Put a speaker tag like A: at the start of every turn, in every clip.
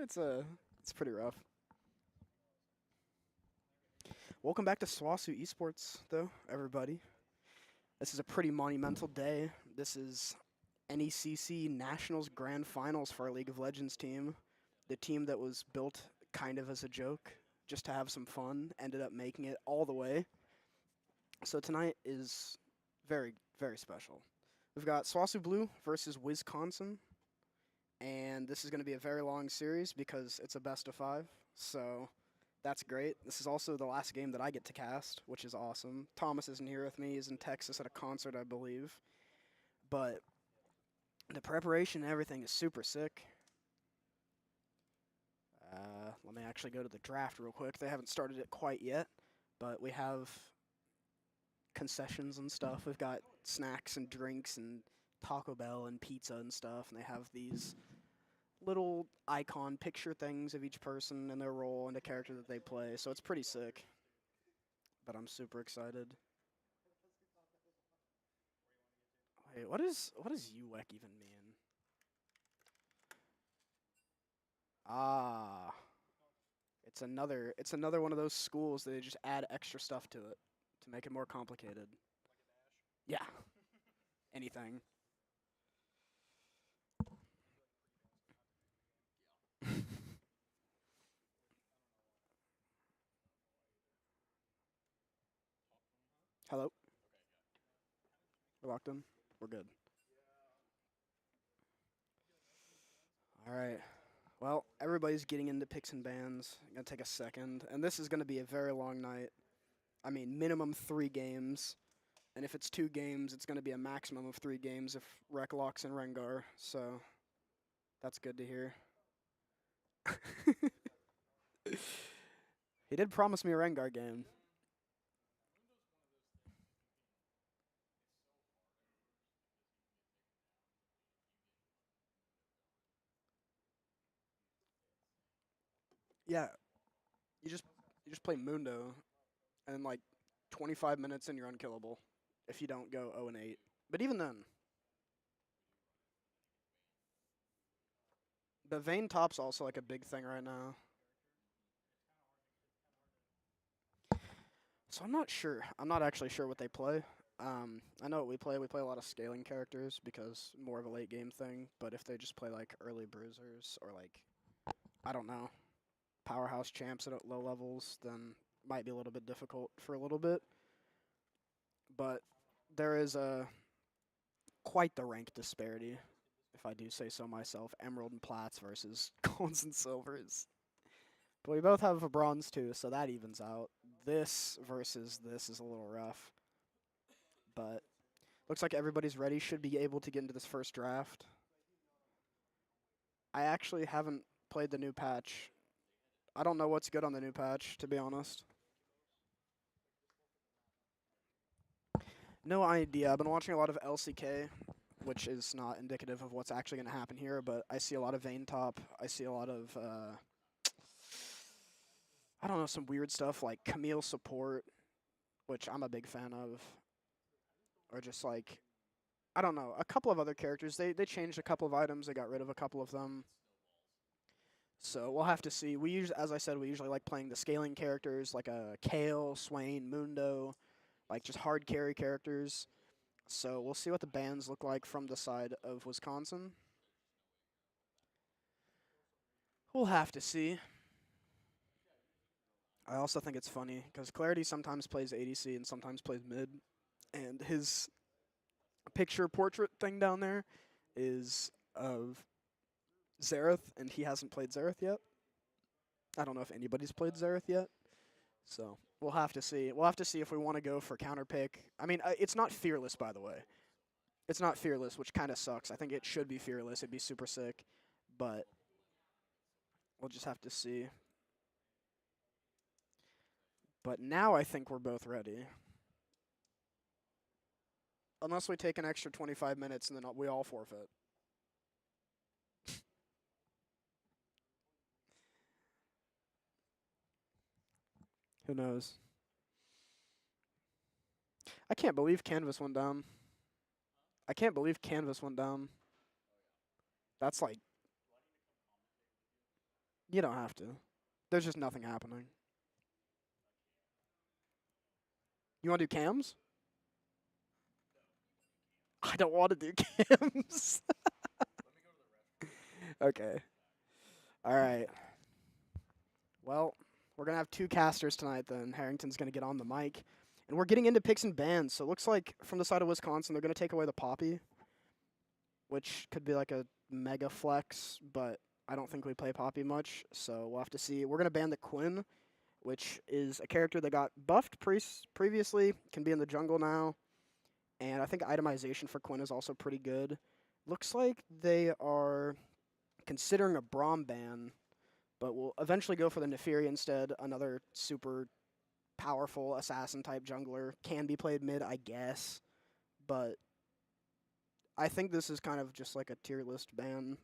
A: it's pretty rough. Welcome back to SWOSU Esports, though, everybody. This is a pretty monumental day. This is NECC Nationals Grand Finals for our League of Legends team. The team that was built kind of as a joke, just to have some fun, ended up making it all the way. So tonight is very, very special. We've got SWOSU Blue versus Wisconsin, and this is going to be a very long series because it's a best of 5. So that's great. This is also the last game that I get to cast, which is awesome. Thomas isn't here with me. He's in Texas at a concert, I believe. But the preparation and everything is super sick. Let me actually go to the draft real quick. They haven't started it quite yet, but we have concessions and stuff. We've got snacks and drinks and Taco Bell and pizza and stuff, and they have these little icon picture things of each person and their role and the character that they play, so it's pretty sick. But I'm super excited. Wait, what does UWEC even mean? Ah, it's another one of those schools that they just add extra stuff to it to make it more complicated. Yeah, anything. Hello, we're locked in. We're good. All right. Well, everybody's getting into picks and bans. Gonna take a second, and this is gonna be a very long night. I mean, minimum 3 games, and if it's 2 games, it's gonna be a maximum of 3 games if Rec locks in Rengar. So that's good to hear. He did promise me a Rengar game. Yeah, you just you just play Mundo, and like 25 minutes and you're unkillable if you don't go 0 and 8. But even then, the Vayne top's also like a big thing right now. So I'm not sure. I'm not actually sure what they play. I know what we play. We play a lot of scaling characters because more of a late game thing. But if they just play like early bruisers or like, I don't know, powerhouse champs at low levels, then might be a little bit difficult for a little bit. But there is a quite the rank disparity, if I do say so myself. Emerald and plats versus golds and silvers. But we both have a bronze too, so that evens out. This versus this is a little rough. But looks like everybody's ready. Should be able to get into this first draft. I actually haven't played the new patch. I don't know what's good on the new patch, to be honest. No idea. I've been watching a lot of LCK, which is not indicative of what's actually going to happen here, but I see a lot of Vayne top. I see a lot of, I don't know, some weird stuff like Camille support, which I'm a big fan of. Or just like, I don't know, a couple of other characters. They changed a couple of items. They got rid of a couple of them. So we'll have to see. We usually, as I said, we usually like playing the scaling characters like a Kale, Swain, Mundo, like just hard carry characters. So we'll see what the bans look like from the side of Wisconsin. We'll have to see. I also think it's funny because Clarity sometimes plays ADC and sometimes plays mid, and his picture portrait thing down there is of Xerath, and he hasn't played Xerath yet. I don't know if anybody's played Xerath yet, so we'll have to see. We'll have to see if we want to go for counter pick. I mean, it's not fearless, by the way. It's not fearless, which kind of sucks. I think it should be fearless. It'd be super sick, but we'll just have to see. But now I think we're both ready. Unless we take an extra 25 minutes and then we all forfeit. Who knows? I can't believe Canvas went down. I can't believe Canvas went down. That's like You don't have to. There's just nothing happening. You want to do cams? I don't want to do cams. Okay. All right. Well, we're going to have two casters tonight then. Harrington's going to get on the mic. And we're getting into picks and bans. So it looks like from the side of Wisconsin, they're going to take away the Poppy, which could be like a mega flex, but I don't think we play Poppy much. So we'll have to see. We're going to ban the Quinn, which is a character that got buffed previously, can be in the jungle now. And I think itemization for Quinn is also pretty good. Looks like they are considering a Braum ban, but we'll eventually go for the Neferi instead, another super powerful assassin-type jungler. Can be played mid, I guess, but I think this is kind of just like a tier list ban.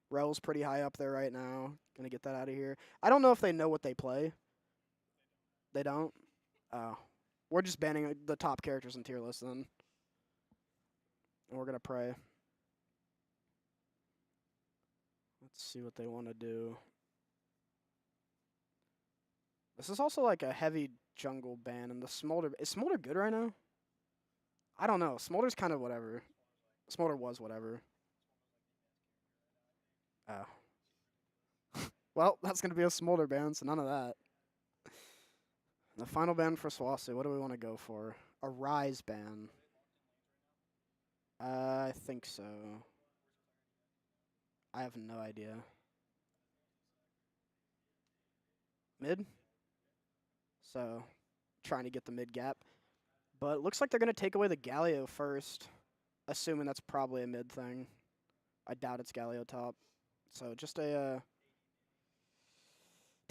A: Rel's pretty high up there right now. Gonna get that out of here. I don't know if they know what they play. They don't? Oh. We're just banning the top characters in tier list then. And we're gonna pray. Let's see what they want to do. This is also like a heavy jungle ban, and the Smolder... Is Smolder good right now? I don't know. Smolder's kind of whatever. Smolder was whatever. Oh. Well, that's going to be a Smolder ban, so none of that. The final ban for SWOSU, what do we want to go for? A Rise ban. I think so. I have no idea. Mid? So, trying to get the mid gap. But it looks like they're going to take away the Galio first, assuming that's probably a mid thing. I doubt it's Galio top. So, just a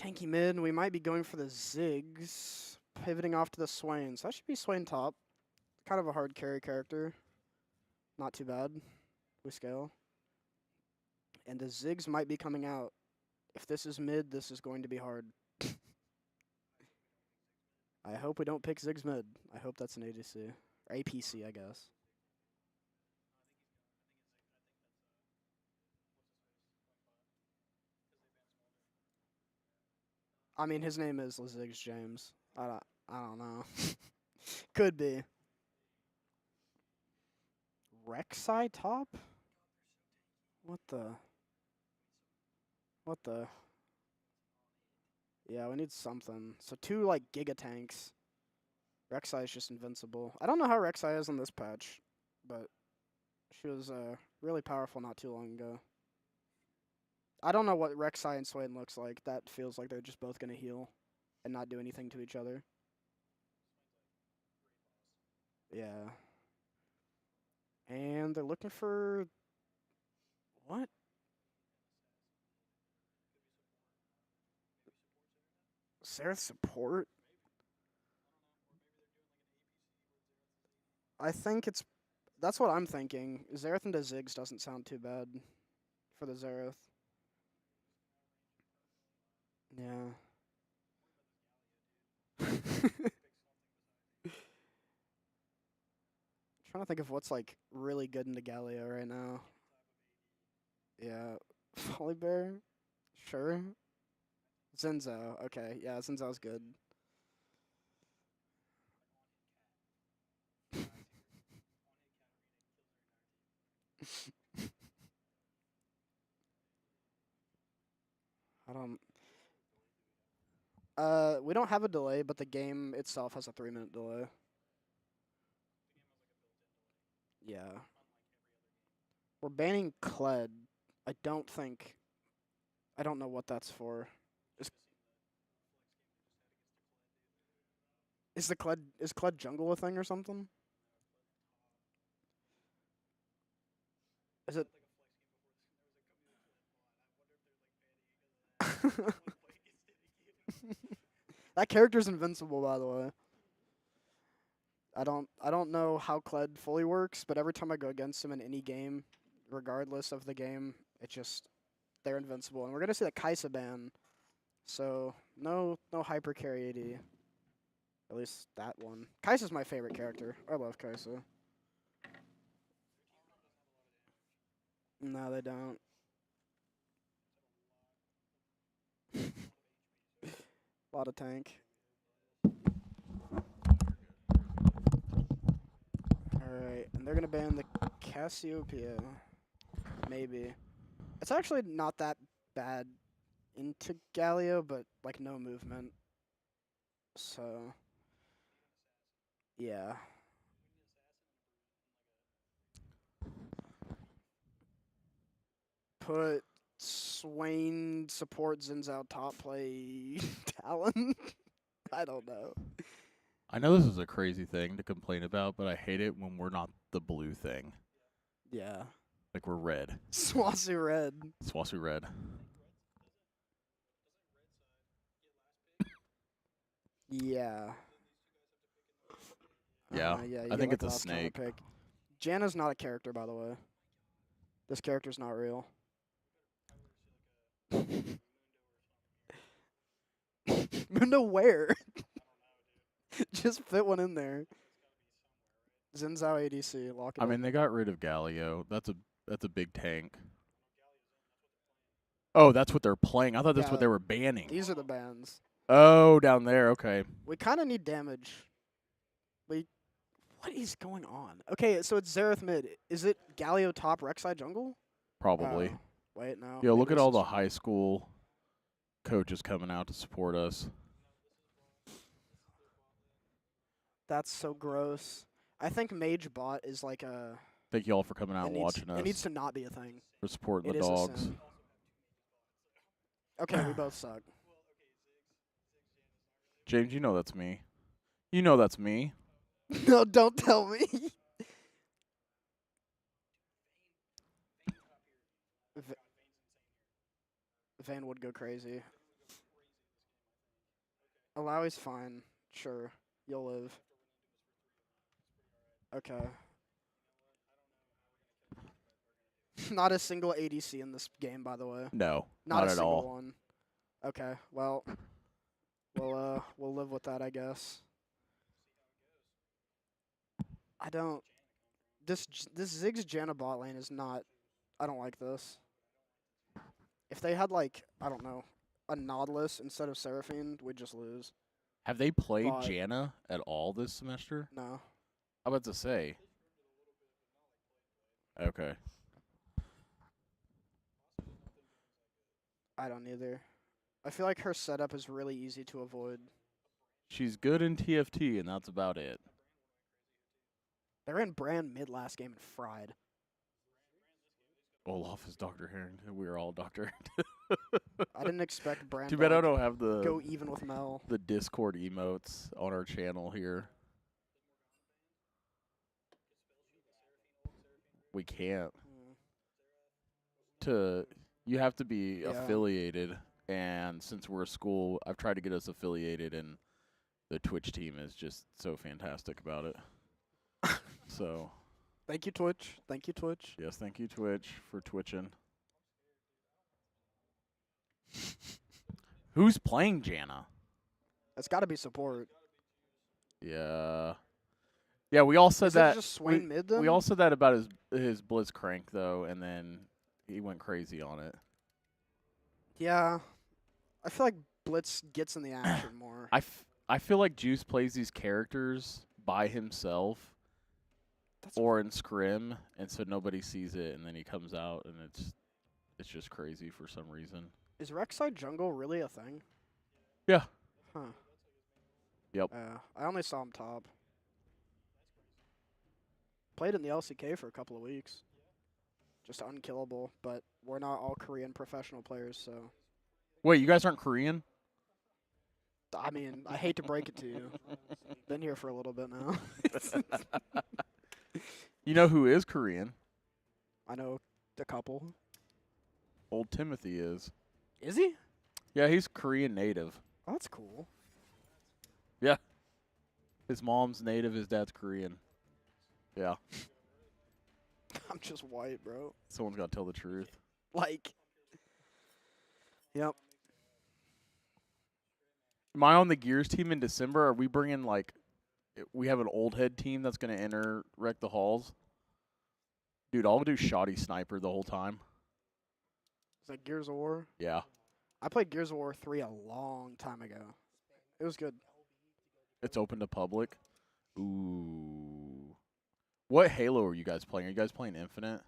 A: tanky mid. We might be going for the Ziggs, pivoting off to the Swain. So, that should be Swain top. Kind of a hard carry character. Not too bad. We scale. And the Ziggs might be coming out. If this is mid, this is going to be hard. I hope we don't pick Ziggs mid. I hope that's an ADC. Or APC, I guess. I mean, his name is Ziggs James. I don't know. Could be. Rek'Sai top? What the? What the? Yeah, we need something. So 2, like, Giga Tanks. Rek'Sai is just invincible. I don't know how Rek'Sai is in this patch, but she was really powerful not too long ago. I don't know what Rek'Sai and Swain looks like. That feels like they're just both going to heal and not do anything to each other. Yeah. And they're looking for... What? Seraph support? I think it's... That's what I'm thinking. Xerath into Ziggs doesn't sound too bad for the Xerath. Yeah. Trying to think of what's like really good into Galio right now. Yeah. Volibear? Sure. Zinzo. Okay. Yeah, Zinzo's good. I don't... we don't have a delay, but the game itself has a 3-minute delay. Yeah. We're banning Kled. I don't think... I don't know what that's for. Is Kled jungle a thing or something? Is it... That character's invincible, by the way. I don't know how Kled fully works, but every time I go against him in any game, regardless of the game, it just they're invincible. And we're gonna see the Kaisa ban. So no hyper carry AD. At least that one. Kaisa's my favorite character. I love Kaisa. No, they don't. A lot of tank. Alright, and they're going to ban the Cassiopeia. Maybe. It's actually not that bad into Galio, but, like, no movement. So, yeah. Put Swain support Zinzao top play Talon. I don't know.
B: I know this is a crazy thing to complain about, but I hate it when we're not the blue thing.
A: Yeah.
B: Like we're red.
A: SWOSU red.
B: SWOSU red.
A: Yeah.
B: Yeah.
A: Yeah, you
B: I
A: get,
B: think
A: like,
B: it's a
A: last counter
B: snake.
A: pick. Janna's not a character, by the way. This character's not real. Mundo where? Just fit one in there. Zinzao ADC, lock it
B: I
A: in.
B: mean, they got rid of Galio. That's a big tank. Oh, that's what they're playing. I thought that's what
A: Yeah,
B: they were banning.
A: These are the bans.
B: Oh, down there. Okay.
A: We kind of need damage. What is going on? Okay, so it's Xerath mid. Is it Galio top Rek'Sai jungle?
B: Probably.
A: Wait, no.
B: Yo,
A: maybe
B: look at
A: this
B: all
A: is-
B: the high school coaches coming out to support us.
A: That's so gross. I think Mage bot is like a.
B: Thank you all for coming out
A: It
B: and
A: needs,
B: watching us.
A: it needs to not be a thing.
B: For supporting
A: It
B: the
A: is a
B: dogs.
A: sin. Okay, we both suck.
B: James, you know that's me. You know that's me.
A: No, don't tell me. Vayne would go crazy. Alawi's fine. Sure. You'll live. Okay. Not a single ADC in this game, by the way.
B: No,
A: Not a
B: at
A: single
B: all.
A: one. Okay, well, we'll live with that, I guess. I don't. This Ziggs Janna bot lane is not. I don't like this. If they had like I don't know a Nautilus instead of Seraphine, we'd just lose.
B: Have they played
A: But-
B: Janna at all this semester?
A: No.
B: I'm about to say. Okay.
A: I don't either. I feel like her setup is really easy to avoid.
B: She's good in TFT, and that's about it.
A: They ran Brand mid last game and fried.
B: Olaf is Dr. Harrington. We are all Dr.
A: I didn't expect Brand
B: Too
A: to
B: bad I
A: like,
B: don't have
A: go even with Mel.
B: the Discord emotes on our channel here. We can't. You have to be
A: Yeah.
B: affiliated, and since we're a school, I've tried to get us affiliated, and the Twitch team is just so fantastic about it. So,
A: Thank you, Twitch. Thank you, Twitch.
B: yes, thank you, Twitch, for twitching. Who's playing Janna?
A: It's got to be support.
B: Yeah. Yeah, we all said
A: Is it
B: that.
A: just Swain mid then?
B: We all said that about his Blitzcrank, though, and then he went crazy on it.
A: Yeah. I feel like Blitz gets in the action more.
B: I feel like Juice plays these characters by himself or in scrim, and so nobody sees it, and then he comes out, and it's just crazy for some reason.
A: Is Rek'Sai jungle really a thing?
B: Yeah.
A: Huh.
B: Yep.
A: I only saw him top. Played in the LCK for a couple of weeks. Just unkillable, but we're not all Korean professional players, so.
B: Wait, you guys aren't Korean?
A: I mean, I hate to break it to you. Been here for a little bit now.
B: You know who is Korean?
A: I know a couple.
B: Old Timothy is.
A: Is he?
B: Yeah, he's Korean native.
A: Oh, that's cool.
B: Yeah. His mom's native, his dad's Korean. Yeah.
A: I'm just white, bro.
B: Someone's got to tell the truth.
A: Like. Yep.
B: Am I on the Gears team in December? Are we bringing, like, we have an old head team that's going to enter Wreck the Halls? Dude, I'll do shoddy sniper the whole time.
A: Is that Gears of War?
B: Yeah.
A: I played Gears of War 3 a long time ago. It was good.
B: It's open to public. Ooh. What Halo are you guys playing? Are you guys playing Infinite?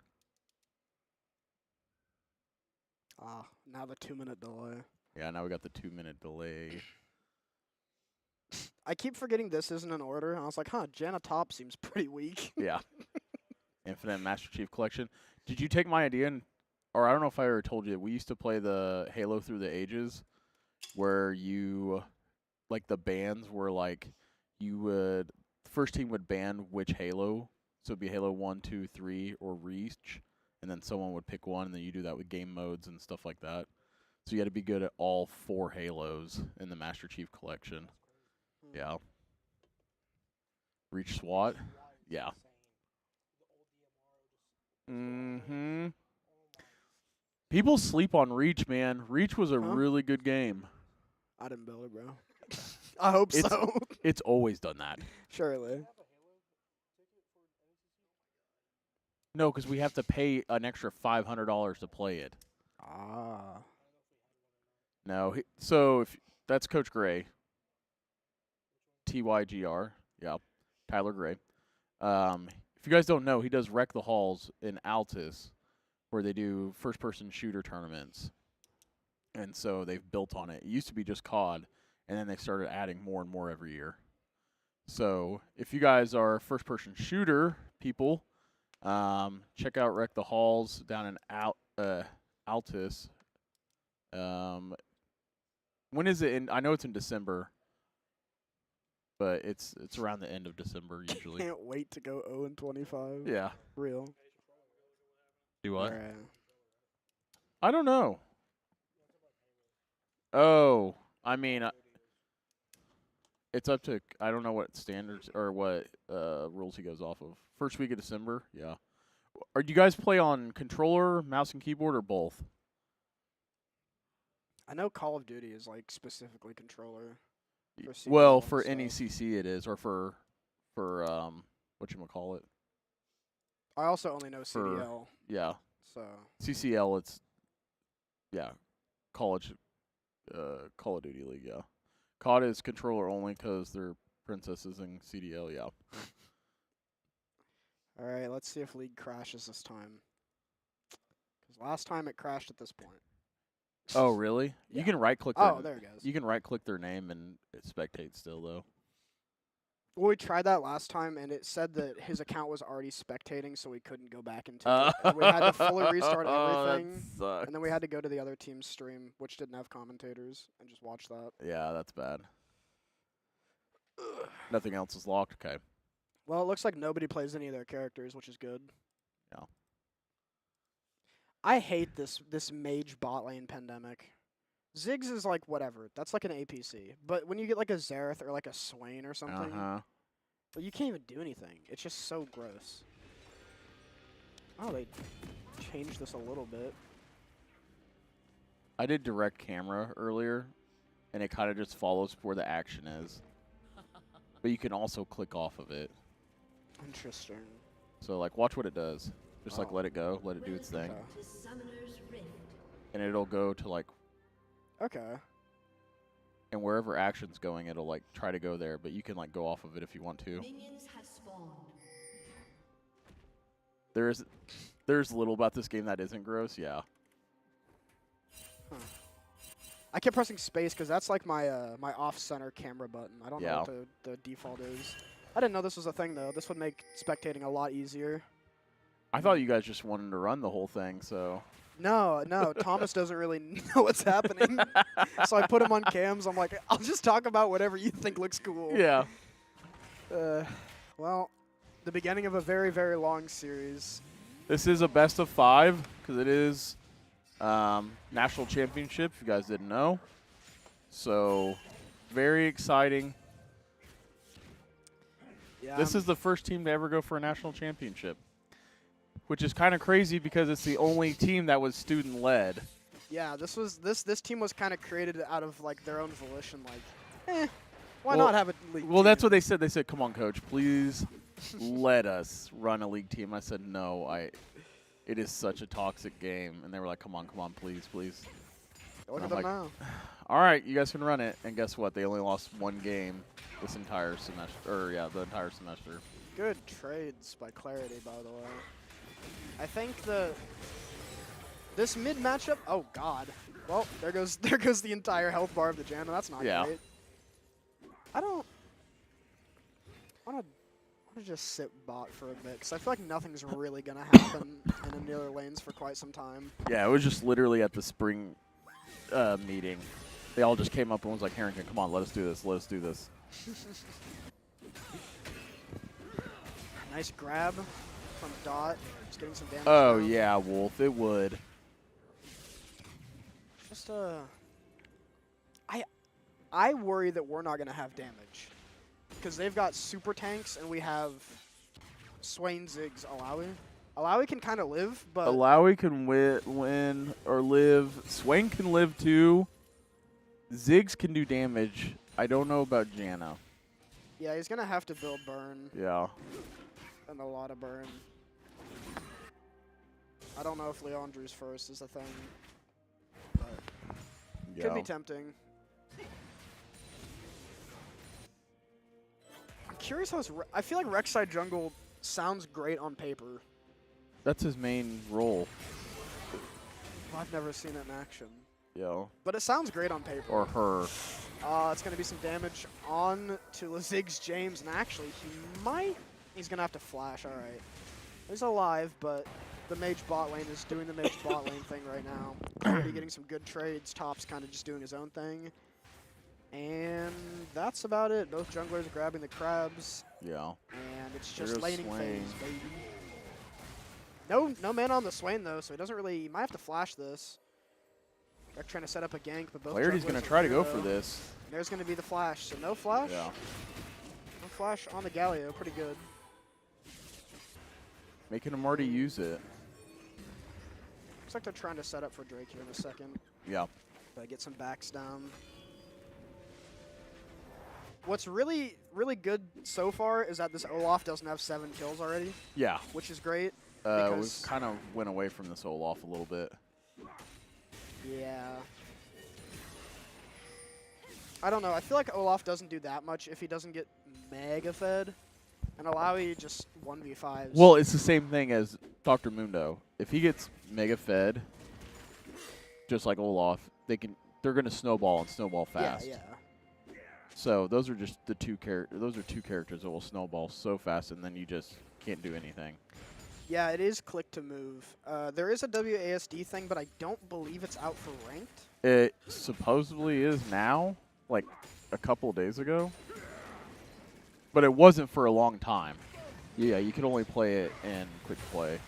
A: Now the 2-minute delay.
B: Yeah, now we got the 2-minute delay.
A: I keep forgetting this isn't in order. And I was like, Janna Top seems pretty weak.
B: Yeah. Infinite Master Chief Collection. Did you take my idea or I don't know if I ever told you, we used to play the Halo Through the Ages where you, like the bands were like, the first team would ban which Halo. So it'd be Halo 1, 2, 3, or Reach. And then someone would pick one, and then you do that with game modes and stuff like that. So you had to be good at all 4 Halos in the Master Chief Collection. Yeah. Reach SWAT? Yeah. Mm-hmm. People sleep on Reach, man. Reach was a really good game.
A: I didn't build it, bro. I hope so.
B: It's always done that.
A: Surely.
B: No, because we have to pay an extra $500 to play it. No, so if that's Coach Gray. TYGR. Yeah. Tyler Gray. If you guys don't know, he does Wreck the Halls in Altus, where they do first-person shooter tournaments. And so they've built on it. It used to be just COD, and then they started adding more and more every year. So if you guys are first-person shooter people, check out Wreck the Halls down in Altus. When is it? I know it's in December, but it's around the end of December usually.
A: Can't wait to go 0-25.
B: Yeah.
A: Real.
B: Do what?
A: Right.
B: I don't know. Oh, I mean, it's up to, I don't know what standards or what rules he goes off of. First week of December, yeah. Do you guys play on controller, mouse and keyboard, or both?
A: I know Call of Duty is like specifically controller.
B: Well, for NECC it is, or for whatchamacallit.
A: I also only know CDL.
B: Yeah.
A: So
B: CCL, it's college, Call of Duty League. Yeah. COD is controller only because they're princesses in CDL. Yeah.
A: All right, let's see if League crashes this time. Because last time it crashed at this point.
B: Oh, really?
A: Yeah.
B: You can right-click.
A: There it goes.
B: You can right-click their name and it spectates still, though.
A: Well, we tried that last time, and it said that his account was already spectating, so we couldn't go back into it. And we had to fully restart everything.
B: That sucks.
A: And then we had to go to the other team's stream, which didn't have commentators, and just watch that.
B: Yeah, that's bad. Nothing else is locked. Okay.
A: Well, it looks like nobody plays any of their characters, which is good.
B: Yeah.
A: I hate this mage bot lane pandemic. Ziggs is like whatever. That's like an APC. But when you get like a Xerath or like a Swain or something, but you can't even do anything. It's just so gross. Oh, they changed this a little bit.
B: I did direct camera earlier, and it kind of just follows where the action is. But you can also click off of it.
A: Interesting.
B: So, like, watch what it does. Just, like, let it go. Let it do its thing. And it'll go to, like...
A: Okay.
B: And wherever action's going, it'll, like, try to go there. But you can, like, go off of it if you want to.
C: Minions have spawned.
B: There's little about this game that isn't gross, yeah.
A: Huh. I kept pressing space because that's like my my off-center camera button. I don't know what the default is. I didn't know this was a thing, though. This would make spectating a lot easier.
B: I thought you guys just wanted to run the whole thing, so...
A: No, Thomas doesn't really know what's happening. So I put him on cams. I'm like, I'll just talk about whatever you think looks cool.
B: Yeah.
A: Well, the beginning of a very, very long series.
B: This is a best of 5, because it is national championship, if you guys didn't know. So, very exciting.
A: Yeah,
B: This is the first team to ever go for a national championship, which is kind of crazy because it's the only team that was student-led.
A: Yeah, this team was kind of created out of like their own volition. Like, why not have a league?
B: Well,
A: team?
B: that's what they said. They said, "Come on, coach, please let us run a league team." I said, "No, it is such a toxic game," and they were like, "Come on, please, please."
A: Look at
B: I'm
A: them
B: like,
A: now.
B: All right, you guys can run it. And guess what? They only lost 1 game this entire semester. Or, yeah, the entire semester.
A: Good trades by Clarity, by the way. I think this mid matchup. Oh God. Well, there goes the entire health bar of the Janna. That's not great. I want to just sit bot for a bit because I feel like nothing's really gonna happen in the other lanes for quite some time.
B: Yeah, it was just literally at the spring meeting. They all just came up and was like, Harrington, come on, let us do this. Let us do this.
A: Nice grab from Dot. Just getting some damage.
B: Oh,
A: down.
B: yeah, Wolf, it would.
A: Just I worry that we're not gonna have damage because they've got super tanks and we have Swain, Ziggs, Alawi. Alawi can kind of live, but
B: Alawi can win or live. Swain can live too. Ziggs can do damage. I don't know about Janna.
A: yeah, he's gonna have to build burn
B: Yeah.
A: and a lot of burn. I don't know if Leandru's first is a thing, but could be tempting. I'm curious how I feel like Rek'Sai jungle sounds great on paper.
B: That's his main role.
A: Well, I've never seen it in action.
B: Yeah.
A: But it sounds great on paper.
B: Or her.
A: It's going to be some damage on to Ziggs James, and actually he's going to have to flash, all right. He's alive, but the mage bot lane is doing the mage bot lane thing right now. Already getting some good trades. Top's kind of just doing his own thing. And that's about it. Both junglers are grabbing the crabs.
B: Yeah.
A: And it's just
B: There's
A: laning
B: Swain.
A: phase, baby. No mana on the Swain, though, so he doesn't really... He might have to flash this. They're trying to set up a gank, but both
B: Clarity's
A: junglers
B: going to
A: are
B: try to
A: here,
B: go for
A: though.
B: this.
A: There's going to be the flash. So no flash.
B: Yeah.
A: No flash on the Galio. Pretty good.
B: Making him already use it.
A: Looks like they're trying to set up for Drake here in a second.
B: Yeah.
A: But get some backs down. What's really, really good so far is that this Olaf doesn't have 7 kills already.
B: Yeah.
A: Which is great.
B: We kind of went away from this Olaf a little bit.
A: Yeah. I don't know. I feel like Olaf doesn't do that much if he doesn't get mega fed. And Alawi just 1v5s.
B: Well, it's the same thing as Dr. Mundo. If he gets mega fed, just like Olaf, they're going to snowball and snowball fast.
A: Yeah.
B: So those are just the two characters. Those are 2 characters that will snowball so fast, and then you just can't do anything.
A: Yeah, it is click to move. There is a WASD thing, but I don't believe it's out for ranked.
B: It supposedly is now, like a couple days ago. But it wasn't for a long time. Yeah, you could only play it in quick play.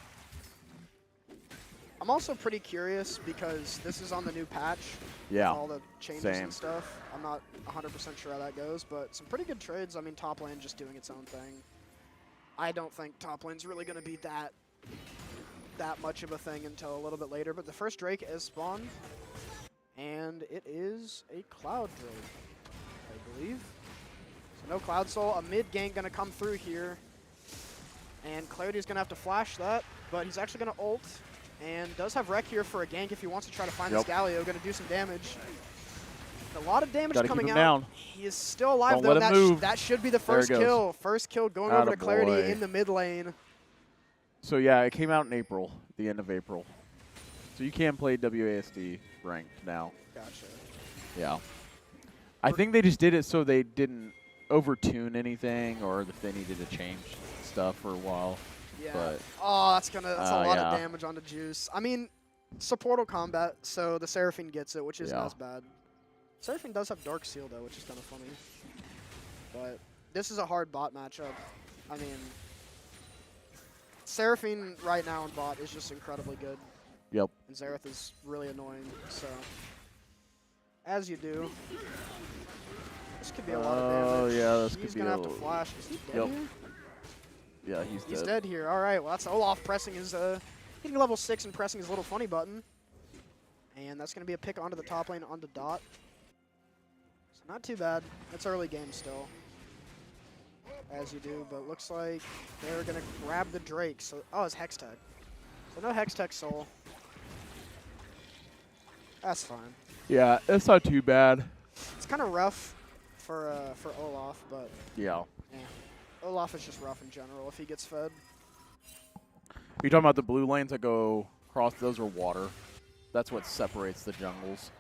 A: I'm also pretty curious because this is on the new patch.
B: Yeah.
A: With all the changes and stuff. I'm not 100% sure how that goes, but some pretty good trades. I mean, top lane just doing its own thing. I don't think top lane's really going to be that much of a thing until a little bit later. But the first Drake is spawned, and it is a Cloud Drake, I believe. So no Cloud Soul. A mid gank going to come through here, and Clarity's going to have to flash that, but he's actually going to ult, and does have Rec here for a gank if he wants to try to find this Galio. Going to do some damage. A lot of damage coming out.
B: Down.
A: He is still alive,
B: Don't
A: though.
B: let him move.
A: That should be the first kill. First kill going over to Clarity
B: Attaboy.
A: in the mid lane.
B: So yeah, it came out in April, the end of April. So you can play WASD ranked now.
A: Gotcha.
B: Yeah. I think they just did it so they didn't overtune anything, or if they needed to change stuff for a while.
A: Yeah.
B: But
A: oh, that's a lot of damage on the Juice. I mean, supportal combat, so the Seraphine gets it, which isn't as bad. Seraphine does have Dark Seal, though, which is kind of funny. But this is a hard bot matchup. I mean, Seraphine right now in bot is just incredibly good.
B: Yep.
A: And Xerath is really annoying, so as you do. This could be a lot of damage.
B: Oh, yeah, this
A: He's
B: could be
A: going to have to flash. Is he dead here?
B: Yeah,
A: He's dead here. All right, well, that's Olaf pressing his, hitting level 6 and pressing his little funny button. And that's going to be a pick onto the top lane, onto Dot. So not too bad. It's early game still, as you do, but looks like they're going to grab the Drake. So, oh, it's Hextech. So no Hextech Soul. That's fine.
B: Yeah, it's not too bad.
A: It's kind of rough for Olaf, but
B: Yeah.
A: yeah, Olaf is just rough in general if he gets fed.
B: You're talking about the blue lanes that go across, those are water. That's what separates the jungles.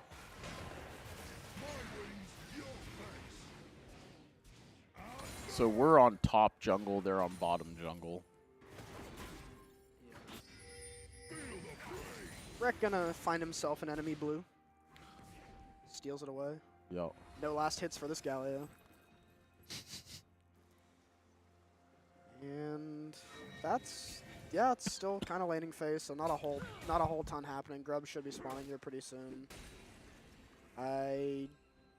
B: So we're on top jungle, they're on bottom jungle.
A: Rek gonna find himself an enemy blue. Steals it away.
B: Yo.
A: No last hits for this Galio. And that's, yeah, it's still kind of laning phase, so not a whole ton happening. Grubs should be spawning here pretty soon. I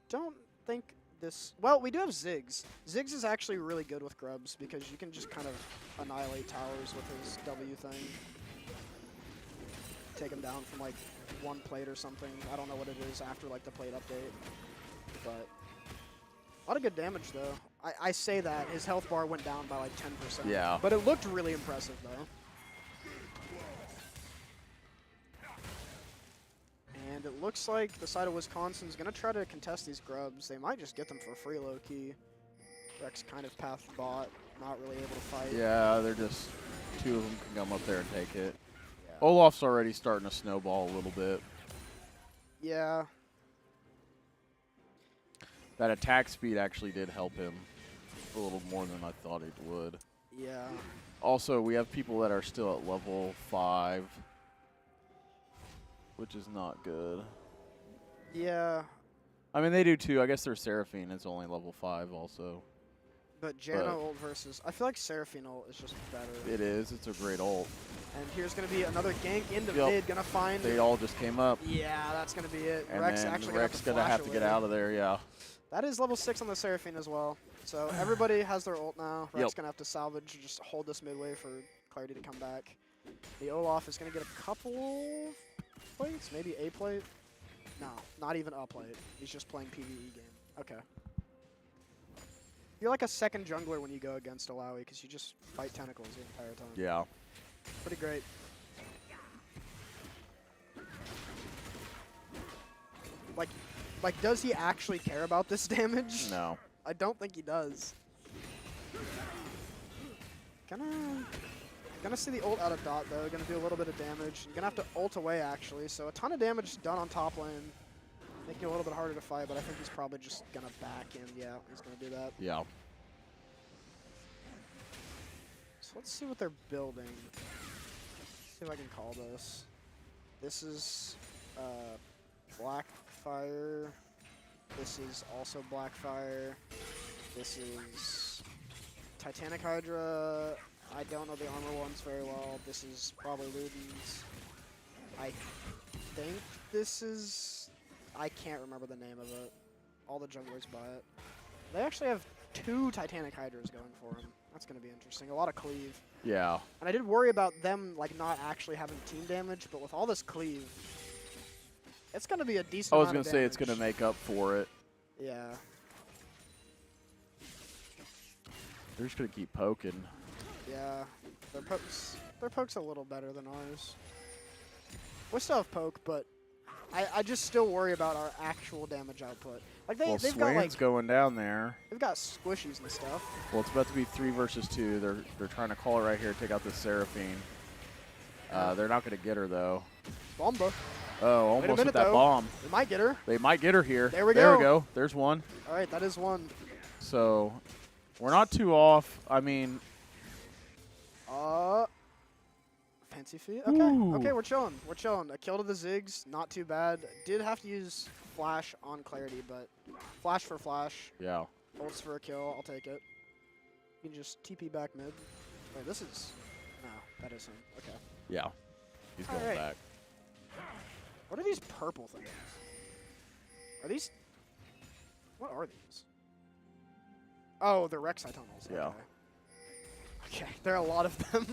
A: don't think this, well, we do have Ziggs. Ziggs is actually really good with Grubs because you can just kind of annihilate towers with his W thing. Take him down from like one plate or something. I don't know what it is after like the plate update, but a lot of good damage though. I say that his health bar went down by like 10%.
B: Yeah.
A: But it looked really impressive though. And it looks like the side of Wisconsin's gonna try to contest these Grubs. They might just get them for free low key. Rex kind of path bot, not really able to fight.
B: Yeah, they're just, two of them can come up there and take it.
A: Yeah.
B: Olaf's already starting to snowball a little bit.
A: Yeah.
B: That attack speed actually did help him a little more than I thought it would.
A: Yeah.
B: Also, we have people that are still at level 5, which is not good.
A: Yeah.
B: I mean, they do too. I guess their Seraphine is only level 5 also.
A: But Janna ult versus, I feel like Seraphine ult is just better.
B: It is. It's a great ult.
A: And here's going to be another gank into
B: Yep.
A: mid. Going to find.
B: They all just came up.
A: Yeah, that's going to be it.
B: And
A: Rex
B: then
A: actually
B: Rex
A: going
B: gonna have to get out of there, yeah.
A: That is level 6 on the Seraphine as well. So everybody has their ult now. Rex
B: Yep.
A: going to have to salvage, just hold this midway for Clarity to come back. The Olaf is going to get a couple plates, maybe a plate. No, not even a plate. He's just playing PvE game. Okay. You're like a second jungler when you go against Alawi because you just fight tentacles the entire time.
B: Yeah.
A: Pretty great. Like, does he actually care about this damage?
B: No.
A: I don't think he does. Gonna see the ult out of dot though. Gonna do a little bit of damage. Gonna have to ult away actually. So a ton of damage done on top lane. Making it a little bit harder to fight, but I think he's probably just gonna back in. Yeah, he's gonna do that.
B: Yeah.
A: So let's see what they're building. See if I can call this. This is Blackfire. This is also Blackfire. This is Titanic Hydra. I don't know the armor ones very well. This is probably Luden's. I think this is... I can't remember the name of it. All the junglers buy it. They actually have 2 Titanic Hydras going for them. That's going to be interesting. A lot of cleave.
B: Yeah.
A: And I did worry about them like not actually having team damage, but with all this cleave, it's going to be a decent
B: I was
A: amount
B: going
A: of
B: to say it's going to
A: damage.
B: make up for it.
A: Yeah.
B: They're just going to keep poking.
A: Yeah. Their poke's a little better than ours. We still have poke, but I just still worry about our actual damage output. Like
B: Well,
A: they've got
B: Swain's
A: like
B: going down there.
A: they've got squishies and stuff.
B: Well, it's about to be 3 versus 2. They're trying to call it right here, take out the Seraphine. They're not going to get her, though.
A: Bomba.
B: Oh, almost
A: minute,
B: with that
A: though.
B: bomb.
A: We might get her.
B: They might get her here.
A: There we
B: There
A: go.
B: we go. There's one.
A: All right, that is one.
B: So, we're not too off. I mean,
A: Fancy feet. Okay,
B: Ooh.
A: okay, we're chilling. We're chilling. A kill to the Ziggs, not too bad. Did have to use flash on Clarity, but flash for flash.
B: yeah.
A: Ults for a kill. I'll take it. You can just TP back mid. Wait, this is... No, that is him. Okay.
B: Yeah. He's going
A: Alright.
B: back.
A: What are these purple things? Are these... What are these? Oh, they're Rex tunnels.
B: Yeah.
A: Okay. Okay, there are a lot of them.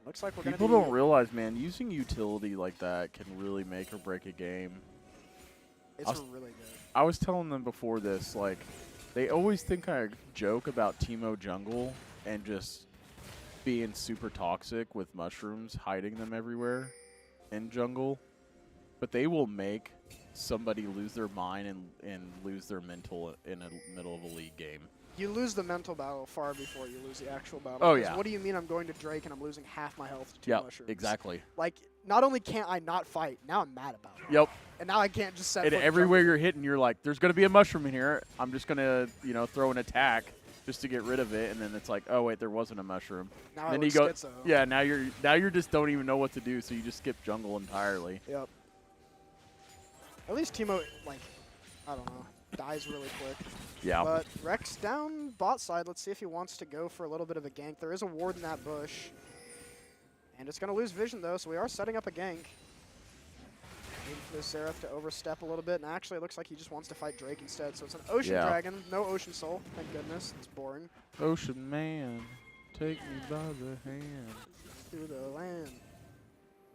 A: Looks like we're going to
B: People
A: be...
B: don't realize, man, using utility like that can really make or break a game.
A: It's really good.
B: I was telling them before this, like, they always think I joke about Teemo Jungle and just being super toxic with mushrooms, hiding them everywhere in jungle. but they will make somebody lose their mind and lose their mental in the middle of a league game.
A: You lose the mental battle far before you lose the actual battle.
B: Oh,
A: 'Cause
B: yeah.
A: What do you mean I'm going to Drake and I'm losing half my health to 2
B: Yeah,
A: mushrooms?
B: exactly.
A: Like, not only can't I not fight, now I'm mad about it.
B: Yep.
A: And now I can't just set
B: And
A: foot in
B: everywhere
A: jungle.
B: you're hitting, you're like, there's going to be a mushroom in here. I'm just going to, throw an attack just to get rid of it. And then it's like, oh, wait, there wasn't a mushroom.
A: Now I
B: then
A: look
B: you go,
A: schizo.
B: yeah, now you're just don't even know what to do. So you just skip jungle entirely.
A: Yep. At least Teemo, like, I don't know, dies really quick.
B: Yeah.
A: But Rex down bot side. Let's see if he wants to go for a little bit of a gank. There is a ward in that bush. And it's going to lose vision, though, so we are setting up a gank. Waiting for this Xerath to overstep a little bit. And actually, it looks like he just wants to fight Drake instead. So it's an Ocean
B: Yeah.
A: Dragon. No Ocean Soul. Thank goodness. It's boring.
B: Ocean man, take me by the hand.
A: Through the land.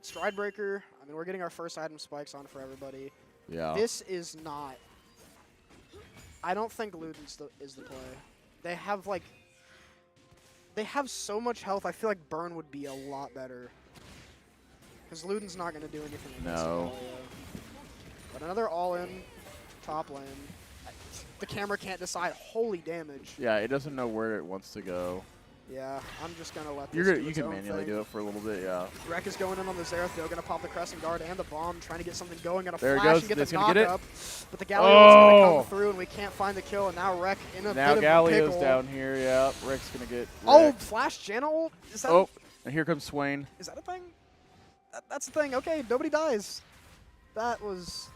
A: Stride Breaker. I mean, we're getting our first item spikes on for everybody.
B: Yeah.
A: This is not... I don't think Luden's is the play. They have, like... They have so much health, I feel like Burn would be a lot better. Because Luden's not going to do anything against
B: No.
A: Irelia. But another all-in top lane. The camera can't decide. Holy damage.
B: Yeah, it doesn't know where it wants to go.
A: Yeah, I'm just going to let this
B: You
A: do its
B: can
A: own
B: manually
A: thing.
B: do it for a little bit, yeah.
A: Rek is going in on the Xerath, though, going to pop the Crescent Guard and the Bomb, trying to get something going, going to
B: There it
A: flash
B: goes.
A: and get
B: It's
A: the
B: gonna
A: knock
B: get it.
A: up. But the Galio's going to
B: Oh!
A: come through, and we can't find the kill, and now Rek in a
B: Now
A: bit of a
B: Galio's
A: pickle.
B: down here, yeah. Rick's going to get
A: Oh,
B: wrecked.
A: flash channel? Is that,
B: Oh, and here comes Swain.
A: is that a thing? That's the thing. Okay, nobody dies. That was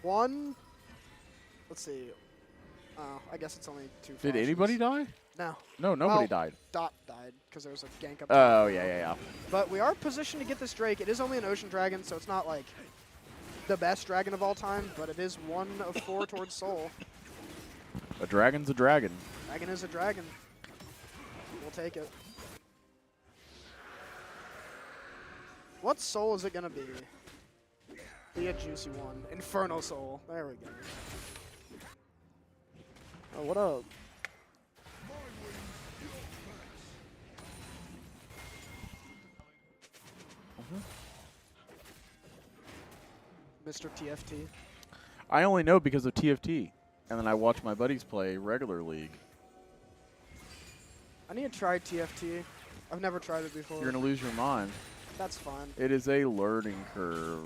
A: one. Let's see. Oh, I guess it's only 2
B: Did
A: flashes.
B: anybody die?
A: No.
B: No, nobody
A: Well,
B: died.
A: Dot died because there was a gank up.
B: Oh, yeah.
A: But we are positioned to get this Drake. It is only an Ocean Dragon, so it's not like the best dragon of all time, but it is 1 of 4 towards Soul.
B: A dragon's a dragon.
A: Dragon is a dragon. We'll take it. What Soul is it going to be? Be a juicy one. Inferno Soul. There we go. Oh, what up? Mr. TFT.
B: I only know because of TFT. And then I watch my buddies play regular league.
A: I need to try TFT. I've never tried it before.
B: You're going to lose your mind.
A: That's fine.
B: It is a learning curve.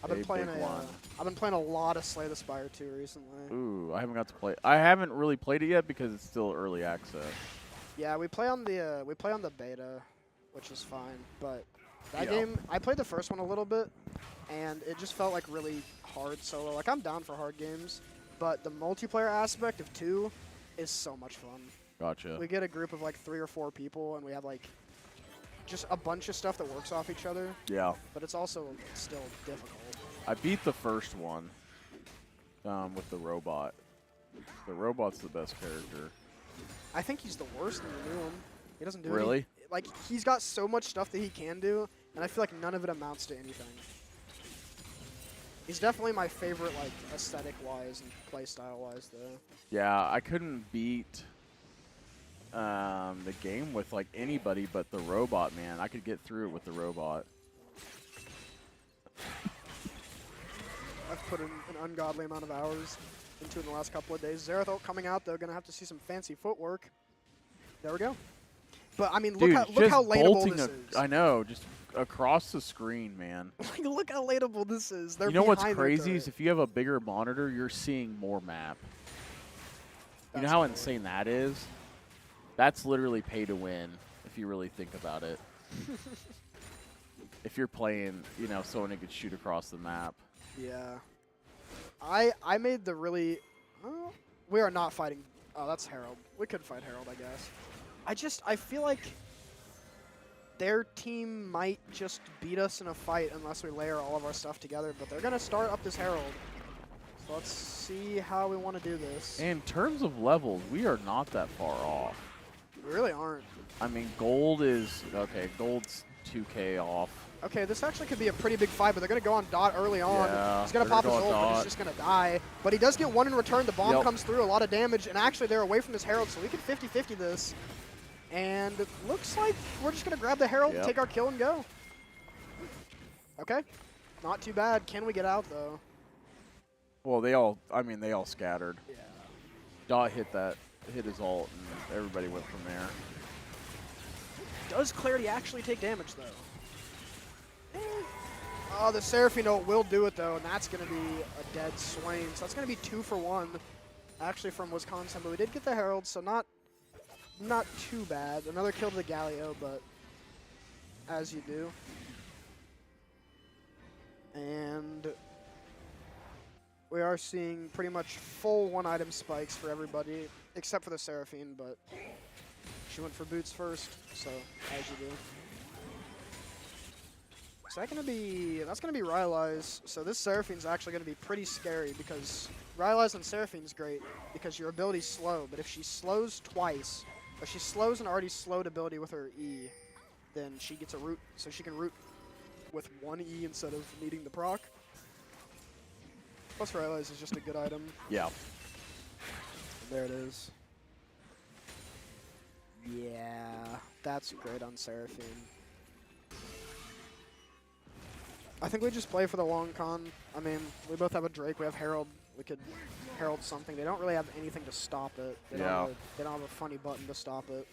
A: I've been
B: a
A: playing
B: big
A: a,
B: one.
A: I've been playing a lot of Slay the Spire 2 recently.
B: Ooh, I haven't got to play. I haven't really played it yet because it's still early access.
A: Yeah, we play on the beta, which is fine. But that
B: Yeah.
A: game, I played the first one a little bit, and it just felt like really hard solo. Like I'm down for hard games, but the multiplayer aspect of 2 is so much fun.
B: Gotcha.
A: We get a group of like 3 or 4 people, and we have like just a bunch of stuff that works off each other.
B: Yeah.
A: But it's also still difficult.
B: I beat the first one with the robot. The robot's the best character.
A: I think he's the worst in the new one. He doesn't do
B: Really?
A: Like, he's got so much stuff that he can do, and I feel like none of it amounts to anything. He's definitely my favorite, like, aesthetic-wise and playstyle-wise, though.
B: Yeah, I couldn't beat the game with like anybody but the robot, man. I could get through it with the robot.
A: I've put in an ungodly amount of hours into it in the last couple of days. Xerath ult coming out, though, gonna have to see some fancy footwork. There we go. But I mean,
B: Dude,
A: look how lateable
B: bolting
A: this is.
B: I know, just across the screen, man.
A: Like, look how lateable this is. They're
B: You know what's
A: behind their
B: crazy
A: turret.
B: is if you have a bigger monitor, you're seeing more map. You know
A: That's
B: how
A: cool.
B: insane that is? That's literally pay to win if you really think about it. If you're playing, someone who could shoot across the map.
A: Yeah. I made the really... Oh, we are not fighting... Oh, that's Herald. We could fight Herald, I guess. I feel like their team might just beat us in a fight unless we layer all of our stuff together, but they're going to start up this Herald. So let's see how we want to do this.
B: In terms of levels, we are not that far off.
A: We really aren't.
B: I mean, gold is... Okay, gold's 2K off.
A: Okay, this actually could be a pretty big fight, but they're going to go on Dot early on.
B: Yeah,
A: He's going to
B: they're
A: pop his
B: gonna go
A: ult,
B: on
A: but he's
B: Dot.
A: just going to die. But he does get one in return. The bomb
B: Yep.
A: comes through, a lot of damage, and actually they're away from this Herald, so we can 50-50 this. And it looks like we're just going to grab the Herald,
B: Yep.
A: take our kill, and go. Okay. Not too bad. Can we get out, though?
B: Well, they all scattered.
A: Yeah.
B: Dot hit his ult, and everybody went from there.
A: Does Clarity actually take damage, though? Oh, the Seraphine ult will do it, though, and that's going to be a dead Swain. So that's going to be 2 for 1, actually, from Wisconsin. But we did get the Herald, so not too bad. Another kill to the Galio, but as you do. And we are seeing pretty much full 1-item spikes for everybody, except for the Seraphine, but she went for boots first, so as you do. Is that gonna be, that's gonna be Rylai's. So this Seraphine's actually gonna be pretty scary because Rylai's and Seraphine's great because your ability's slow, but if she slows twice, or she slows an already slowed ability with her E, then she gets a root, so she can root with 1 E instead of needing the proc. Plus Rylai's is just a good item.
B: Yeah.
A: There it is. Yeah, that's great on Seraphine. I think we just play for the long con. I mean, we both have a Drake. We have Herald. We could Herald something. They don't really have anything to stop it. They don't have a funny button to stop it.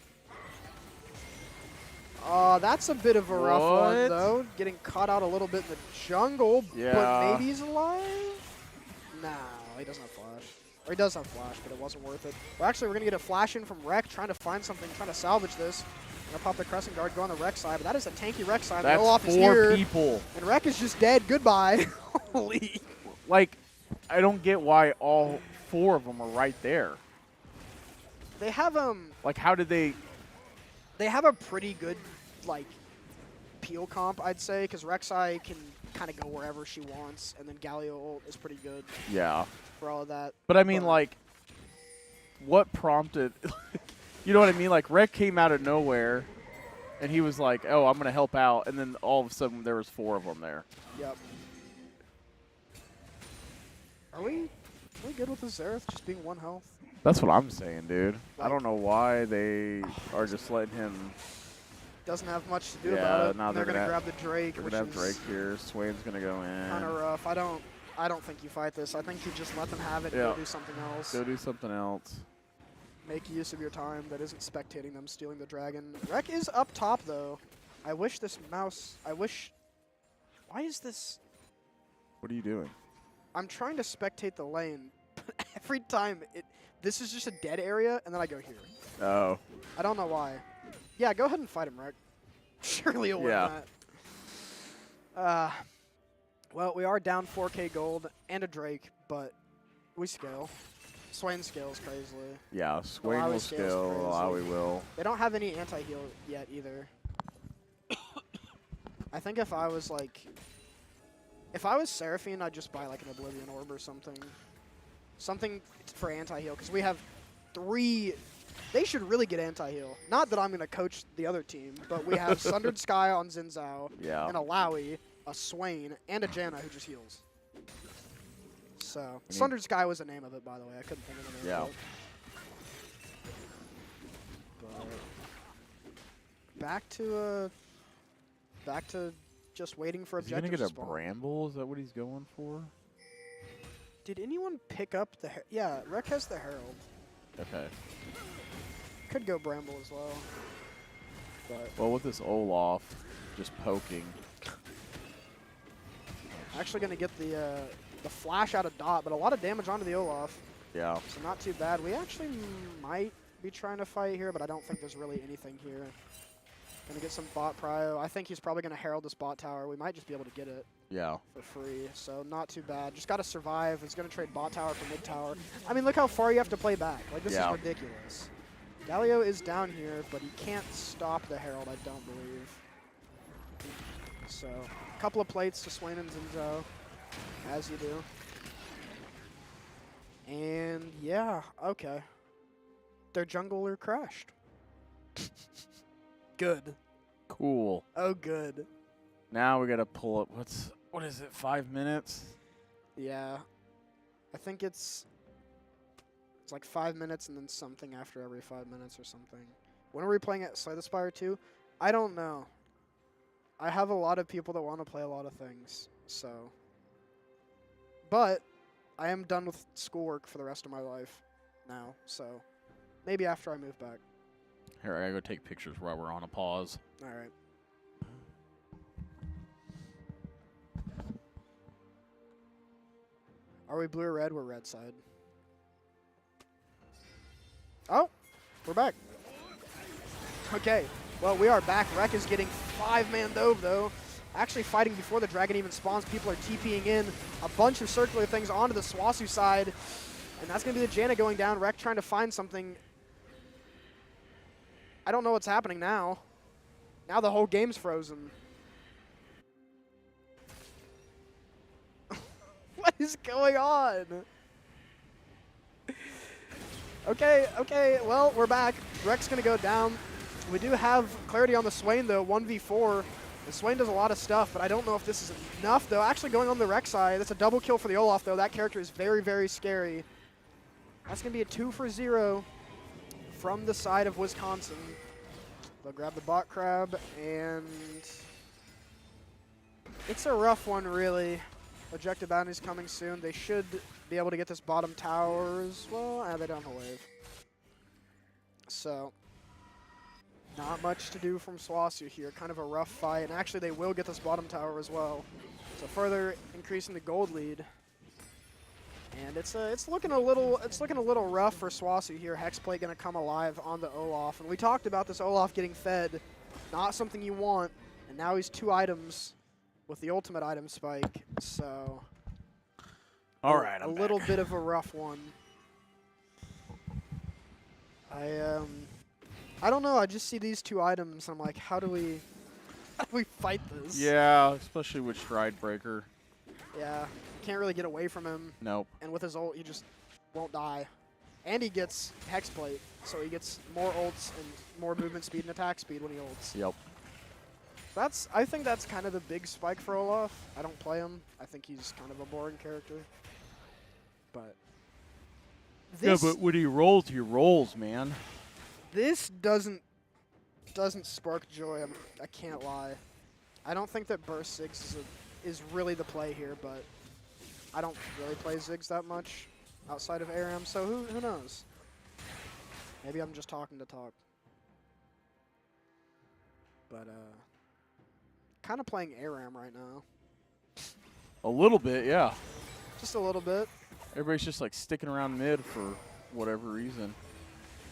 A: That's a bit of a rough one, though. Getting caught out a little bit in the jungle, but maybe he's alive? No, he doesn't have flash. Or he does have flash, but it wasn't worth it. Well, actually, we're going to get a flash in from Rek, trying to find something, trying to salvage this. Gonna pop the Crescent Guard, go on the Rek side, but that is a tanky Rek side.
B: That's
A: Olaf is
B: 4
A: here,
B: people.
A: and Rek is just dead. Goodbye. Holy.
B: Like, I don't get why all 4 of them are right there.
A: They have
B: Like, how did they?
A: They have a pretty good like peel comp, I'd say, because Rek'Sai can kind of go wherever she wants, and then Galio ult is pretty good.
B: Yeah.
A: For all of that.
B: But I mean, like, what prompted? You know what I mean? Like, Rek came out of nowhere, and he was like, "Oh, I'm gonna help out," and then all of a sudden there was 4 of them there.
A: Yep. Are we good with the Xerath just being 1 health?
B: That's what I'm saying, dude.
A: Like,
B: I don't know why they are just letting him.
A: Doesn't have much to do about it.
B: Now
A: they're gonna grab the Drake.
B: They're gonna have Drake here. Swain's gonna go in.
A: Kind of rough. I don't think you fight this. I think you just let them have it and go do something else.
B: Go do something else.
A: Make use of your time that isn't spectating them stealing the dragon. Rek is up top, though. I wish this mouse... Why is this...
B: What are you doing?
A: I'm trying to spectate the lane, but every time this is just a dead area, and then I go here.
B: Oh.
A: I don't know why. Yeah, go ahead and fight him, Rek. Surely you'll win that. Well, we are down 4K gold and a Drake, but we scale. Swain scales crazily.
B: Yeah, Swain will scale, Alawi will.
A: They don't have any anti-heal yet either. I think if I was Seraphine, I'd just buy like an Oblivion Orb or something. Something for anti-heal, because we have 3... They should really get anti-heal. Not that I'm going to coach the other team, but we have Sundered Sky on Xin Zhao, an Alawi, a Swain, and a Janna who just heals. So, Sundered Sky was the name of it, by the way. I couldn't think of the name of it. But back to just waiting for objectives.
B: Is he gonna get a Bramble? Is that what he's going for?
A: Did anyone pick up the... Yeah, Rek has the Herald.
B: Okay.
A: Could go Bramble as well. But
B: well, with this Olaf just poking.
A: Actually going to get the flash out of Dot, but a lot of damage onto the Olaf.
B: Yeah.
A: So not too bad. We actually might be trying to fight here, but I don't think there's really anything here. Going to get some bot prio. I think he's probably going to Herald this bot tower. We might just be able to get it.
B: Yeah.
A: For free, so not too bad. Just got to survive. He's going to trade bot tower for mid tower. I mean, look how far you have to play back. Like, this is ridiculous. Galio is down here, but he can't stop the Herald, I don't believe. So, a couple of plates to Swain and Zinzo, as you do. And, yeah, okay. Their jungler crashed. Good.
B: Cool.
A: Oh, good.
B: Now we got to pull up, what is it, 5 minutes?
A: Yeah. I think it's like 5 minutes and then something after every 5 minutes or something. When are we playing at Slay the Spire 2? I don't know. I have a lot of people that want to play a lot of things. So, but I am done with schoolwork for the rest of my life now. So, maybe after I move back.
B: Here, I gotta go take pictures while we're on a pause.
A: All right. Are we blue or red? We're red side. Oh, we're back. Okay, well, we are back. Rek is getting 5-man dove, though. Actually fighting before the dragon even spawns. People are TPing in a bunch of circular things onto the SWOSU side. And that's going to be the Janna going down. Rek trying to find something. I don't know what's happening now. Now the whole game's frozen. What is going on? Okay, well, we're back. Rek's going to go down. We do have clarity on the Swain, though, 1v4. The Swain does a lot of stuff, but I don't know if this is enough, though. Actually, going on the Rek side, that's a double kill for the Olaf, though. That character is very, very scary. That's going to be a 2-for-0 from the side of Wisconsin. They'll grab the bot crab, and it's a rough one, really. Objective bounty's coming soon. They should be able to get this bottom tower as well. They don't have a wave. So, not much to do from SWOSU here. Kind of a rough fight. And actually, they will get this bottom tower as well. So further increasing the gold lead. And it's looking a little rough for SWOSU here. Hexplate going to come alive on the Olaf. And we talked about this Olaf getting fed. Not something you want. And now he's 2 items with the ultimate item spike. So
B: All right,
A: a little bit of a rough one. I don't know. I just see these 2 items. And I'm like, how do we fight this?
B: Yeah, especially with Stride Breaker.
A: Yeah, can't really get away from him.
B: Nope.
A: And with his ult, he just won't die. And he gets Hexplate, so he gets more ults and more movement speed and attack speed when he ults.
B: Yep.
A: I think that's kind of the big spike for Olaf. I don't play him. I think he's kind of a boring character. But this,
B: yeah, but when he rolls, man.
A: This doesn't spark joy. I can't lie. I don't think that Burst Ziggs is really the play here, but I don't really play Ziggs that much outside of ARAM, so who knows? Maybe I'm just talking to talk. But kind of playing ARAM right now.
B: A little bit, yeah.
A: Just a little bit.
B: Everybody's just like sticking around mid for whatever reason.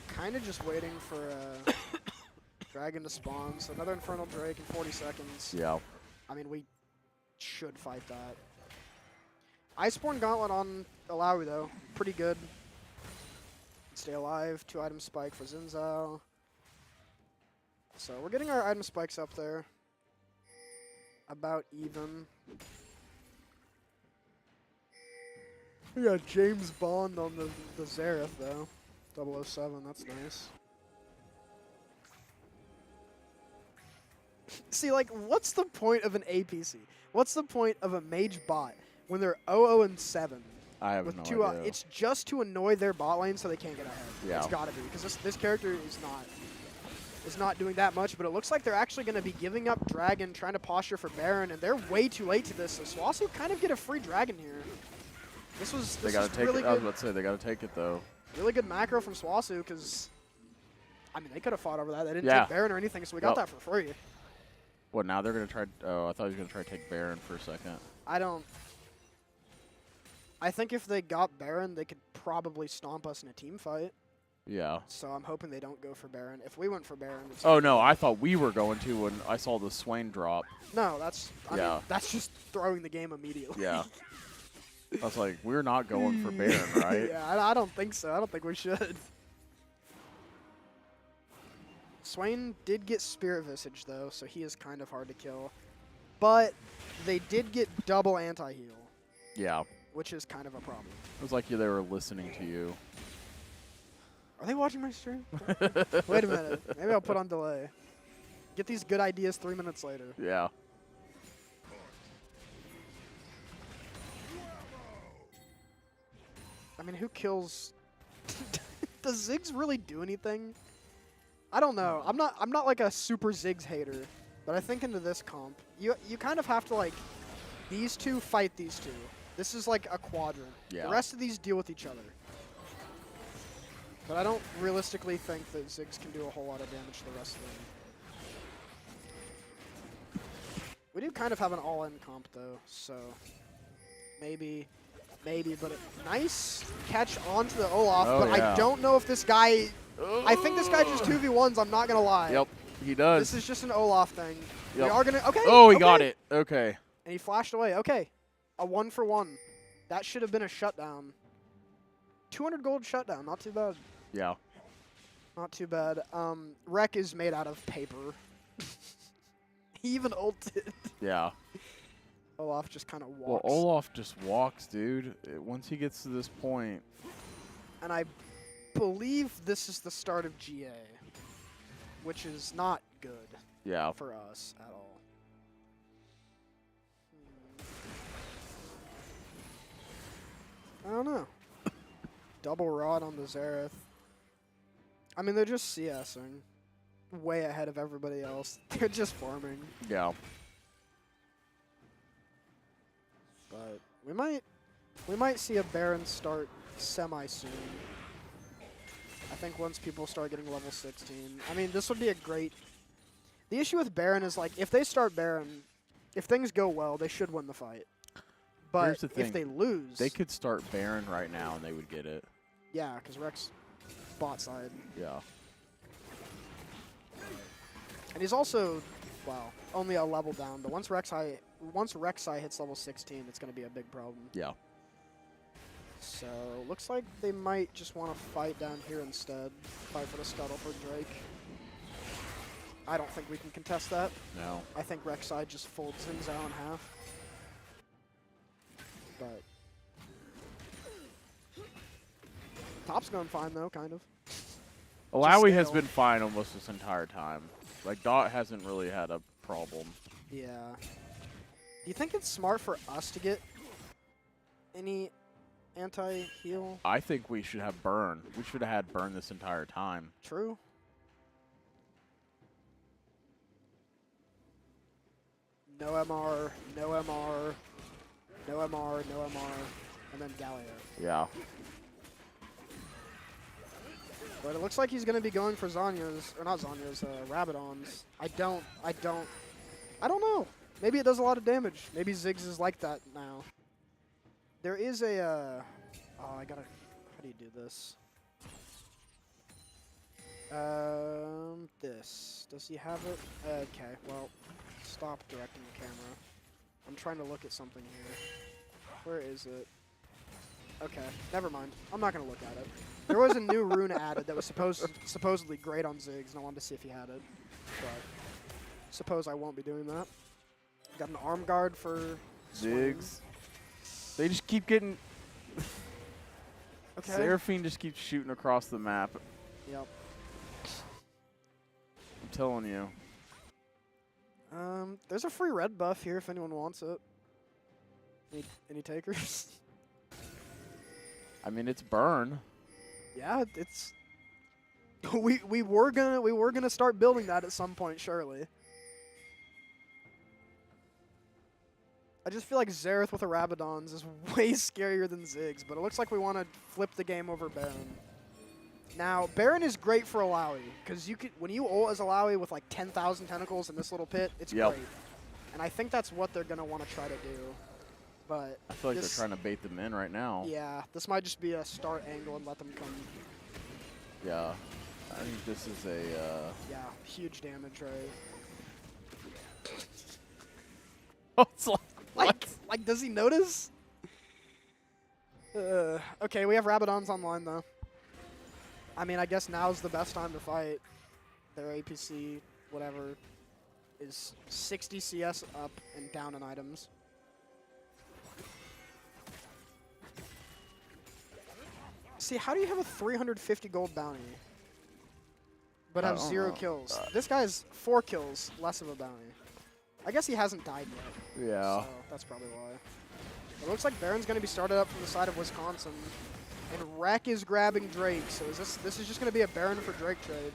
A: Kind of just waiting for Dragon to spawn. So another Infernal Drake in 40 seconds.
B: Yeah.
A: I mean, we should fight that. Iceborne Gauntlet on Alawi, though. Pretty good. Stay alive. 2 item spike for Zinzao. So we're getting our item spikes up there. About even. We got James Bond on the Xerath, though. 007, that's nice. See, like, what's the point of an APC? What's the point of a mage bot when they're 0-7?
B: I have
A: with
B: no
A: 2,
B: idea.
A: it's just to annoy their bot lane so they can't get ahead.
B: Yeah.
A: It's got to be, because this character is not doing that much, but it looks like they're actually going to be giving up Dragon, trying to posture for Baron, and they're way too late to this, so SWOSU kind of get a free Dragon here. This was
B: They gotta take
A: really
B: it. I was
A: good,
B: about to say they gotta take it though.
A: really good macro from SWOSU, because, I mean, they could have fought over that. They didn't
B: Yeah.
A: take Baron or anything, so we got that for free.
B: What, now they're gonna try? Oh, I thought he was gonna try to take Baron for a second.
A: I think if they got Baron, they could probably stomp us in a team fight.
B: Yeah.
A: So I'm hoping they don't go for Baron. If we went for Baron, it's
B: Oh no, I thought we were going to when I saw the Swain drop.
A: no, that's I
B: Yeah.
A: mean, that's just throwing the game immediately.
B: Yeah. I was like, we're not going for Baron, right?
A: Yeah, I don't think so. I don't think we should. Swain did get Spirit Visage, though, so he is kind of hard to kill. But they did get double anti-heal,
B: Yeah.
A: which is kind of a problem.
B: It was like they were listening to you.
A: Are they watching my stream? Wait a minute. Maybe I'll put on delay. Get these good ideas 3 minutes later.
B: Yeah.
A: I mean, who kills... Does Ziggs really do anything? I don't know. I'm not like a super Ziggs hater, but I think into this comp, you kind of have to like These two fight these two. This is like a quadrant.
B: Yeah.
A: The rest of these deal with each other. But I don't realistically think that Ziggs can do a whole lot of damage to the rest of them. We do kind of have an all-in comp though, so maybe, but nice catch onto the Olaf,
B: Oh,
A: but
B: yeah.
A: I don't know if this guy, I think this guy just 2v1s, I'm not going to lie.
B: Yep, he does.
A: This is just an Olaf thing.
B: Yep.
A: We are going to, okay.
B: Oh, he
A: okay.
B: got it. Okay.
A: And he flashed away. Okay, a 1-for-1. That should have been a shutdown. 200 gold shutdown, not too bad.
B: Yeah.
A: Not too bad. Wreck is made out of paper. He even ulted.
B: Yeah.
A: Olaf just kind of walks.
B: Well, Olaf just walks, dude. Once he gets to this point.
A: And I believe this is the start of GA, which is not good
B: Yeah.
A: for us at all. I don't know. Double rod on the Xerath. I mean, they're just CSing. Way ahead of everybody else. They're just farming.
B: Yeah.
A: But we might see a Baron start semi-soon. I think once people start getting level 16. I mean, this would be a great... The issue with Baron is, like, if they start Baron, if things go well, they should win the fight. But
B: Here's the thing.
A: if they lose...
B: They could start Baron right now and they would get it.
A: Yeah, because Rex bot side.
B: Yeah.
A: And he's also, well, only a level down. But once Rek'Sai hits level 16, it's going to be a big problem.
B: Yeah.
A: So, looks like they might just want to fight down here instead. Fight for the scuttle for Drake. I don't think we can contest that.
B: No.
A: I think Rek'Sai just folds things out in half. But top's going fine though, kind of.
B: Alawi has
A: scale.
B: been fine almost this entire time. Like, Dot hasn't really had a problem.
A: Yeah. Do you think it's smart for us to get any anti-heal?
B: I think we should have Burn. We should have had Burn this entire time.
A: True. No MR, no MR, no MR, no MR, and then Galio.
B: Yeah.
A: But it looks like he's going to be going for Zanya's, or not Zanya's, Rabadon's. I don't know. Maybe it does a lot of damage. Maybe Ziggs is like that now. There is a, oh, I gotta, how do you do this? This. Does he have it? Okay, well, stop directing the camera. I'm trying to look at something here. Where is it? Okay, never mind. I'm not going to look at it. There was a new rune added that was supposedly great on Ziggs, and I wanted to see if he had it. But suppose I won't be doing that. Got an arm guard for
B: Ziggs. They just keep getting...
A: Okay.
B: Seraphine just keeps shooting across the map.
A: Yep.
B: I'm telling you.
A: There's a free red buff here if anyone wants it. Any takers?
B: I mean, it's Burn.
A: Yeah, it's we were gonna start building that at some point, surely. I just feel like Xerath with a Rabadon's is way scarier than Ziggs, but it looks like we want to flip the game over Baron. Now, Baron is great for Alawi, because you could when you ult as Alawi with like 10,000 tentacles in this little pit, it's
B: Yep.
A: great. And I think that's what they're gonna want to try to do. But
B: I feel like they're trying to bait them in right now.
A: yeah, this might just be a start angle and let them come.
B: Yeah. I think this is a...
A: Yeah, huge damage, right?
B: it's like,
A: Like, does he notice? Okay, we have Rabadons online, though. I mean, I guess now's the best time to fight. Their APC, whatever, is 60 CS up and down in items. See, how do you have a 350 gold bounty, but have 0 kills? This guy's 4 kills, less of a bounty. I guess he hasn't died yet.
B: Yeah.
A: So that's probably why. It looks like Baron's going to be started up from the side of Wisconsin. And Wreck is grabbing Drake, so this is just going to be a Baron for Drake trade.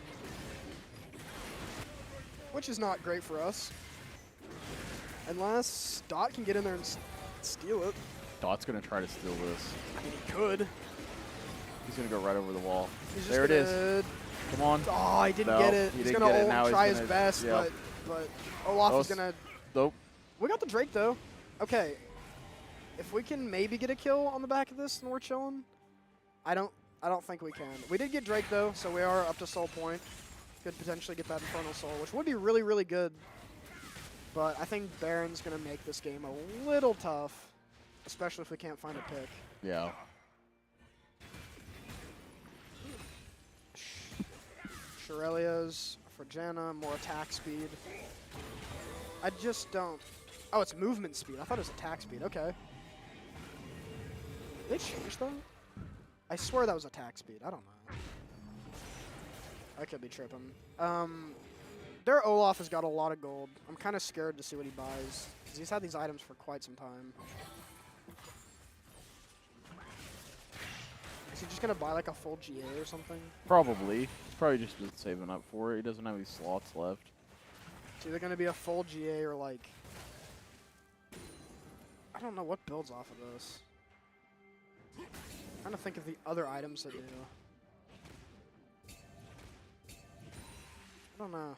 A: Which is not great for us. Unless Dot can get in there and steal it.
B: Dot's going to try to steal this.
A: I mean, he could.
B: He's going to go right over the wall.
A: He's
B: There it is.
A: is.
B: Come on.
A: Oh, he didn't
B: No,
A: get it.
B: he
A: He's
B: didn't
A: going
B: get it.
A: to
B: Now
A: try
B: he's
A: his
B: gonna-
A: best,
B: yeah.
A: but Olaf is
B: Close.
A: going to...
B: Nope.
A: We got the Drake, though. Okay. If we can maybe get a kill on the back of this and we're chilling, I don't think we can. We did get Drake, though, so we are up to soul point. Could potentially get that Infernal Soul, which would be really, really good. But I think Baron's going to make this game a little tough, especially if we can't find a pick.
B: Yeah.
A: Shirelia's for Janna, more attack speed. I just don't... Oh, it's movement speed. I thought it was attack speed. Okay. They changed that? I swear that was attack speed. I don't know. I could be tripping. Their Olaf has got a lot of gold. I'm kind of scared to see what he buys, because he's had these items for quite some time. Is he just going to buy like a full GA or something?
B: Probably. He's probably just been saving up for it. He doesn't have any slots left.
A: It's either going to be a full GA or like... I don't know what builds off of this. I'm trying to think of the other items that do. I don't know.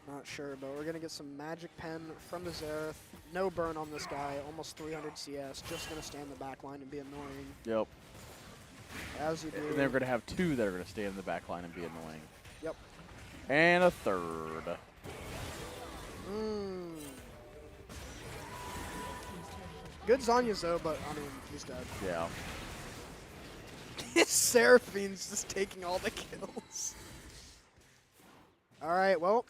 A: Not sure, but we're going to get some Magic Pen from the Xerath. No burn on this guy, almost 300 CS. Just going to stand in the back line and be annoying.
B: Yep.
A: As you do.
B: And they're going to have two that are going to stay in the back line and be annoying.
A: Yep.
B: And a third.
A: Good Zanya's though, but I mean, he's dead.
B: Yeah.
A: Seraphine's just taking all the kills. Alright, well,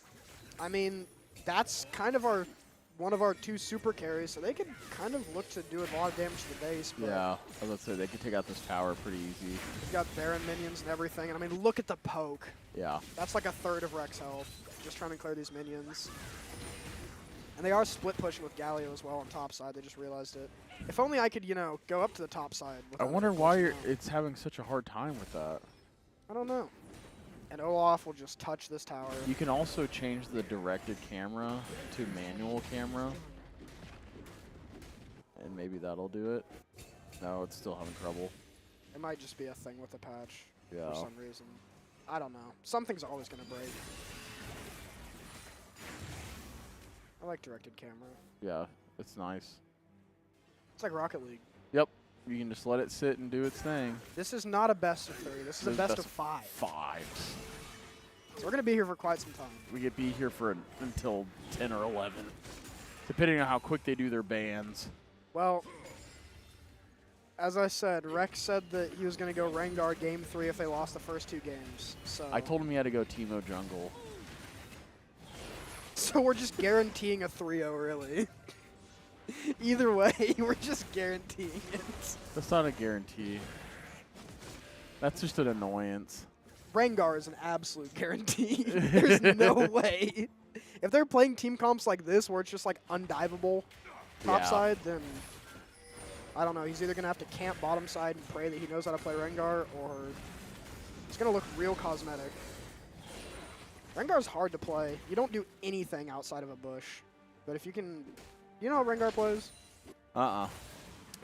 A: I mean, that's kind of one of our two super carries, so they could kind of look to do a lot of damage to the base. But
B: Yeah. I was about to say, they could take out this tower pretty easy.
A: we've got Baron minions and everything, and I mean, look at the poke.
B: Yeah.
A: That's like a third of Rex health, just trying to clear these minions. And they are split pushing with Galio as well on top side, they just realized it. If only I could, you know, go up to the top side.
B: I
A: without
B: wonder
A: them
B: why
A: pushing out.
B: it's having such a hard time with that.
A: I don't know. And Olaf will just touch this tower.
B: You can also change the directed camera to manual camera. And maybe that'll do it. No, it's still having trouble.
A: It might just be a thing with the patch
B: Yeah.
A: for some reason. I don't know. Something's always going to break. I like directed camera.
B: Yeah, it's nice.
A: It's like Rocket League.
B: Yep. You can just let it sit and do its thing.
A: This is not a best of 3. This is a best of 5.
B: 5.
A: So we're going to be here for quite some time.
B: We could be here for until 10 or 11. Depending on how quick they do their bans.
A: Well, as I said, Rex said that he was going to go Rengar game 3 if they lost the first 2 games. So
B: I told him he had to go Teemo jungle.
A: So we're just guaranteeing a 3-0, really. Either way, we're just guaranteeing it.
B: That's not a guarantee. That's just an annoyance.
A: Rengar is an absolute guarantee. There's no way. If they're playing team comps like this, where it's just like undiveable topside, then I don't know. He's either going to have to camp bottom side and pray that he knows how to play Rengar, or it's going to look real cosmetic. Rengar's hard to play. You don't do anything outside of a bush. But if you can... You know how Rengar plays?
B: Uh-uh.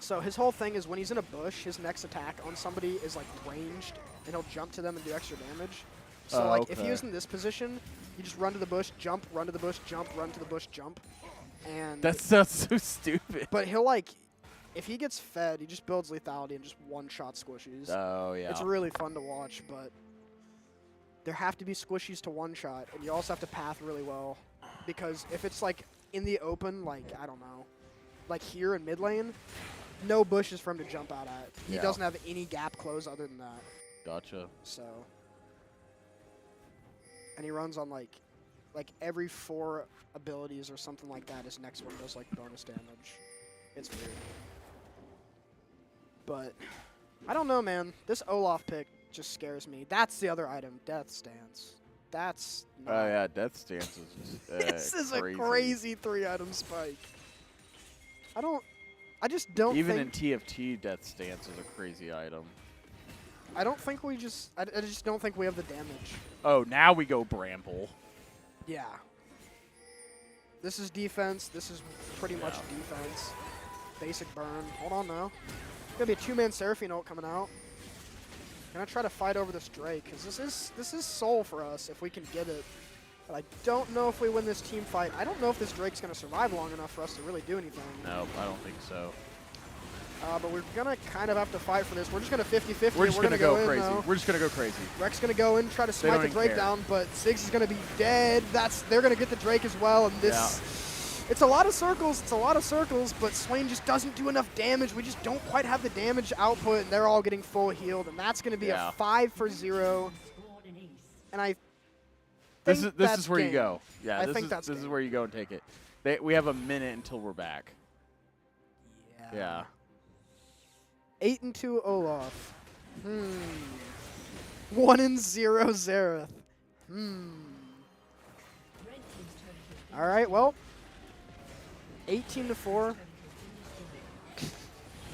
A: So his whole thing is when he's in a bush, his next attack on somebody is like ranged, and he'll jump to them and do extra damage. So like if he was in this position, you just run to the bush, jump, run to the bush, jump, run to the bush, jump. And
B: That sounds so stupid.
A: but he'll like, if he gets fed, he just builds lethality and just one-shot squishies.
B: Oh, yeah.
A: It's really fun to watch, but there have to be squishies to one-shot, and you also have to path really well. Because if it's like in the open, like, I don't know, like here in mid lane, no bushes for him to jump out at. He
B: Yeah.
A: doesn't have any gap close other than that.
B: Gotcha.
A: So, and he runs on like every 4 abilities or something like that. His next one does like bonus damage. It's weird. But I don't know, man. This Olaf pick just scares me. That's the other item, Death Stance. That's not
B: Oh, yeah, Death Stance is
A: this is
B: crazy.
A: a crazy 3-item spike. I just don't
B: Even
A: think...
B: in TFT, Death Stance is a crazy item.
A: I don't think we I just don't think we have the damage.
B: Oh, now we go Bramble.
A: Yeah. This is defense. This is pretty much
B: Yeah.
A: defense. Basic burn. Hold on now. Gonna be a 2-man Seraphine ult coming out. Gonna try to fight over this Drake, because this is soul for us if we can get it. But I don't know if we win this team fight. I don't know if this Drake's gonna survive long enough for us to really do anything.
B: No, I don't think so.
A: But we're gonna kind of have to fight for this. We're just gonna 50-50.
B: We're just gonna go
A: in,
B: crazy.
A: though.
B: We're just gonna go crazy.
A: Rek's gonna go in, try to smite
B: don't
A: the
B: even
A: Drake
B: care.
A: down, but Ziggs is gonna be dead. They're gonna get the Drake as well, and this. It's a lot of circles. It's a lot of circles, but Swain just doesn't do enough damage. We just don't quite have the damage output, and they're all getting full healed, and that's gonna be a 5-0. And I.
B: This
A: think
B: is this
A: that's
B: is where you
A: game.
B: go. Yeah,
A: I
B: this
A: think
B: is
A: that's
B: this is
A: game.
B: where you go and take it. We have a minute until we're back. Yeah.
A: 8-2 Olaf. 1-0 Xerath. All right, well, 18-4.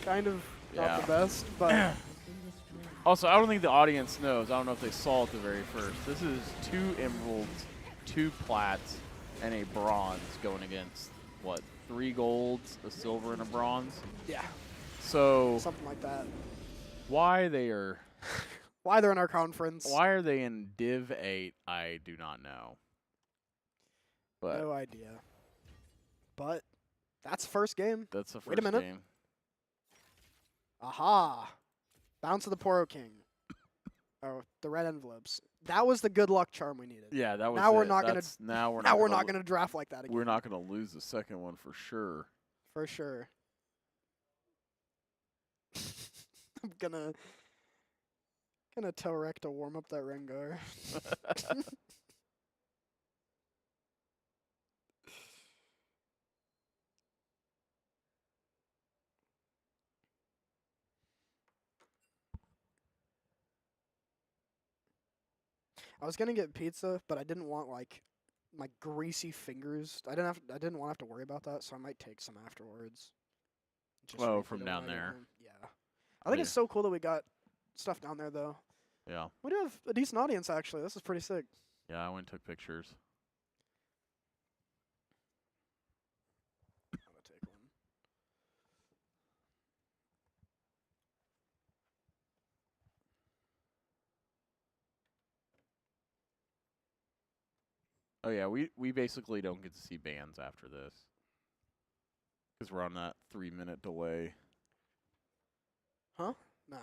A: Kind of not the best, but
B: Also, I don't think the audience knows. I don't know if they saw it the very first. This is 2 emeralds, 2 plats, and a bronze going against, what, 3 golds, a silver, and a bronze?
A: yeah,
B: So
A: something like that.
B: why they are
A: Why they're in our conference?
B: why are they in Div 8, I do not know. But
A: No idea. But that's first game.
B: that's the first
A: Wait a minute.
B: game.
A: Aha! Bounce of the Poro King. Oh, the red envelopes. That was the good luck charm we needed.
B: Yeah, that was
A: Now we're
B: it.
A: not gonna-
B: That's- now we're
A: Now
B: not
A: we're
B: gonna
A: not going to draft like that again.
B: we're not gonna lose the second one for sure.
A: For sure. I'm gonna tell Rek to warm up that Rengar. I was gonna get pizza, but I didn't want like my greasy fingers. I didn't want to have to worry about that, so I might take some afterwards. Just
B: Oh,
A: reheat
B: from
A: it
B: down
A: when I get
B: there.
A: home. Yeah. I think
B: Yeah.
A: it's so cool that we got stuff down there though.
B: Yeah.
A: We do have a decent audience actually. This is pretty sick.
B: Yeah, I went and took pictures.
A: I'm gonna take one.
B: Oh yeah, we basically don't get to see bands after this. Because we're on that 3-minute delay.
A: Huh? No.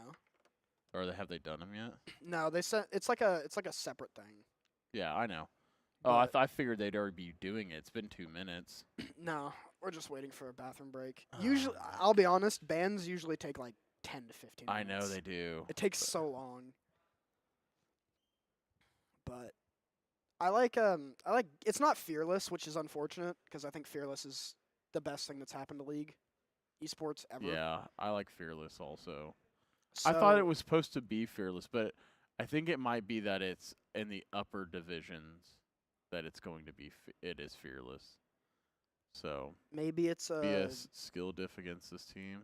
B: Or have they done them yet?
A: No, they said it's like a separate thing.
B: Yeah, I know. Oh, I
A: But-
B: I figured they'd already be doing it. It's been 2 minutes.
A: No, we're just waiting for a bathroom break. Usually, I'll be honest, bands usually take like 10 to 15
B: I
A: minutes.
B: know they do.
A: It takes so long. But I like it's not Fearless, which is unfortunate because I think Fearless is the best thing that's happened to League esports ever.
B: Yeah, I like Fearless also. I thought it was supposed to be Fearless, but I think it might be that it's in the upper divisions that it's going to be. It is Fearless. So
A: maybe it's
B: be a skill diff against this team.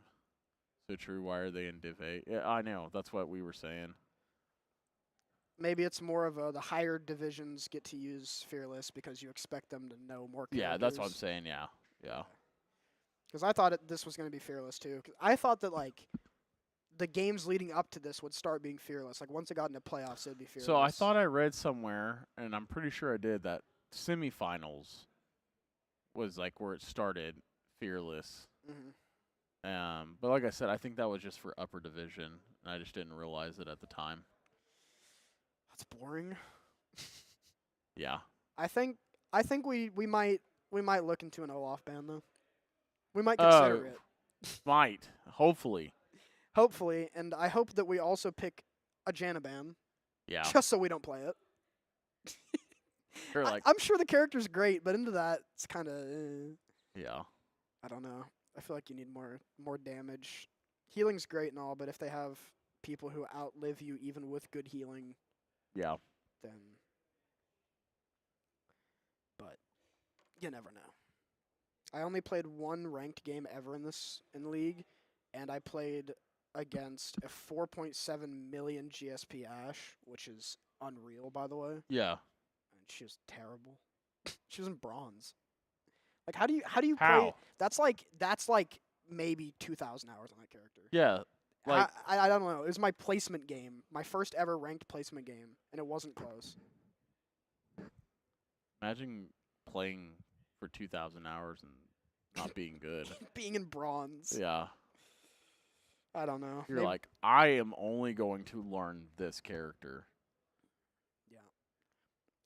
B: So true. Why are they in Div 8? Yeah, I know. That's what we were saying.
A: maybe it's more of the higher divisions get to use Fearless because you expect them to know more characters.
B: Yeah, that's what I'm saying. Yeah, yeah.
A: Because I thought this was going to be Fearless too. 'Cause I thought that like the games leading up to this would start being Fearless. Like once it got into playoffs, it'd be Fearless.
B: So I thought I read somewhere, and I'm pretty sure I did, that semifinals was like where it started, Fearless. But like I said, I think that was just for upper division, and I just didn't realize it at the time.
A: That's boring.
B: Yeah.
A: I think we might look into an Olaf ban though. We might consider it.
B: Might. Hopefully.
A: Hopefully, and I hope that we also pick a Janna ban
B: Yeah.
A: just so we don't play it.
B: Or like,
A: I'm sure the character's great, but into that it's kind of
B: yeah.
A: I don't know. I feel like you need more damage. Healing's great and all, but if they have people who outlive you even with good healing,
B: Yeah.
A: then but you never know. I only played one ranked game ever in League, and I played against a 4.7 million GSP Ashe, which is unreal, by the way.
B: Yeah.
A: And she was terrible. She was in bronze. Like how do you play?
B: How?
A: That's like maybe 2,000 hours on that character.
B: Yeah, like
A: I don't know. It was my placement game, my first ever ranked placement game, and it wasn't close.
B: imagine playing for 2,000 hours and not being good.
A: Being in bronze.
B: Yeah,
A: I don't know.
B: you're
A: Maybe,
B: like, I am only going to learn this character.
A: yeah.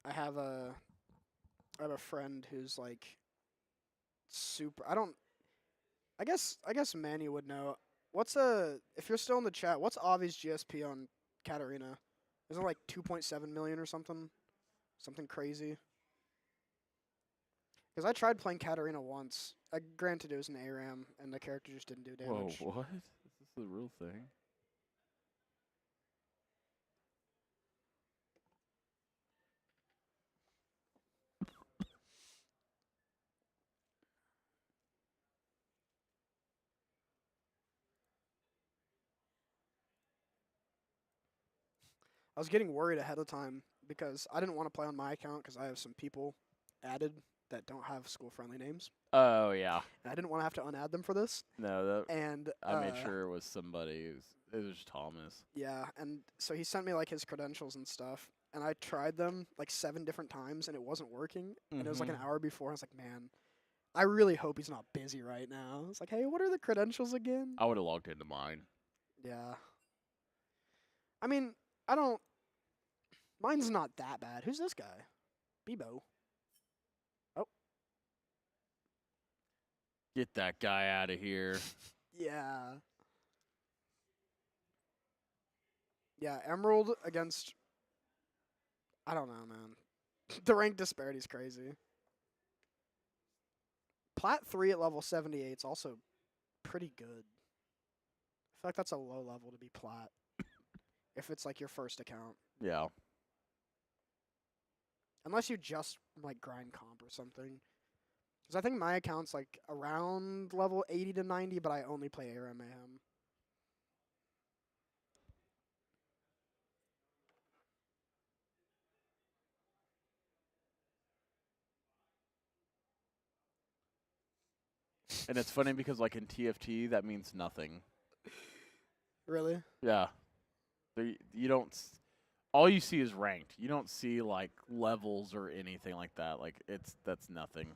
A: I have a friend who's like super. I guess Manny would know. If you're still in the chat, what's Avi's GSP on Katarina? Isn't it like 2.7 million or something? Something crazy. Because I tried playing Katarina once. Granted, it was an ARAM, and the character just didn't do damage.
B: Whoa, what? Is this the real thing?
A: I was getting worried ahead of time because I didn't want to play on my account because I have some people added that don't have school-friendly names,
B: Oh yeah.
A: and I didn't want to have to unadd them for this.
B: No, that
A: And
B: I made sure it was somebody. It was Thomas.
A: yeah, and so he sent me like his credentials and stuff, and I tried them like 7 different times, and it wasn't working. And it was like an hour before. I was like, man, I really hope he's not busy right now. It's like, hey, what are the credentials again?
B: I would have logged into mine.
A: Yeah. I mean, I don't. Mine's not that bad. Who's this guy? Bebo. Oh,
B: Get that guy out of here.
A: yeah. Yeah, Emerald against. I don't know, man. The rank disparity is crazy. Plat 3 at level 78 is also pretty good. I feel like that's a low level to be Plat. If it's like your first account.
B: Yeah.
A: Unless you just like grind comp or something. Because I think my account's like around level 80 to 90, but I only play ARAM Mayhem.
B: And it's funny because like in TFT that means nothing.
A: Really?
B: Yeah. You don't. All you see is ranked. You don't see like levels or anything like that. Like that's nothing.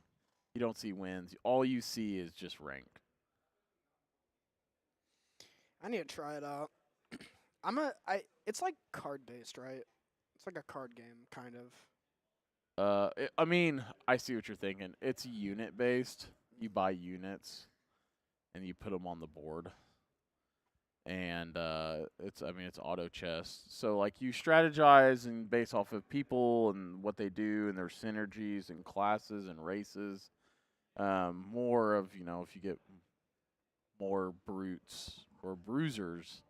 B: You don't see wins. All you see is just ranked.
A: I need to try it out. It's like card based, right? It's like a card game, kind of.
B: I mean, I see what you're thinking. It's unit based. You buy units, and you put them on the board. And it's auto chess. So like you strategize and base off of people and what they do and their synergies and classes and races. More of if you get more brutes or bruisers,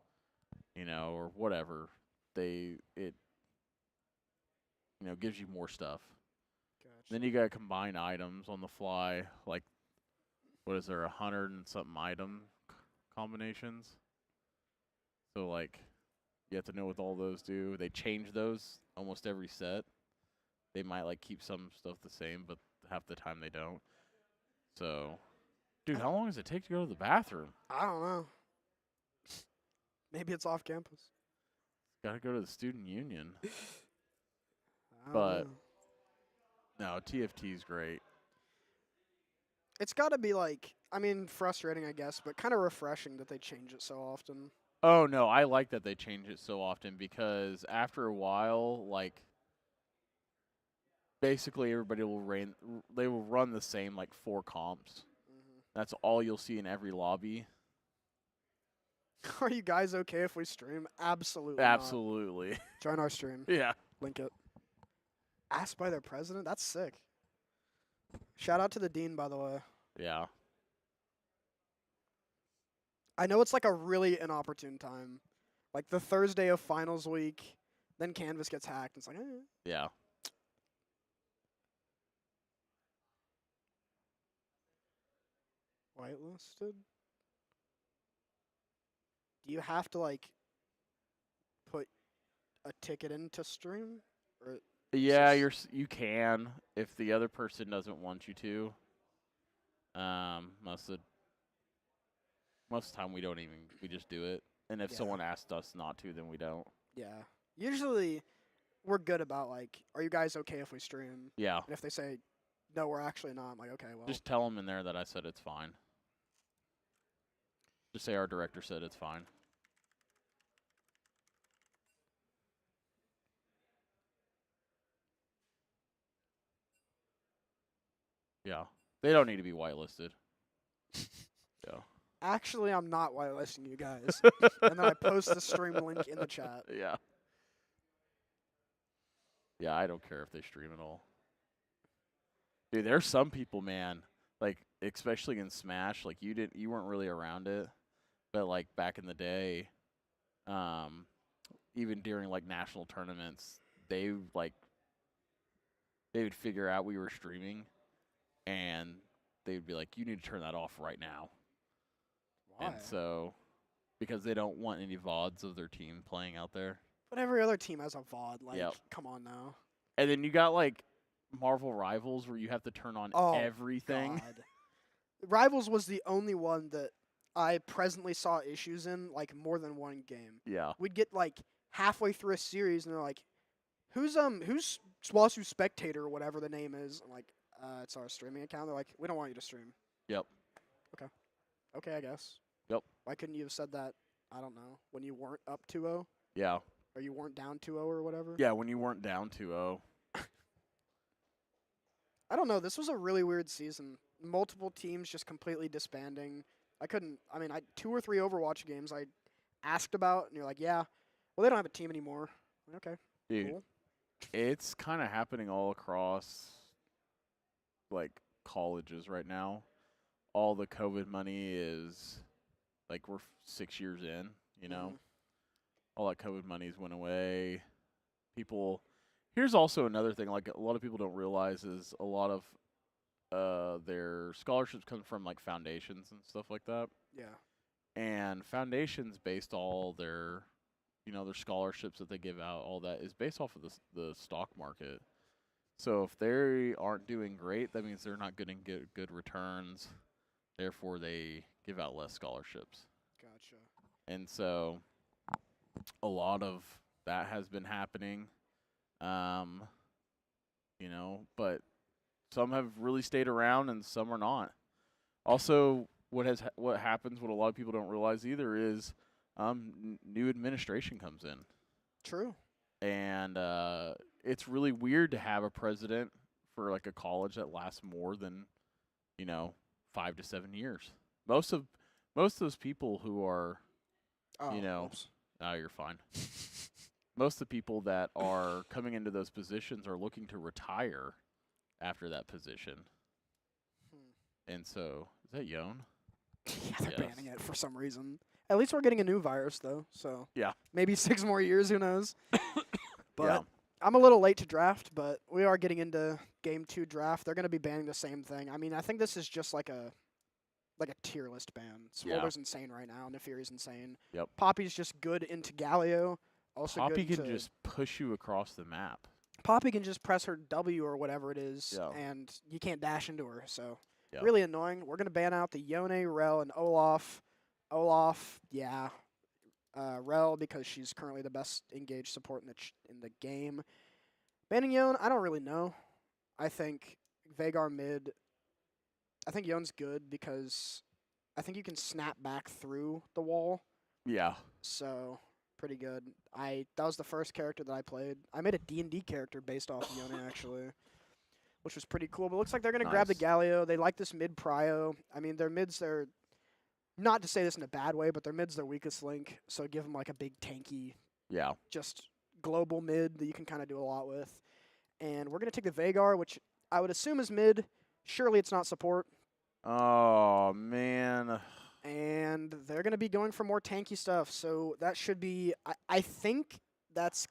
B: or whatever, it gives you more stuff.
A: Gotcha.
B: Then you gotta combine items on the fly. Like, what is there, 100 and something item combinations? So like, you have to know what all those do. They change those almost every set. They might like keep some stuff the same, but half the time they don't. So, dude, how long does it take to go to the bathroom?
A: I don't know. Maybe it's off campus.
B: Gotta go to the student union.
A: I don't
B: But
A: know.
B: no, TFT's great.
A: It's got to be like, frustrating, I guess, but kind of refreshing that they change it so often.
B: Oh no, I like that they change it so often because after a while, like basically everybody they will run the same like 4 comps. That's all you'll see in every lobby.
A: Are you guys okay if we stream? Absolutely. Not.
B: Absolutely.
A: Join our stream.
B: Yeah.
A: Link it. Asked by their president? That's sick. Shout out to the dean, by the way.
B: Yeah.
A: I know it's like a really inopportune time. Like the Thursday of finals week, then Canvas gets hacked. It's like, eh.
B: Yeah.
A: Whitelisted? Do you have to like put a ticket in to stream? Or
B: Yeah, you can if the other person doesn't want you to. Most of the time we don't even we just do it. And if
A: Yeah.
B: someone asked us not to, then we don't.
A: Yeah. Usually, we're good about like, are you guys okay if we stream?
B: Yeah.
A: And if they say, no, we're actually not, I'm like, okay, well.
B: Just tell them in there that I said it's fine. Just say our director said it's fine. Yeah. They don't need to be whitelisted. Yeah.
A: Actually, I'm not whitelisting you guys. And then I post the stream link in the chat.
B: Yeah. Yeah, I don't care if they stream at all. Dude, there's some people, man, like especially in Smash, like you weren't really around it, but like back in the day, even during like national tournaments, they would figure out we were streaming, and they would be like, "You need to turn that off right now."
A: Why?
B: And so, because they don't want any VODs of their team playing out there.
A: But every other team has a VOD. Like,
B: Yep.
A: come on now.
B: And then you got like Marvel Rivals where you have to turn on everything.
A: God. Rivals was the only one that I presently saw issues in, like, more than one game.
B: Yeah.
A: We'd get, like, halfway through a series, and they're like, who's SWOSU Spectator or whatever the name is? I'm like, it's our streaming account. They're like, we don't want you to stream.
B: Yep.
A: Okay, I guess.
B: Yep.
A: Why couldn't you have said that, I don't know, when you weren't up 2-0?
B: Yeah.
A: Or you weren't down 2-0 or whatever?
B: Yeah, when you weren't down 2-0.
A: I don't know. This was a really weird season. Multiple teams just completely disbanding. I 2 or 3 Overwatch games I asked about, and you're like, yeah, well, they don't have a team anymore. Okay,
B: Dude,
A: cool.
B: it's kind of happening all across, like, colleges right now. All the COVID money is, like, we're 6 years in, you know?
A: Mhm.
B: All that COVID money's went away. People, here's also another thing, like, a lot of people don't realize is a lot of their scholarships come from, like, foundations and stuff like that.
A: Yeah.
B: And foundations based all their, their scholarships that they give out, all that is based off of the stock market. So if they aren't doing great, that means they're not getting good returns. Therefore, they give out less scholarships.
A: Gotcha.
B: And so a lot of that has been happening, but some have really stayed around and some are not. Also, what happens, what a lot of people don't realize either is new administration comes in.
A: True.
B: And it's really weird to have a president for like a college that lasts more than, 5 to 7 years. Most of those people who are,
A: Oops.
B: you're fine. Most of the people that are coming into those positions are looking to retire after that position. And so, is that Yon?
A: Yeah, they're
B: Yes.
A: banning it for some reason. At least we're getting a new virus, though, so
B: Yeah.
A: maybe 6 more years, who knows? But
B: Yeah.
A: I'm a little late to draft, but we are getting into Game 2 draft. They're going to be banning the same thing. I mean, I think this is just like a tier list ban. Smolder's insane right now. Neferi's insane.
B: Yep.
A: Poppy's just good into Galio. Also
B: Poppy
A: good
B: can
A: into
B: just push you across the map.
A: Poppy can just press her W or whatever it is,
B: Yeah.
A: and you can't dash into her. So
B: Yeah.
A: really annoying. We're going to ban out the Yone, Rel, and Olaf. Olaf, yeah. Rel, because she's currently the best engaged support in the game. Banning Yone, I don't really know. I think Veigar mid. I think Yone's good because I think you can snap back through the wall.
B: Yeah.
A: So pretty good. That was the first character that I played. I made a D&D character based off of Yone actually, which was pretty cool. But it looks like they're gonna grab the
B: Nice.
A: Galio. They like this mid prio. I mean, their mids are not to say this in a bad way, but their mid's their weakest link. So give them like a big tanky,
B: Yeah.
A: just global mid that you can kind of do a lot with. And we're gonna take the Veigar, which I would assume is mid. Surely it's not support.
B: Oh, man.
A: And they're going to be going for more tanky stuff. So that should be, I think that's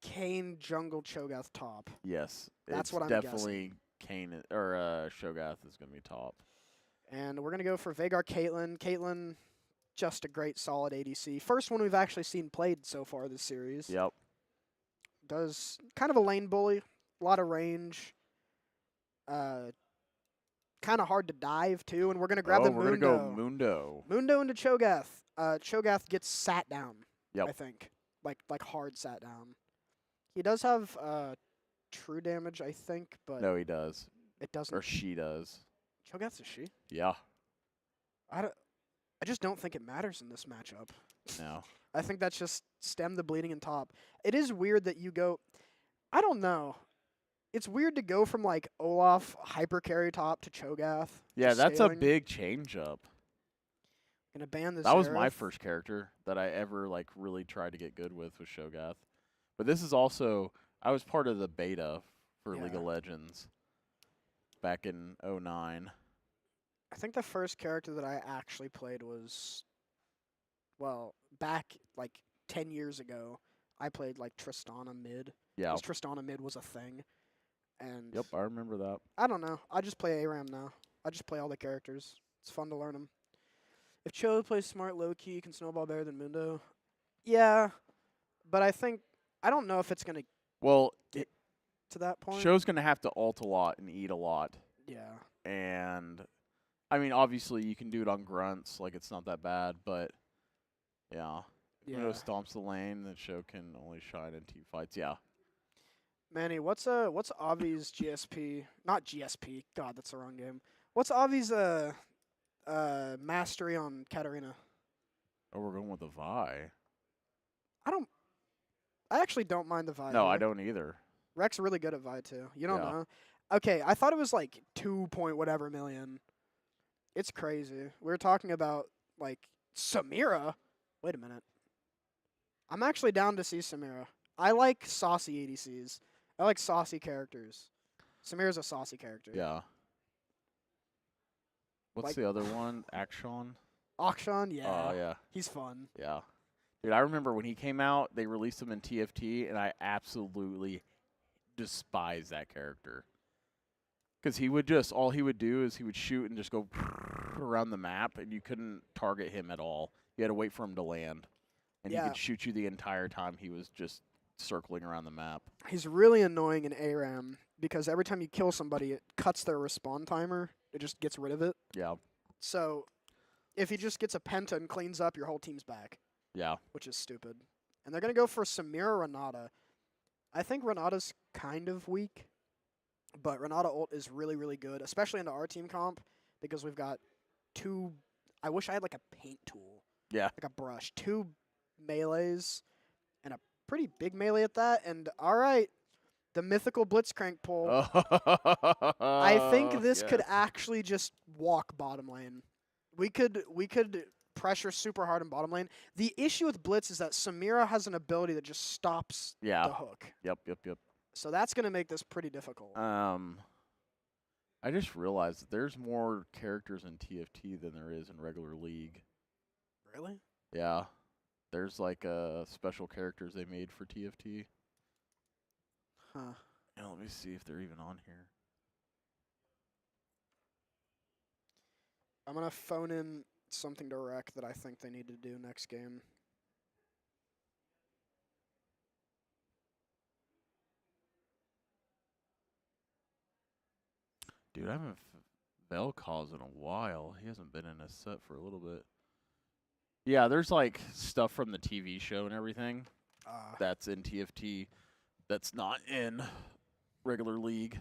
A: Kane, Jungle, Cho'Gath top.
B: Yes.
A: That's
B: it's
A: what I'm
B: definitely Kane or Shogath is going to be top.
A: And we're going to go for Veigar Caitlyn. Caitlyn, just a great solid ADC. First one we've actually seen played so far this series.
B: Yep.
A: Does kind of a lane bully, a lot of range. kind of hard to dive too, and we're gonna grab the
B: we're gonna go Mundo.
A: Mundo into Cho'Gath. Cho'Gath gets sat down.
B: Yep.
A: I think like hard sat down. He does have true damage, I think, but
B: No, he does.
A: it doesn't.
B: Or she does.
A: Cho'Gath's a she.
B: Yeah.
A: I just don't think it matters in this matchup.
B: No.
A: I think that's just stem the bleeding and top. It is weird that you go. I don't know. It's weird to go from like Olaf hyper carry top to Cho'Gath.
B: Yeah,
A: to
B: that's
A: sailing.
B: a big change up.
A: Gonna ban the
B: That was my
A: Xerath.
B: first character that I ever like really tried to get good with was Shogath. But this is also I was part of the beta for League
A: Yeah.
B: of Legends back in 09.
A: I think the first character that I actually played was, well, back like 10 years ago. I played like Tristana mid.
B: Yeah.
A: 'Cause Tristana mid was a thing. And
B: Yep, I remember that.
A: I don't know. I just play ARAM now. I just play all the characters. It's fun to learn them. If Cho plays smart low key, can snowball better than Mundo. Yeah, but I don't know if it's gonna
B: Well,
A: to that point.
B: Show's going to have to ult a lot and eat a lot.
A: Yeah.
B: And I mean, obviously you can do it on grunts, like it's not that bad, but yeah.
A: Yeah.
B: Mundo stomps the lane, then Show can only shine in team fights. Yeah.
A: Manny, what's Avi's GSP? Not GSP. God, that's the wrong game. What's Avi's mastery on Katarina?
B: Oh, we're going with the Vi.
A: I actually don't mind the Vi.
B: No, I
A: here.
B: don't either.
A: Rex really good at Vi too. You don't
B: Yeah.
A: know? Okay, I thought it was like 2 point whatever million. It's crazy. We were talking about like Samira. Wait a minute. I'm actually down to see Samira. I like saucy ADCs. I like saucy characters. Samira's a saucy character.
B: Yeah. What's
A: Like-
B: the other one? Akshan?
A: Akshan, yeah.
B: Oh, yeah.
A: He's fun.
B: Yeah. Dude, I remember when he came out, they released him in TFT, and I absolutely despise that character. Because he would just, all he would do is he would shoot and just go around the map, and you couldn't target him at all. You had to wait for him to land. And he
A: Yeah.
B: could shoot you the entire time he was just circling around the map.
A: He's really annoying in ARAM because every time you kill somebody, it cuts their respawn timer. It just gets rid of it.
B: Yeah.
A: So if he just gets a penta and cleans up, your whole team's back,
B: Yeah.
A: which is stupid. And they're going to go for Samira Renata. I think Renata's kind of weak, but Renata ult is really, really good, especially into our team comp because we've got two. I wish I had like a paint tool.
B: Yeah.
A: Like a brush. 2 melees and a pretty big melee at that. And all right, the mythical Blitzcrank pull. I think this could
B: Yes.
A: actually just walk bottom lane. We could pressure super hard in bottom lane. The issue with Blitz is that Samira has an ability that just stops
B: Yeah.
A: the hook.
B: Yep.
A: So that's going to make this pretty difficult.
B: I just realized that there's more characters in TFT than there is in regular League.
A: Really?
B: Yeah. There's like special characters they made for TFT.
A: Huh.
B: Yeah, let me see if they're even on here.
A: I'm going to phone in something to Rec that I think they need to do next game.
B: Dude, I haven't Vel'Koz in a while. He hasn't been in a set for a little bit. Yeah, there's like stuff from the TV show and everything that's in TFT that's not in regular League.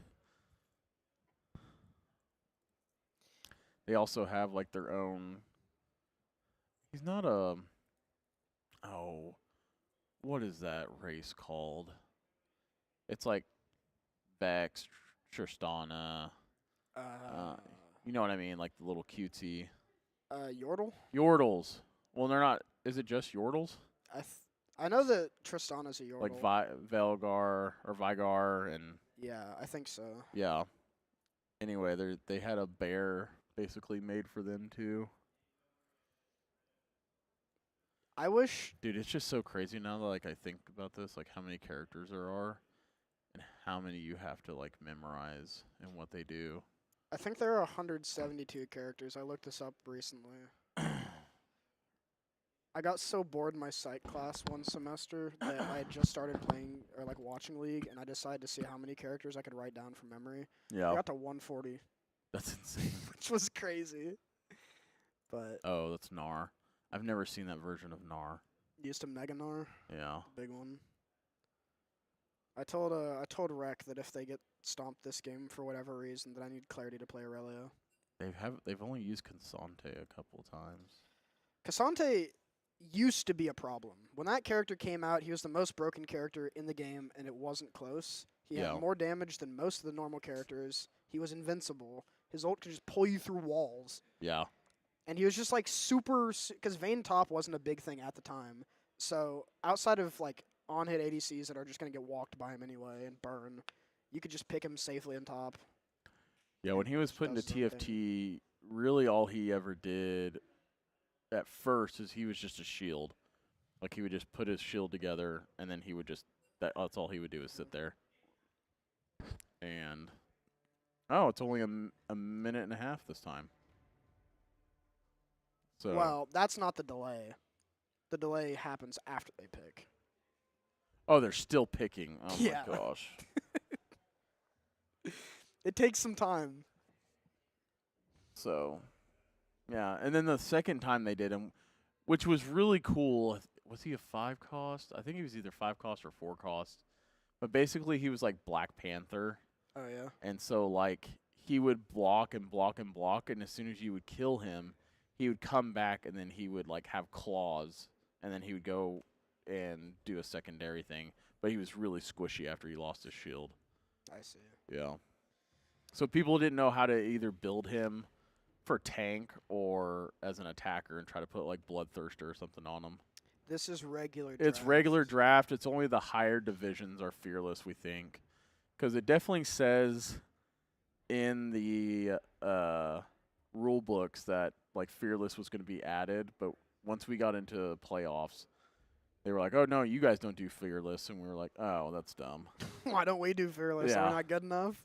B: They also have like their own. He's not a. Oh, what is that race called? It's like Vex, Tristana. You know what I mean? Like the little cutesy.
A: Yordle?
B: Yordles. Well, they're not. Is it just Yordles?
A: I know that Tristana's a Yordle.
B: Like Velgar or Vigar and
A: Yeah, I think so.
B: yeah. Anyway, they had a bear basically made for them too.
A: I wish.
B: Dude, it's just so crazy now that like I think about this, like how many characters there are and how many you have to like memorize and what they do.
A: I think there are 172 characters. I looked this up recently. I got so bored in my psych class one semester that I had just started playing or like watching League, and I decided to see how many characters I could write down from memory. I
B: Yeah.
A: got to 140.
B: That's insane.
A: which was crazy. But
B: Oh, that's Gnar. I've never seen that version of Gnar.
A: used to Mega Gnar,
B: Yeah.
A: big one. I told Rec that if they get stomped this game for whatever reason, that I need Clarity to play Aurelio.
B: They've only used Consante a couple of times.
A: Cassante used to be a problem. When that character came out, he was the most broken character in the game, and it wasn't close. He
B: Yeah.
A: had more damage than most of the normal characters. He was invincible. His ult could just pull you through walls.
B: Yeah.
A: And he was just like super, because Vayne top wasn't a big thing at the time. So outside of like on-hit ADCs that are just going to get walked by him anyway and burn, you could just pick him safely on top.
B: Yeah, when he was put into
A: does his own thing.
B: TFT, really all he ever did at first is he was just a shield. Like he would just put his shield together and then he would just that's all he would do is sit there. And it's only a minute and a half this time. So
A: Well, that's not the delay. The delay happens after they pick.
B: oh, they're still picking. Oh
A: Yeah.
B: my gosh.
A: It takes some time.
B: So yeah, and then the second time they did him, which was really cool. Was he a 5 cost? I think he was either 5 cost or 4 cost. But basically he was like Black Panther.
A: Oh, yeah.
B: And so, like, he would block and block and block, and as soon as you would kill him, he would come back, and then he would, like, have claws, and then he would go and do a secondary thing. But he was really squishy after he lost his shield.
A: I see.
B: Yeah. So people didn't know how to either build him for tank or as an attacker and try to put, like, Bloodthirster or something on him.
A: This is regular draft.
B: It's regular draft. It's only the higher divisions are fearless, we think. Because it definitely says in the rule books that like fearless was going to be added, but once we got into playoffs, they were like, "Oh no, you guys don't do fearless," and we were like, "Oh, that's dumb.
A: Why don't we do fearless?
B: Yeah.
A: Are we not good enough?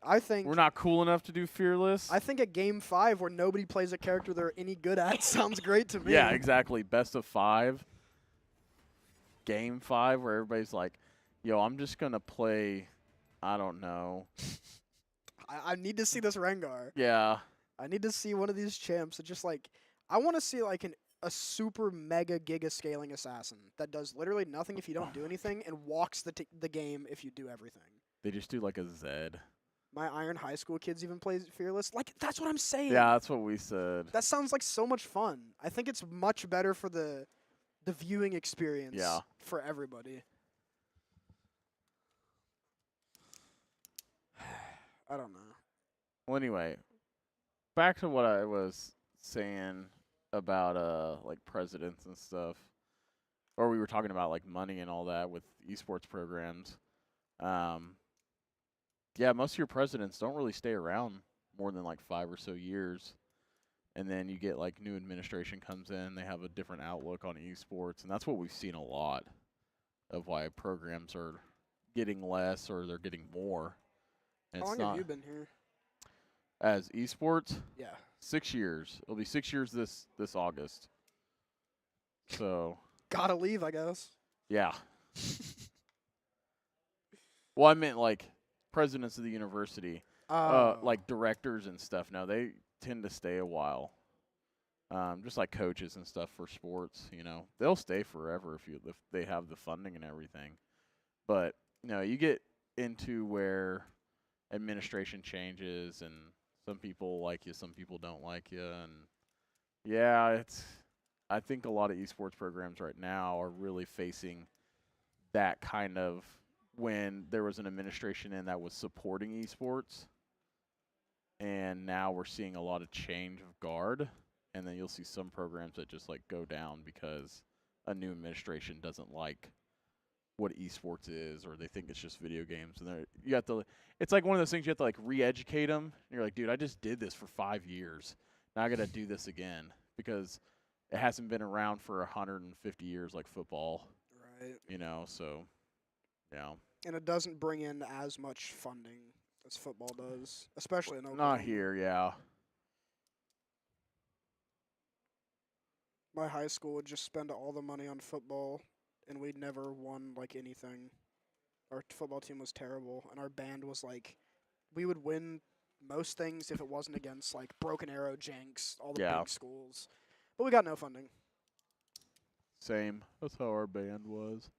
A: I think
B: We're not cool enough to do fearless."
A: I think a game 5 where nobody plays a character they're any good at sounds great to me.
B: Yeah, exactly. Best of 5, game 5, where everybody's like, "Yo, I'm just gonna play." I don't know.
A: I need to see this Rengar.
B: Yeah.
A: I need to see one of these champs that just like I want to see like a super mega giga scaling assassin that does literally nothing if you don't do anything and walks the game if you do everything.
B: They just do like a Zed.
A: My Iron High School kids even play Fearless. Like that's what I'm saying.
B: Yeah, that's what we said.
A: That sounds like so much fun. I think it's much better for the viewing experience
B: Yeah.
A: for everybody. I don't know.
B: Well, anyway, back to what I was saying about like presidents and stuff, or we were talking about like money and all that with esports programs. Yeah, most of your presidents don't really stay around more than like 5 or so years, and then you get like new administration comes in, they have a different outlook on esports, and that's what we've seen a lot of why programs are getting less or they're getting more. And
A: How
B: it's
A: long
B: not
A: have you been here?
B: as esports.
A: Yeah.
B: 6 years. It'll be 6 years this August. So
A: Gotta leave, I guess.
B: yeah. Well, I meant like presidents of the university, like directors and stuff. No, they tend to stay a while. Just like coaches and stuff for sports, they'll stay forever if they have the funding and everything. But you get into where administration changes and some people like you, some people don't like you, and yeah, I think a lot of esports programs right now are really facing that kind of when there was an administration in that was supporting esports, and now we're seeing a lot of change of guard, and then you'll see some programs that just like go down because a new administration doesn't like what esports is, or they think it's just video games, and you have to. It's like one of those things you have to like re-educate them. And you're like, dude, I just did this for 5 years. Now I got to do this again because it hasn't been around for 150 years like football.
A: Right.
B: So yeah.
A: And it doesn't bring in as much funding as football does, especially in Oklahoma.
B: Not here, yeah.
A: My high school would just spend all the money on football, and we'd never won like anything. Our football team was terrible, and our band was like, we would win most things if it wasn't against like Broken Arrow, Jenks, all the
B: Yeah.
A: big schools. But we got no funding.
B: Same. That's how our band was.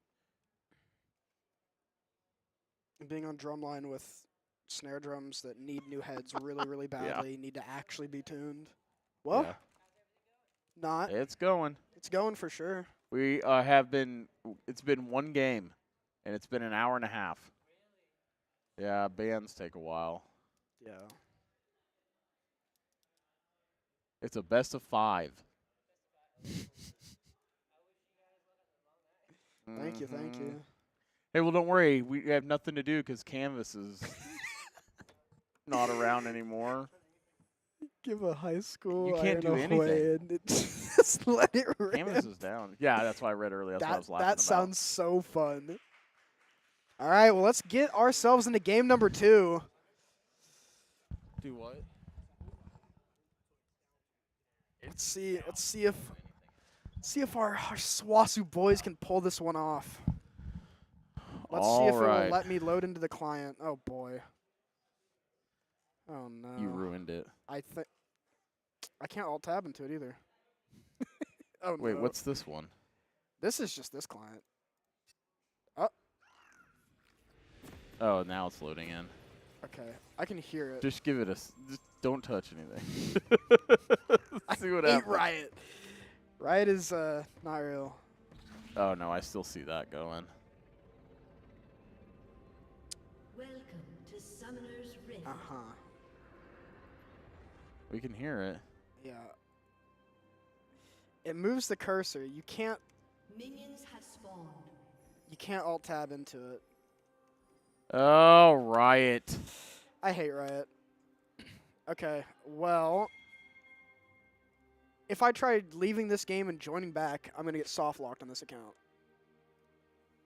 A: And being on drumline with snare drums that need new heads really, really badly, need to actually be tuned. Well,
B: Yeah.
A: not.
B: It's going.
A: It's going for sure.
B: We have been. It's been one game, and it's been an hour and a half. Yeah, bands take a while.
A: Yeah.
B: It's a best of 5.
A: Thank you, thank you.
B: Hey, well, don't worry. We have nothing to do because Canvas is not around anymore.
A: Give a high school.
B: You can't do
A: Iron away
B: anything.
A: and just let it rip.
B: Canvas is down. Yeah, that's why I read earlier. That's what I was laughing
A: That
B: about.
A: sounds so fun. All right, well, let's get ourselves into game number 2.
B: Do what?
A: Let's see if our SWOSU boys can pull this one off. Let's see if it will let me load into the client. Oh boy. Oh no.
B: You ruined it.
A: I can't alt tab into it either. Oh no.
B: Wait, what's this one?
A: This is just this client.
B: Oh, now it's loading in.
A: Okay, I can hear it.
B: Just give it just don't touch anything. See what
A: hate
B: happens.
A: Riot. Riot is not real.
B: Oh no, I still see that going.
C: Welcome to Summoner's Rift.
B: We can hear it.
A: Yeah. It moves the cursor. You can't
C: Minions have spawned.
A: alt tab into it.
B: Oh, Riot.
A: I hate Riot. Okay, well, if I tried leaving this game and joining back, I'm gonna get soft locked on this account.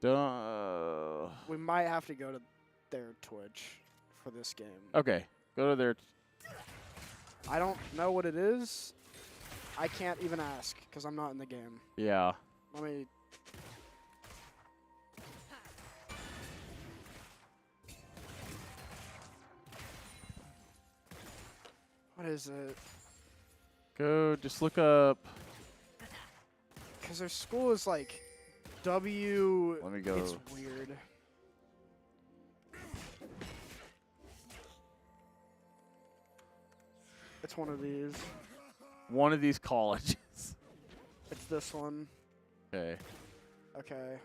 B: Duh.
A: We might have to go to their Twitch for this game.
B: Okay, go to their.
A: I don't know what it is. I can't even ask because I'm not in the game.
B: Yeah.
A: Let me. What is it?
B: Go. Just look up.
A: Because their school is like W.
B: Let me go.
A: It's weird. It's one of these.
B: One of these colleges.
A: It's this one.
B: Okay.
A: Okay.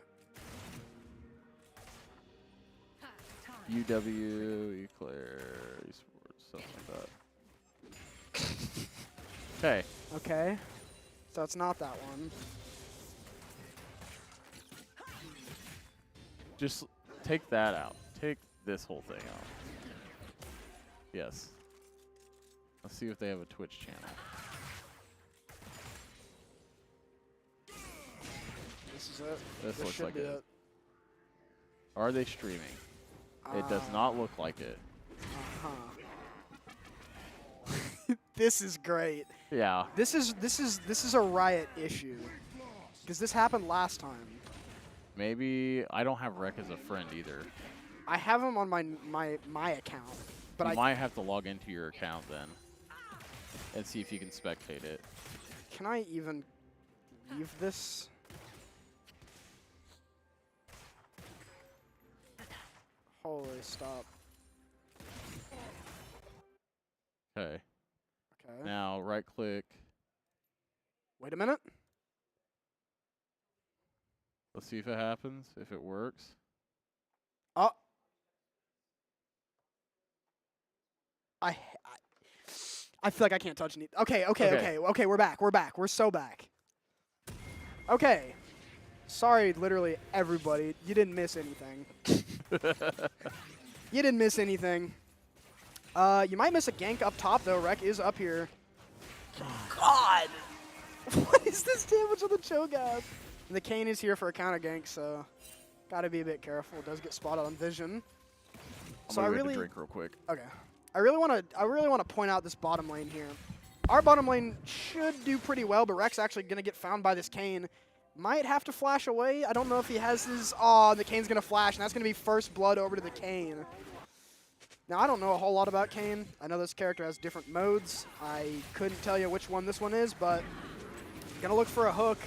B: UW, Eclair, Esports, something like that. Okay.
A: Okay. So it's not that one.
B: Just take that out. Take this whole thing out. Yes. Let's see if they have a Twitch channel.
A: This is it.
B: This looks
A: should
B: like
A: be
B: it. Are they streaming? It does not look like it.
A: This is great.
B: Yeah.
A: This is a Riot issue. Because this happened last time.
B: Maybe I don't have Rec as a friend either.
A: I have him on my account, but
B: you
A: I
B: might have to log into your account then and see if you can spectate it.
A: can I even leave this? Holy stop.
B: Okay.
A: Okay.
B: Now right click.
A: Wait a minute.
B: Let's see if it happens, if it works.
A: Oh. I feel like I can't touch any. Okay, we're back. We're so back. Okay. Sorry, literally everybody. You didn't miss anything. You didn't miss anything. You might miss a gank up top, though. Rec is up here. God! What is this damage on the Cho'Gath? And the Kayn is here for a counter gank, so gotta be a bit careful. It does get spotted on vision.
B: I'm gonna get a drink real quick.
A: Okay. I really want to point out this bottom lane here. Our bottom lane should do pretty well, but Rec's actually gonna get found by this Kayn. Might have to flash away. I don't know if he has his. Oh, and the Kayn's gonna flash, and that's gonna be first blood over to the Kayn. Now, I don't know a whole lot about Kayn. I know this character has different modes. I couldn't tell you which one this one is, but gonna look for a hook.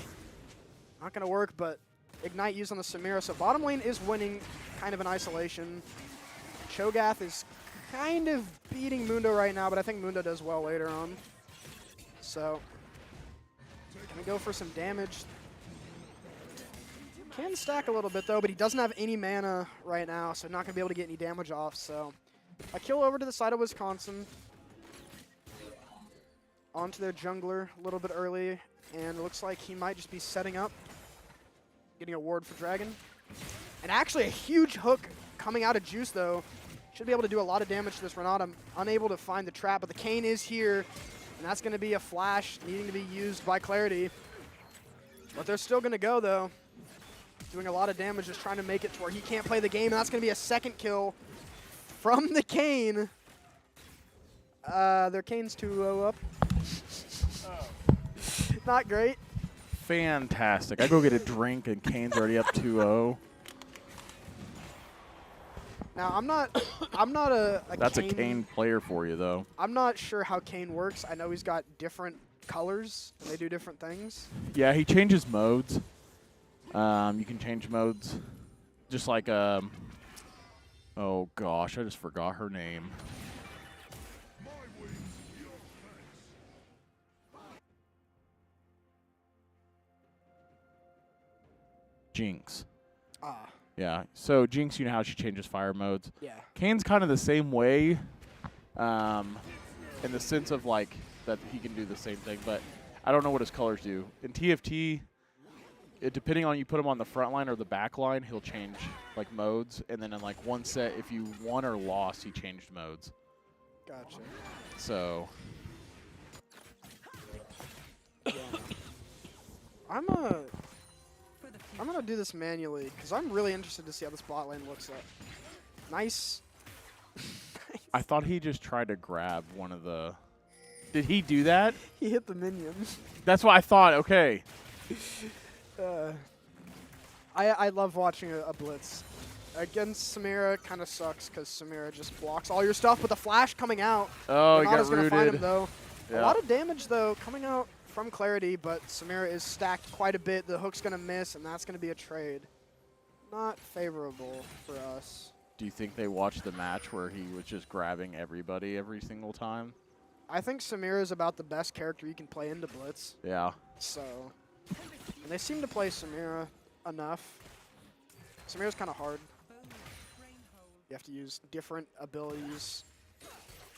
A: Not gonna work, but Ignite used on the Samira. So bottom lane is winning kind of in isolation. Cho'Gath is kind of beating Mundo right now, but I think Mundo does well later on. So, gonna go for some damage. Can stack a little bit though, but he doesn't have any mana right now, so not gonna be able to get any damage off. So, a kill over to the side of Wisconsin. Onto their jungler a little bit early, and it looks like he might just be setting up. Getting a ward for Dragon. And actually a huge hook coming out of Juice though. Should be able to do a lot of damage to this Renata. Unable to find the trap, but the Kayn is here, and that's gonna be a flash needing to be used by Clarity. But they're still gonna go though. Doing a lot of damage, just trying to make it to where he can't play the game, and that's gonna be a second kill from the Kayn. Their Kayn's 2-0 up. Not great.
B: Fantastic. I go get a drink and Kane's already up 2-0.
A: Now I'm not a
B: That's
A: Kayn,
B: a Kane player for you, though.
A: I'm not sure how Kayn works. I know he's got different colors and they do different things.
B: Yeah, he changes modes. You can change modes, just like oh gosh, I just forgot her name. Jinx.
A: Ah,
B: Yeah. So Jinx, you know how she changes fire modes.
A: yeah.
B: Kane's kind of the same way, in the sense of like that he can do the same thing, but I don't know what his colors do. In TFT, depending on you put him on the front line or the back line, he'll change like modes, and then in like one set, if you won or lost, he changed modes.
A: Gotcha.
B: So
A: Yeah. I'm gonna do this manually because I'm really interested to see how this bot lane looks like. Nice.
B: I thought he just tried to grab one of the. Did he do that?
A: He hit the minions.
B: That's what I thought. Okay.
A: I love watching a blitz. Against Samira, kind of sucks because Samira just blocks all your stuff, but the flash coming out.
B: Oh, he got
A: Renata's gonna find him
B: rooted.
A: though.
B: Yeah.
A: A lot of damage though coming out from Clarity, but Samira is stacked quite a bit. The hook's gonna miss, and that's gonna be a trade. Not favorable for us.
B: Do you think they watched the match where he was just grabbing everybody every single time?
A: I think Samira is about the best character you can play into blitz.
B: Yeah.
A: So, and they seem to play Samira enough. Samira's kind of hard. You have to use different abilities.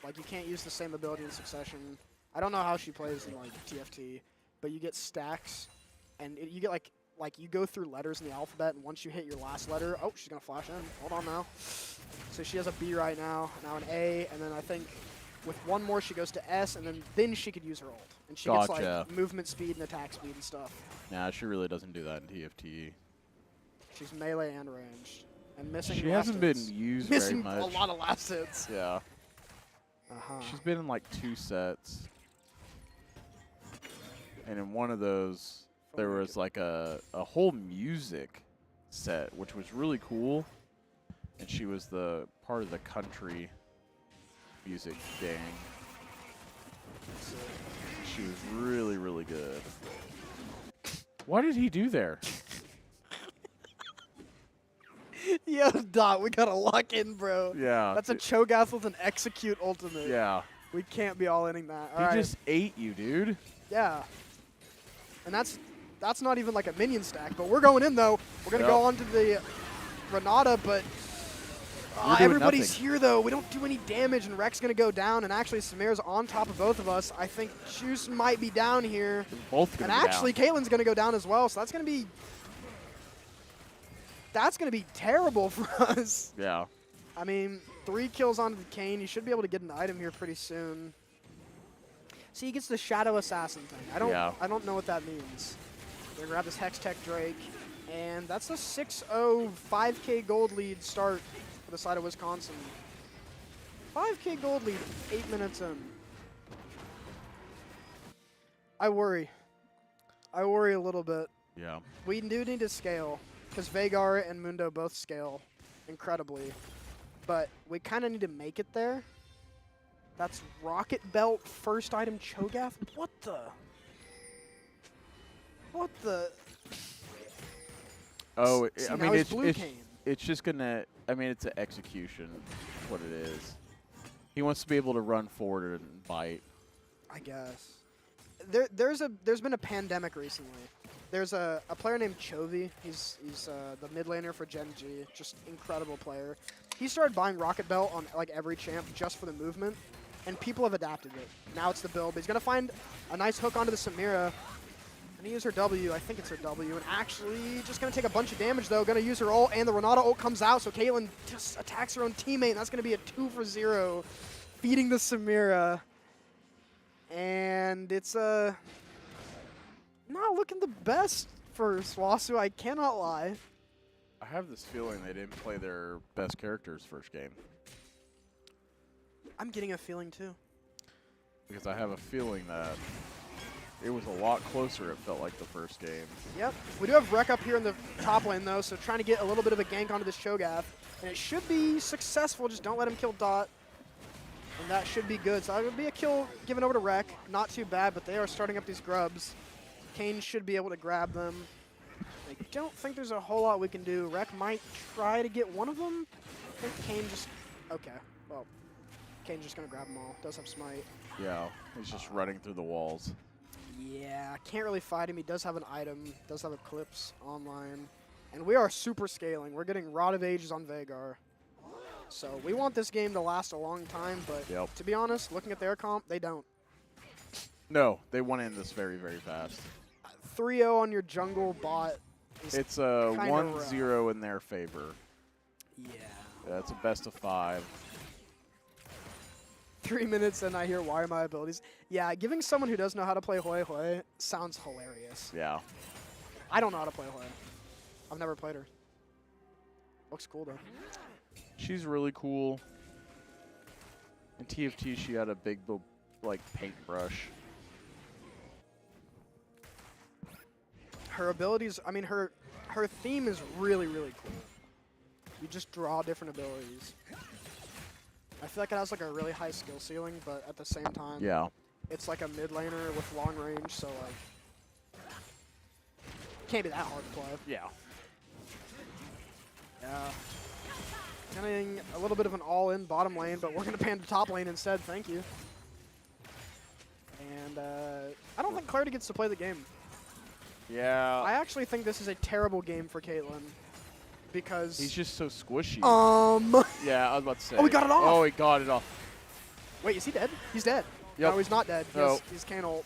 A: Like, you can't use the same ability in succession. I don't know how she plays in, like, TFT, but you get stacks, and you get, like you go through letters in the alphabet, and once you hit your last letter, oh, she's going to flash in. Hold on now. So she has a B right now an A, and then I think with one more she goes to S, and then she could use her ult. And she gets,
B: Gotcha.
A: like, movement speed and attack speed and stuff.
B: Nah, she really doesn't do that in TFT.
A: She's melee and ranged. And missing
B: She
A: last
B: hasn't been
A: hits.
B: used
A: Missing
B: very much.
A: a lot of last hits.
B: Yeah.
A: Uh-huh.
B: She's been in like 2 sets. And in one of those, there was like a whole music set, which was really cool. And she was the part of the country music gang. She was really, really good. What did he do there?
A: Yo, Dot, we gotta lock in, bro.
B: Yeah.
A: That's a Cho'Gath with an execute ultimate.
B: Yeah.
A: We can't be all inning that. All
B: He
A: right.
B: just ate you, dude.
A: Yeah. And that's not even like a minion stack, but we're going in though. We're gonna
B: Yep.
A: go on to the Renata, but
B: We're doing
A: everybody's
B: nothing.
A: here though. We don't do any damage, and Rek's gonna go down. And actually, Samir's on top of both of us. I think Juice might be down here,
B: Both
A: and
B: gonna be
A: actually,
B: down.
A: Caitlyn's gonna go down as well. So that's gonna be terrible for us.
B: Yeah.
A: I mean, 3 kills onto the Kayn. You should be able to get an item here pretty soon. See, he gets the Shadow Assassin thing. I don't know what that means. We're gonna grab this Hex Tech Drake, and that's a 6-0 5K gold lead start for the side of Wisconsin. 5K gold lead, 8 minutes in. I worry. I worry a little bit.
B: Yeah.
A: We do need to scale, because Veigar and Mundo both scale incredibly. but we kind of need to make it there. That's Rocket Belt, first item Cho'Gath. What the? What the?
B: Oh,
A: See,
B: I
A: now
B: mean,
A: he's blue cane.
B: it's just gonna. I mean, it's an execution. That's what it is. He wants to be able to run forward and bite.
A: I guess. There's been a pandemic recently. There's a player named Chovy. He's the mid laner for Gen G. Just incredible player. He started buying Rocket Belt on like every champ just for the movement, and people have adapted it. Now it's the build. But he's gonna find a nice hook onto the Samira. Gonna use her W. I think it's her W, and actually just gonna take a bunch of damage though. Gonna use her ult, and the Renata ult comes out, so Caitlyn just attacks her own teammate, and that's gonna be a 2-for-0, feeding the Samira. And it's not looking the best for SWOSU, I cannot lie.
B: I have this feeling they didn't play their best characters first game.
A: I'm getting a feeling too.
B: Because I have a feeling that it was a lot closer, it felt like, the first game.
A: Yep. We do have Rek up here in the top lane, though, so trying to get a little bit of a gank onto this Cho'Gath. And it should be successful. Just don't let him kill Dot. And that should be good. So that would be a kill given over to Rek. Not too bad, but they are starting up these grubs. Kane should be able to grab them. I don't think there's a whole lot we can do. Rek might try to get one of them. I think Kane just... Okay. Well, Kane's just going to grab them all. Does have Smite.
B: Yeah, he's just running through the walls.
A: Yeah, can't really fight him. He does have an item, does have Eclipse online. And we are super scaling. We're getting Rod of Ages on Veigar. So we want this game to last a long time, but to be honest, looking at their comp, they don't.
B: No, they went in this very, very fast.
A: 3-0 on your jungle bot is
B: It's a 1-0 in their favor.
A: Yeah.
B: That's a best of 5.
A: 3 minutes and I hear why are my abilities. Yeah, giving someone who does know how to play Hoi Hoi sounds hilarious.
B: Yeah.
A: I don't know how to play Hoi. I've never played her. Looks cool though.
B: She's really cool. In TFT, she had a big, like, paintbrush.
A: Her abilities, I mean, her theme is really, really cool. You just draw different abilities. I feel like it has like a really high skill ceiling, but at the same time, it's like a mid laner with long range, so like, can't be that hard to play.
B: Yeah.
A: Yeah. Getting a little bit of an all-in bottom lane, but we're going to pan to top lane instead, thank you. And I don't think Clarity gets to play the game.
B: Yeah.
A: I actually think this is a terrible game for Caitlyn. Because
B: he's just so squishy. Yeah, I was about to say.
A: Oh, he got it off.
B: Oh, he got it off.
A: Wait, is he dead? He's dead.
B: Yep.
A: No, he's not dead.
B: No.
A: He's Kane ult.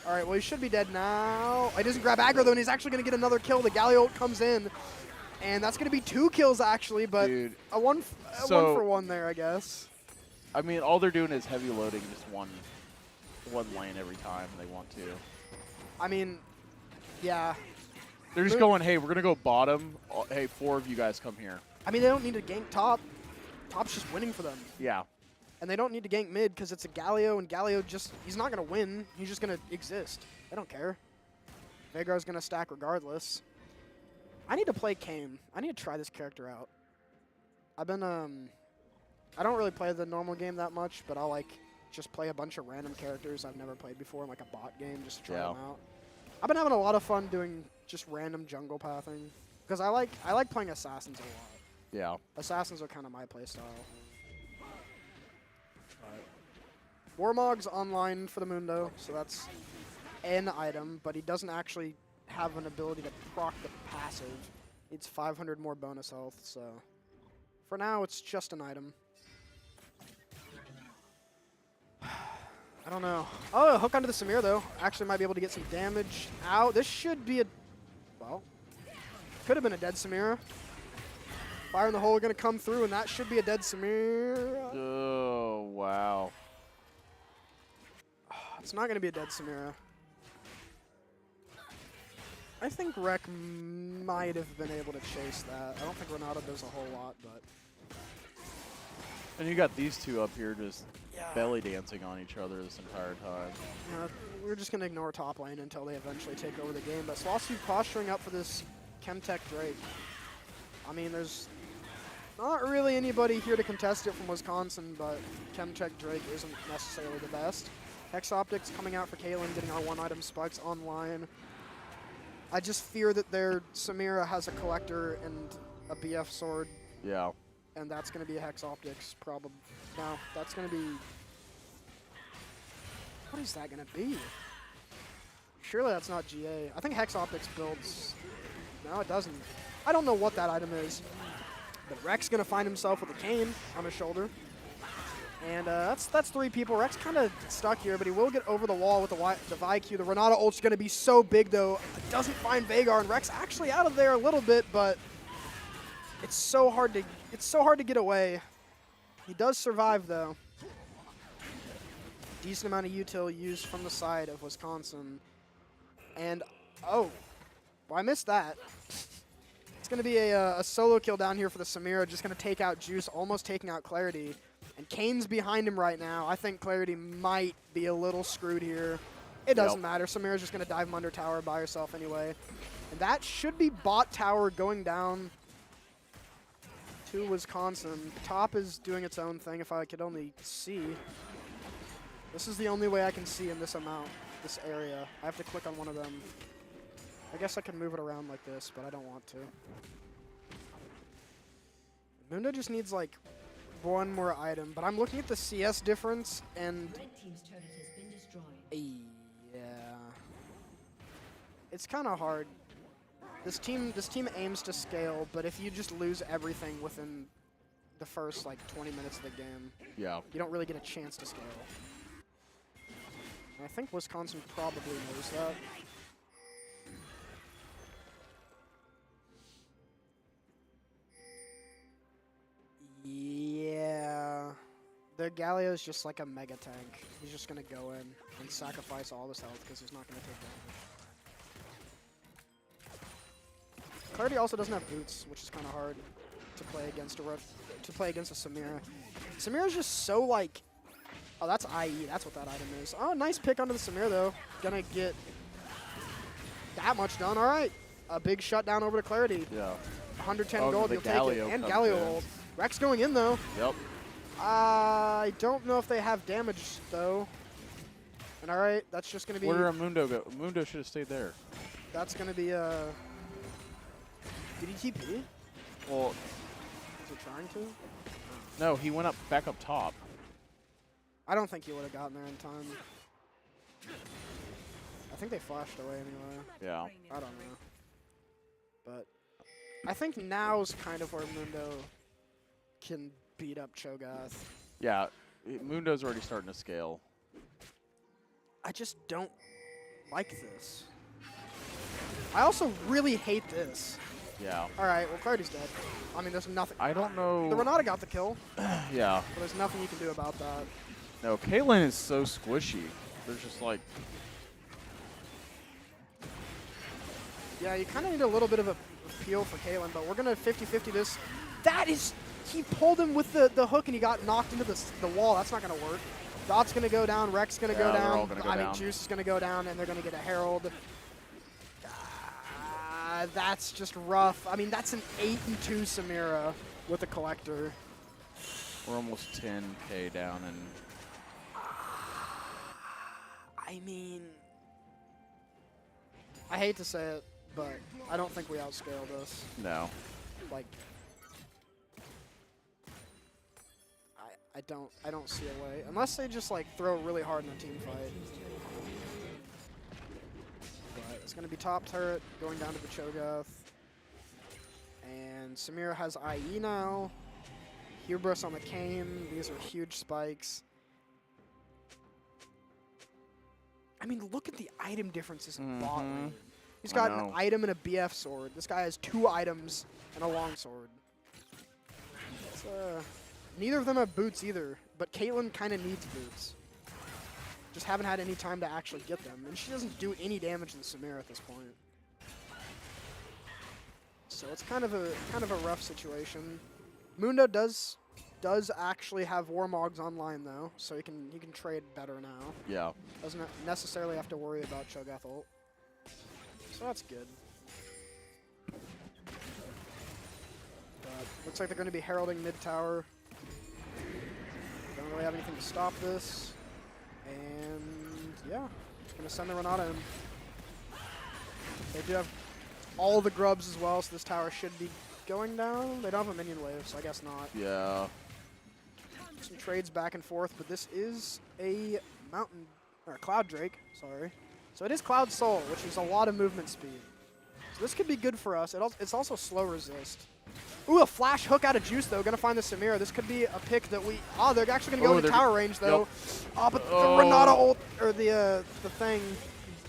A: All right, well, he should be dead now. He doesn't grab aggro, though, and he's actually going to get another kill. The Galio ult comes in, and that's going to be 2 kills, actually, but
B: Dude,
A: a one for one there, I guess.
B: I mean, all they're doing is heavy loading just one lane every time they want to.
A: I mean, yeah.
B: They're just going, hey, we're going to go bottom. Hey, 4 of you guys come here.
A: I mean, they don't need to gank top. Top's just winning for them.
B: Yeah.
A: And they don't need to gank mid because it's a Galio, and Galio just, he's not going to win. He's just going to exist. They don't care. Veigar's going to stack regardless. I need to play Kane. I need to try this character out. I've been, I don't really play the normal game that much, but I'll, like, just play a bunch of random characters I've never played before in, like, a bot game just to try them out. I've been having a lot of fun doing just random jungle pathing because I like playing assassins a lot.
B: Yeah.
A: Assassins are kind of my playstyle. Warmog's online for the Mundo, so that's an item, but he doesn't actually have an ability to proc the passive. It's 500 more bonus health, so for now it's just an item. I don't know. Oh, hook onto the Samir, though. Actually might be able to get some damage out. This should be a... Well, could have been a dead Samira. Fire in the hole going to come through, and that should be a dead Samira.
B: Oh, wow.
A: It's not going to be a dead Samira. I think Rek might have been able to chase that. I don't think Renata does a whole lot, but...
B: And you got these two up here just belly dancing on each other this entire time.
A: We're just going to ignore top lane until they eventually take over the game. But SWOSU posturing up for this Chemtech Drake. I mean, there's Not really anybody here to contest it from Wisconsin, but Chemcheck Drake isn't necessarily the best. Hex Optics coming out for Kaylin, getting our one-item spikes online. I just fear that their Samira has a collector and a BF sword,
B: Yeah.
A: and that's going to be a Hex Optics probably. No, that's going to be... What is that going to be? Surely that's not GA. I think Hex Optics builds... No, it doesn't. I don't know what that item is. But Rex going to find himself with a cane on his shoulder. And that's 3 people. Rex kind of stuck here, but he will get over the wall with the VIQ. The Renata ult's going to be so big, though. It doesn't find Vagar, and Rex actually out of there a little bit, but it's so hard to get away. He does survive, though. Decent amount of util used from the side of Wisconsin. And, oh, well, I missed that. It's going to be a solo kill down here for the Samira, just going to take out Juice, almost taking out Clarity. And Kane's behind him right now. I think Clarity might be a little screwed here. It doesn't matter. Samira's just going to dive him under tower by herself anyway. And that should be bot tower going down to Wisconsin. Top is doing its own thing, if I could only see. This is the only way I can see in this amount, this area. I have to click on one of them. I guess I can move it around like this, but I don't want to. Mundo just needs, like, one more item, but I'm looking at the CS difference, and
C: Red team's turret has been destroyed.
A: yeah, it's kind of hard. This team aims to scale, but if you just lose everything within the first like 20 minutes of the game,
B: Yeah.
A: you don't really get a chance to scale. And I think Wisconsin probably knows that. Yeah. Their Galio's just like a mega tank. He's just going to go in and sacrifice all his health because he's not going to take damage. Clarity also doesn't have boots, which is kind of hard to play against a Samira. Samira's just so like... Oh, that's IE. That's what that item is. Oh, nice pick onto the Samira, though. Gonna get that much done. All right. A big shutdown over to Clarity.
B: Yeah.
A: 110
B: Oh,
A: gold,
B: the
A: you'll take it.
B: Galio
A: And
B: comes
A: Galio
B: in.
A: ult. Rex going in, though.
B: Yep.
A: I don't know if they have damage, though. And all right, that's just going to be...
B: Where did Mundo go? Mundo should have stayed there.
A: That's going to be... Did he TP?
B: Well,
A: Is he trying to?
B: no, he went back up top.
A: I don't think he would have gotten there in time. I think they flashed away anyway.
B: Yeah.
A: I don't know. But I think now's kind of where Mundo can beat up Cho'Gath.
B: Yeah. Mundo's already starting to scale.
A: I just don't like this. I also really hate this.
B: Yeah.
A: All right, well, Clarity's dead. I mean, there's nothing.
B: I don't know.
A: The Renata got the kill,
B: Yeah.
A: but there's nothing you can do about that.
B: No, Caitlyn is so squishy. There's just like...
A: Yeah, you kind of need a little bit of a peel for Caitlyn, but we're going to 50-50 this. That is... He pulled him with the hook, and he got knocked into the wall. That's not going to work. Dot's going to go down. Rex going to go
B: they're all
A: down.
B: gonna go
A: I mean,
B: down.
A: Juice is going to go down, and they're going to get a Herald. That's just rough. I mean, that's an 8-2 Samira with a Collector.
B: We're almost 10k down, and
A: I mean, I hate to say it, but I don't think we outscale this.
B: no.
A: Like, I don't see a way unless they just like throw really hard in a team fight. But it's gonna be top turret going down to the Cho'Gath, and Samira has IE now. Hubris on the Kane. These are huge spikes. I mean, look at the item differences in bot lane. He's got an item and a BF sword. This guy has 2 items and a long sword. It's, neither of them have boots either, but Caitlyn kind of needs boots. Just haven't had any time to actually get them, and she doesn't do any damage to the Samira at this point. So it's kind of a rough situation. Mundo does actually have Warmogs online though, so he can trade better now.
B: Yeah.
A: Doesn't necessarily have to worry about Cho'Gath ult. So that's good. But Looks like they're going to be heralding mid-tower. Don't really have anything to stop this. And, yeah, just going to send the Renata in. They do have all the grubs as well, so this tower should be going down. They don't have a minion wave, so I guess not.
B: Yeah.
A: Some trades back and forth, but this is a mountain, or Cloud Drake, sorry. So it is Cloud Soul, which is a lot of movement speed. So this could be good for us. It's also slow resist. Ooh, a flash hook out of Juice, though. Going to find the Samira. This could be a pick that we... Oh, they're actually going to go into tower range, though.
B: Yep.
A: Oh, but the Renata ult, or the thing,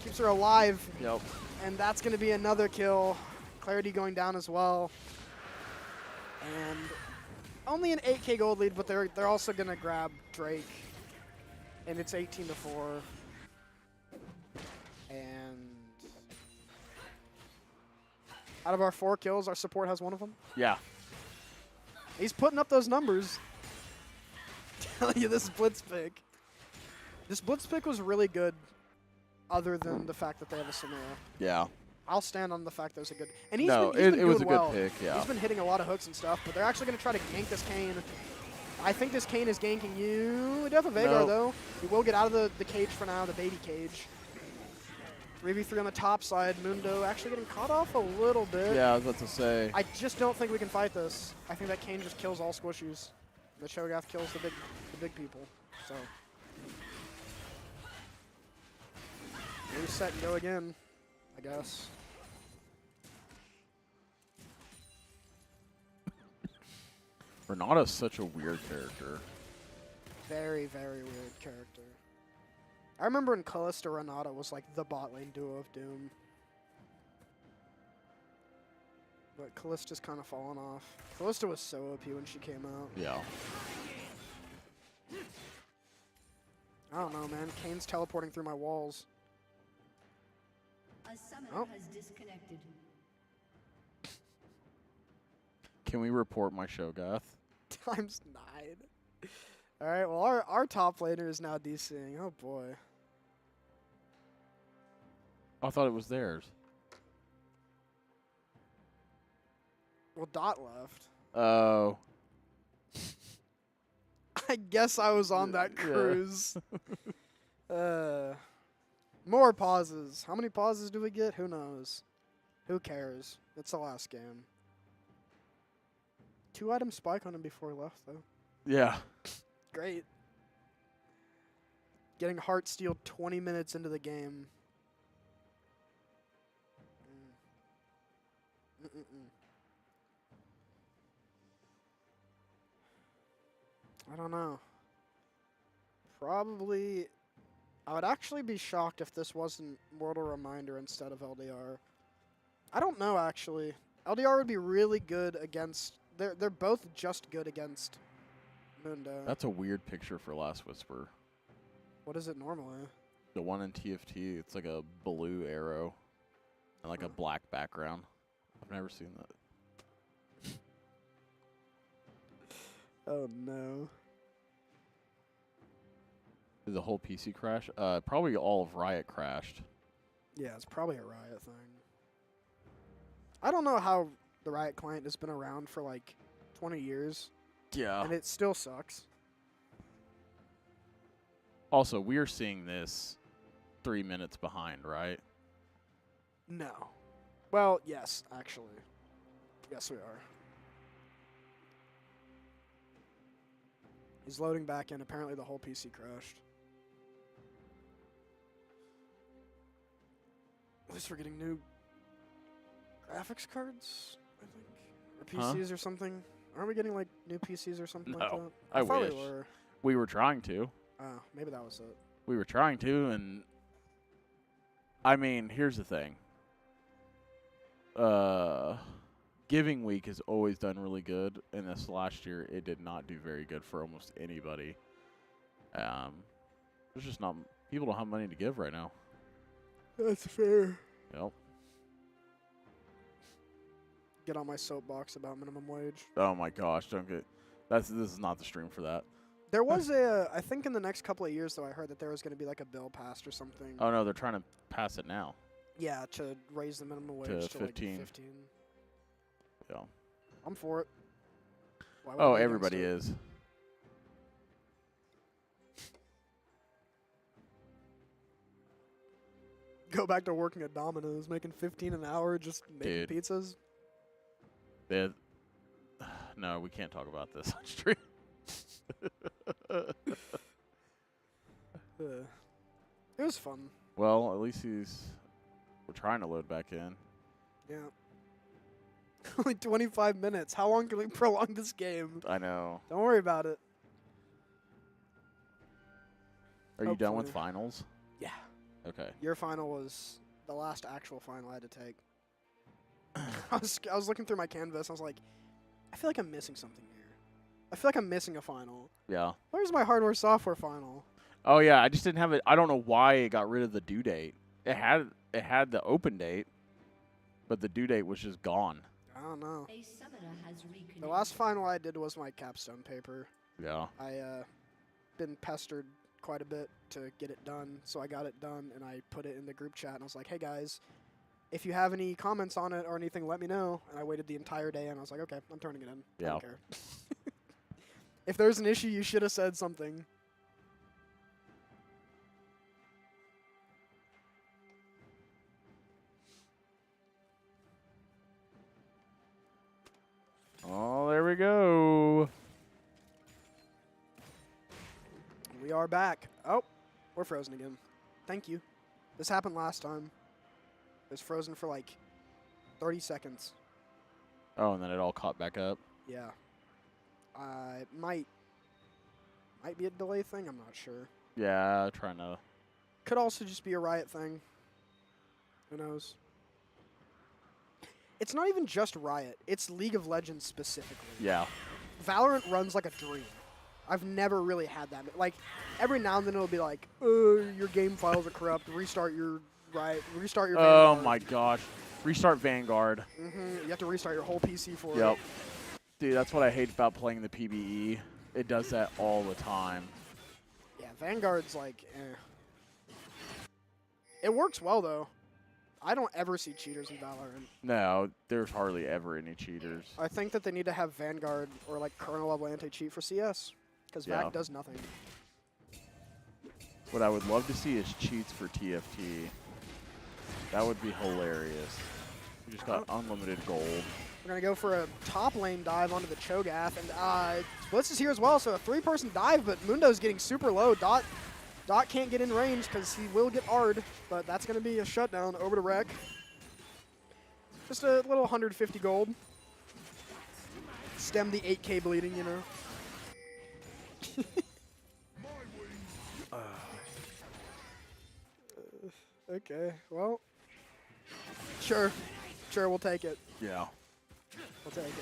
A: keeps her alive.
B: Yep.
A: And that's going to be another kill. Clarity going down as well. And only an 8K gold lead, but they're also going to grab Drake. And it's 18-4. And out of our 4 kills, our support has 1 of them.
B: Yeah.
A: He's putting up those numbers. Tell you, this blitz pick. This blitz pick was really good, other than the fact that they have a Samira.
B: Yeah.
A: I'll stand on the fact that it was a good. And he's
B: No,
A: been
B: it was
A: doing
B: a
A: well.
B: good pick, yeah.
A: He's been hitting a lot of hooks and stuff, but they're actually going to try to gank this Kayn. I think this Kayn is ganking you. Death of Vagar,
B: Nope.
A: though. He will get out of the cage for now, the baby cage. 3v3 on the top side. Mundo actually getting caught off a little bit.
B: Yeah, I was about to say.
A: I just don't think we can fight this. I think that Kayn just kills all squishies. The Cho'Gath kills the big people. So reset and go again, I guess.
B: Renata's such a weird character.
A: Very, very weird character. I remember when Kalista Renata was like the bot lane duo of Doom. But Kalista's kind of fallen off. Kalista was so OP when she came out.
B: Yeah.
A: I don't know, man. Kane's teleporting through my walls.
C: A summoner
A: Oh.
C: has disconnected.
B: Can we report my Shogath?
A: Times 9. All right, well, our top laner is now DCing. Oh, boy.
B: I thought it was theirs.
A: Well, Dot left.
B: Oh.
A: I guess I was on that
B: Yeah.
A: cruise. More pauses. How many pauses do we get? Who knows? Who cares? It's the last game. 2-item spike on him before he left, though.
B: Yeah.
A: Great. Getting Heartsteel 20 minutes into the game. I don't know. Probably, I would actually be shocked if this wasn't Mortal Reminder instead of LDR. I don't know, actually. LDR would be really good against, they're both just good against Mundo.
B: That's a weird picture for Last Whisper.
A: What is it normally?
B: The one in TFT, it's like a blue arrow and like a black background. I've never seen that.
A: Oh no.
B: Did the whole PC crash? Probably all of Riot crashed.
A: Yeah, it's probably a Riot thing. I don't know how the Riot client has been around for like 20 years,
B: Yeah.
A: and it still sucks.
B: Also, we are seeing this 3 minutes behind, right?
A: No. Well, yes, actually. Yes, we are. He's loading back in. Apparently the whole PC crashed. At least we're getting new graphics cards, I think. Or
B: Huh?
A: PCs or something. Aren't we getting like new PCs or something like
B: No.
A: that?
B: I
A: thought
B: wish.
A: we were.
B: We were trying to.
A: Oh, maybe that was it.
B: We were trying to, and I mean, here's the thing. Giving Week has always done really good, and this last year it did not do very good for almost anybody. There's just not people don't have money to give right now.
A: That's fair.
B: Yep.
A: Get on my soapbox about minimum wage.
B: Oh my gosh, don't get. This is not the stream for that.
A: There was a, I think in the next couple of years, though, I heard that there was going to be like a bill passed or something.
B: Oh no, they're trying to pass it now.
A: Yeah, to raise the minimum wage
B: To
A: to
B: 15.
A: like 15.
B: Yeah.
A: I'm for it. Why would I
B: Oh,
A: be against
B: everybody
A: it?
B: is.
A: Go back to working at Domino's, making 15 an hour, just making
B: Dude.
A: pizzas.
B: No, we can't talk about this on stream.
A: It was fun.
B: Well, at least we're trying to load back in.
A: Yeah. Only 25 minutes. How long can we prolong this game?
B: I know.
A: Don't worry about it.
B: Are you done with
A: Hopefully.
B: finals?
A: Yeah.
B: Okay.
A: Your final was the last actual final I had to take. I was looking through my canvas. I was like, I feel like I'm missing something here. I feel like I'm missing a final.
B: Yeah.
A: Where's my hardware software final?
B: Oh yeah, I just didn't have it. I don't know why it got rid of the due date. It had the open date, but the due date was just gone.
A: I don't know.
C: A summoner has reconnected.
A: The last final I did was my capstone paper.
B: Yeah.
A: I been pestered quite a bit to get it done, so I got it done and I put it in the group chat and I was like, hey guys, if you have any comments on it or anything, let me know. And I waited the entire day and I was like, okay, I'm turning it in. I
B: Yeah.
A: don't care. If there's an issue, you should have said something.
B: Oh, there we go.
A: We are back. Oh, we're frozen again. Thank you. This happened last time. It was frozen for like 30 seconds.
B: Oh, and then it all caught back up.
A: Yeah. It might be a delay thing. I'm not sure.
B: Yeah, trying to.
A: Could also just be a Riot thing. Who knows? It's not even just Riot. It's League of Legends specifically.
B: Yeah.
A: Valorant runs like a dream. I've never really had that. Like, every now and then it'll be like, your game files are corrupt. Restart your Vanguard.
B: Oh my gosh. Restart Vanguard.
A: You have to restart your whole PC for
B: Yep.
A: it.
B: Dude, that's what I hate about playing the PvE. It does that all the time.
A: Yeah, Vanguard's like, eh. It works well, though. I don't ever see cheaters in Valorant.
B: No, there's hardly ever any cheaters.
A: I think that they need to have Vanguard or like kernel level anti-cheat for CS, because
B: Yeah.
A: VAC does nothing.
B: What I would love to see is cheats for TFT. That would be hilarious. You just got unlimited gold.
A: We're going to go for a top lane dive onto the Cho'Gath, and Blitz is here as well, so a three-person dive, but Mundo's getting super low. Dot can't get in range because he will get R'd, but that's going to be a shutdown over to Rek. Just a little 150 gold. Stem the 8K bleeding, you know. Okay, well, sure, we'll take it.
B: Yeah.
A: We'll take it.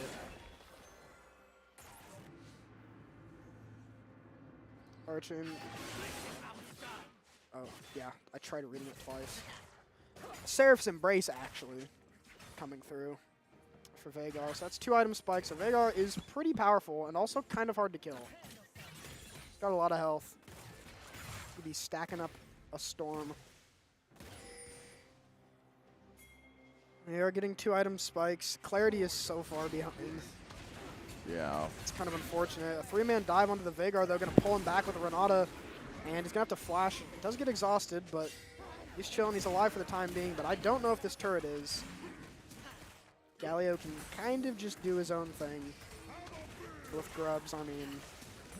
A: Arching. Oh, yeah, I tried reading it twice. Seraph's Embrace, actually, coming through for Vhagar. So that's 2 item spikes. So Vhagar is pretty powerful and also kind of hard to kill. He's got a lot of health. He'd be stacking up a storm. They are getting 2 item spikes. Clarity is so far behind.
B: Yeah.
A: It's kind of unfortunate. A 3-man dive onto the Vhagar, though, going to pull him back with a Renata. And he's going to have to flash. He does get exhausted, but he's chilling. He's alive for the time being, but I don't know if this turret is. Galio can kind of just do his own thing with grubs. I mean,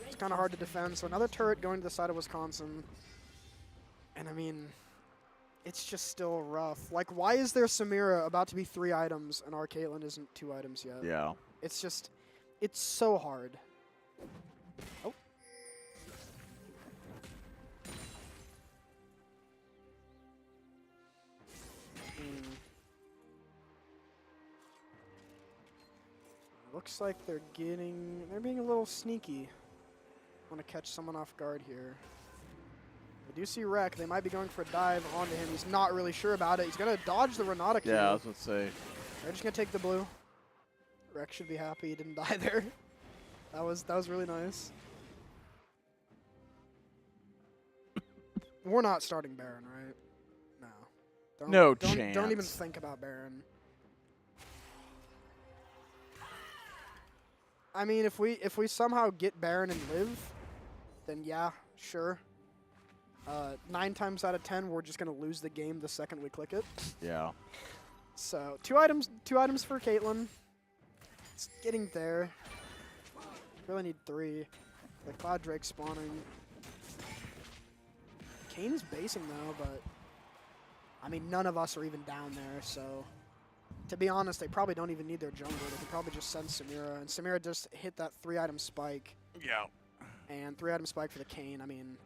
A: it's kind of hard to defend. So another turret going to the side of Wisconsin. And, I mean, it's just still rough. Like, why is there Samira about to be 3 items and our Caitlyn isn't 2 items yet?
B: Yeah.
A: It's just, it's so hard. Oh. Looks like they're being a little sneaky. Want to catch someone off guard here. I do see Rek. They might be going for a dive onto him. He's not really sure about it. He's going to dodge the Renata Q.
B: Yeah, I was going to say.
A: They're just going to take the blue. Rek should be happy he didn't die there. That was really nice. We're not starting Baron, right? No.
B: No
A: Don't even
B: chance.
A: think about Baron. I mean, if we somehow get Baron and live, then yeah, sure. 9 times out of 10, we're just gonna lose the game the second we click it.
B: Yeah.
A: So 2 items for Caitlyn. It's getting there. Really need 3. The Cloud Drake spawning. Kane's basing though, but I mean none of us are even down there, so to be honest, they probably don't even need their jungle. They can probably just send Samira, and Samira just hit that 3-item spike.
B: Yeah.
A: And 3-item spike for the Kane. I mean,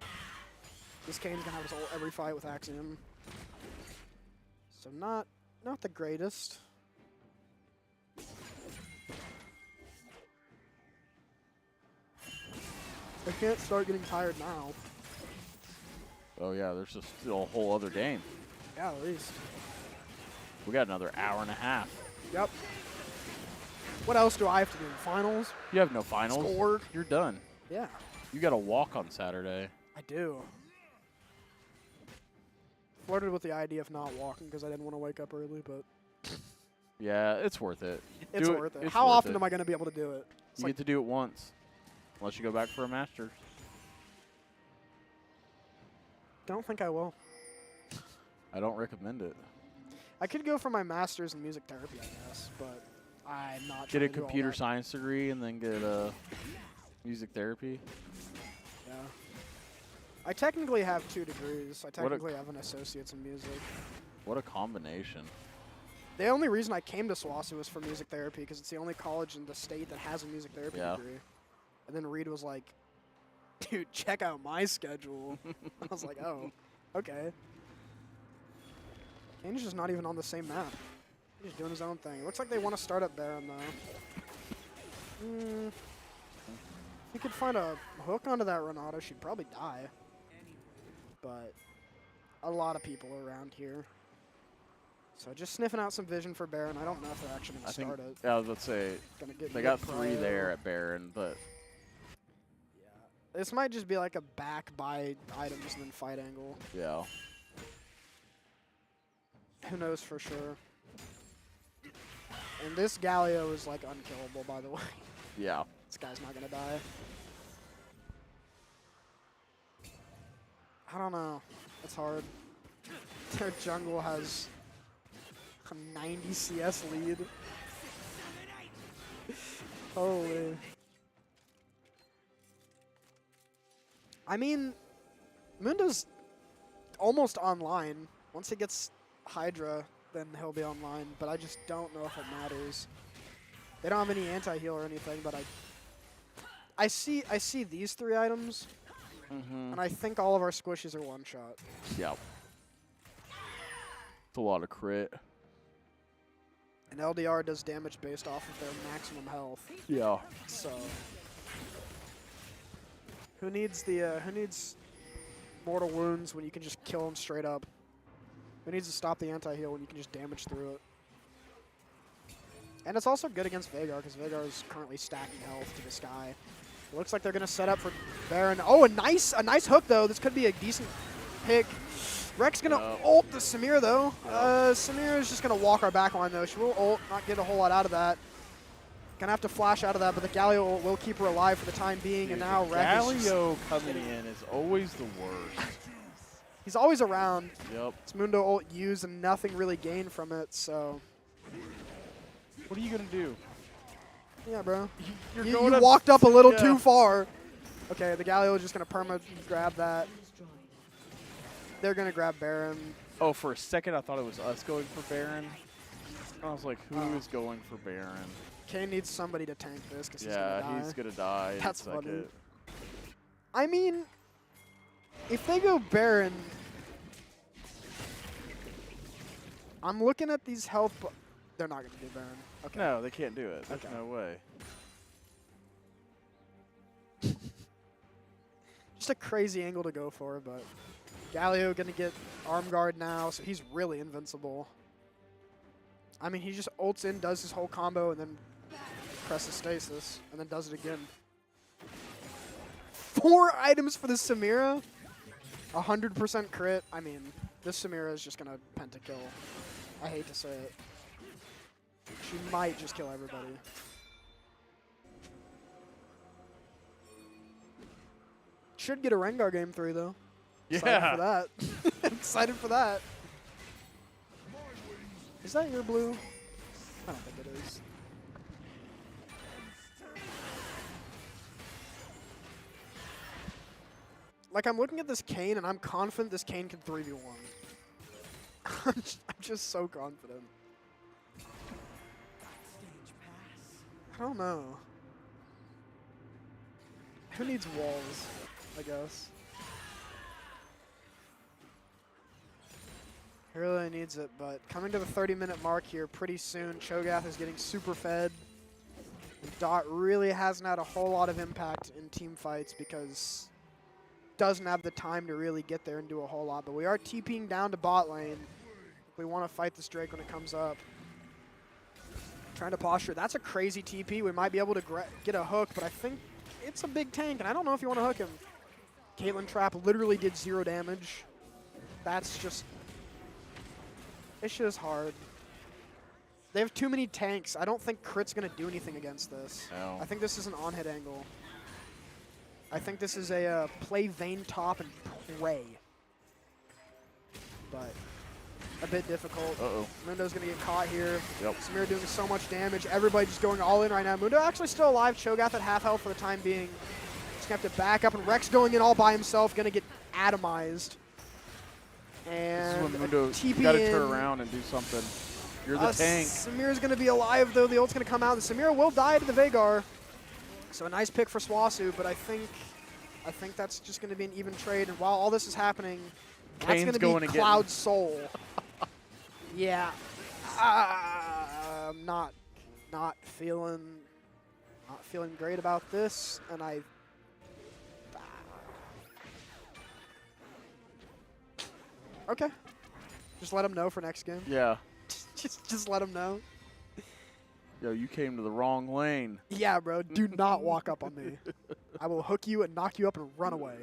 A: this Kane's gonna have his ult every fight with Axiom. So not the greatest. I can't start getting tired now.
B: Oh yeah, there's just still a whole other game.
A: Yeah, at least.
B: We got another hour and a half.
A: Yep. What else do I have to do? Finals?
B: You have no finals.
A: Score?
B: You're done.
A: Yeah,
B: You got to walk on Saturday.
A: I do. Flirted with the idea of not walking because I didn't want to wake up early, but
B: Yeah, it's worth it.
A: it's
B: Do
A: worth it.
B: It's
A: How
B: worth
A: often
B: it.
A: am I going to be able to do it? It's
B: You
A: like,
B: get to do it once, unless you go back for a Masters.
A: don't think I will.
B: I don't recommend it.
A: I could go for my master's in music therapy, I guess, but I'm not.
B: Get
A: trying
B: a
A: to do all
B: computer
A: that.
B: science degree and then get a music therapy.
A: Yeah. I technically have 2 degrees. I technically have an associate's in music.
B: What a combination.
A: The only reason I came to SWOSU was for music therapy because it's the only college in the state that has a music therapy degree. And then Reed was like, dude, check out my schedule. I was like, oh, okay. Kane's just not even on the same map. He's just doing his own thing. It looks like they want to start up Baron, though. If he could find a hook onto that Renata, she'd probably die. But a lot of people are around here. So just sniffing out some vision for Baron. I don't know if they're actually going
B: I
A: to
B: think,
A: start it.
B: yeah, I was about to say,
A: Gonna get
B: they
A: good
B: got 3
A: prio.
B: there at Baron, but
A: Yeah. This might just be like a back buy items and then fight angle.
B: yeah.
A: Who knows for sure. And this Galio is like unkillable, by the way.
B: Yeah.
A: This guy's not gonna die. I don't know. It's hard. Their jungle has a 90 CS lead. Holy. I mean, Mundo's almost online. Once he gets Hydra, then he'll be online, but I just don't know if it matters. They don't have any anti-heal or anything, but I see these 3 items, and I think all of our squishies are one-shot.
B: Yeah. It's a lot of crit.
A: And LDR does damage based off of their maximum health.
B: Yeah.
A: So who needs mortal wounds when you can just kill them straight up? Who needs to stop the anti-heal when you can just damage through it? And it's also good against Veigar because Veigar is currently stacking health to the sky. It looks like they're gonna set up for Baron. Oh, a nice hook though. This could be a decent pick. Rek's gonna ult the Samir though. Samir is just gonna walk our back line though. She will ult, not get a whole lot out of that. Gonna have to flash out of that, but the Galio ult will keep her alive for the time being.
B: Dude,
A: and now Rek is just
B: Galio coming in is always the worst.
A: he's always around.
B: Yep.
A: It's Mundo ult used and nothing really gained from it. So
B: What are you gonna do?
A: yeah, bro.
B: You're
A: You
B: going
A: walked up a little
B: yeah.
A: too far. Okay, the Galio is just gonna perma grab that.
C: Destroyed.
A: They're gonna grab Baron.
B: Oh, for a second I thought it was us going for Baron. I was like, who
A: Oh.
B: is going for Baron?
A: Kane needs somebody to tank this because
B: Yeah,
A: he's gonna die.
B: he's gonna die. in a
A: That's funny.
B: second.
A: I mean, if they go Baron, I'm looking at these health, but they're not gonna do Baron. Okay.
B: No, they can't do it. There's
A: Okay.
B: no way.
A: Just a crazy angle to go for, but Galio gonna get arm guard now, so he's really invincible. I mean, he just ults in, does his whole combo, and then presses stasis, and then does it again. 4 items for the Samira. 100% crit. I mean, this Samira is just gonna pentakill. I hate to say it. She might just kill everybody. Should get a Rengar game 3 though. Excited
B: Yeah.
A: for that. Excited for that. Is that your blue? I don't think it is. Like, I'm looking at this Kayn, and I'm confident this Kayn can 3v1. I'm just so confident. I don't know. Who needs walls, I guess? He really needs it, but coming to the 30-minute mark here pretty soon, Cho'Gath is getting super fed. And Dot really hasn't had a whole lot of impact in team fights because doesn't have the time to really get there and do a whole lot. But we are TPing down to bot lane. We want to fight this Drake when it comes up. Trying to posture. That's a crazy TP. We might be able to get a hook, but I think it's a big tank, and I don't know if you want to hook him. Caitlyn Trap literally did 0 damage. That's just... It's just hard. They have too many tanks. I don't think Crit's going to do anything against this.
B: No.
A: I think this is an on-hit angle. I think this is a play Vayne top and pray. But a bit difficult.
B: Uh-oh.
A: Mundo's going to get caught here.
B: Yep.
A: Samir doing so much damage. Everybody just going all in right now. Mundo actually still alive. Cho'Gath at half health for the time being. Just going to have to back up. And Rex going in all by himself. Going to get atomized. And
B: This is when Mundo,
A: TP
B: you gotta
A: in.
B: turn around and do something. You're the tank.
A: Samir's going to be alive, though. The ult's going to come out. The Samir will die to the Veigar. So a nice pick for SWOSU, but I think that's just going to be an even trade. And while all this is happening, that's
B: Kane's
A: going
B: going
A: to
B: to
A: be
B: get
A: Cloud Soul. Yeah. I'm not feeling great about this, and okay. Just let him know for next game.
B: Yeah.
A: just let him know.
B: Yo, you came to the wrong lane.
A: Yeah, bro. Do not walk up on me. I will hook you and knock you up and run away.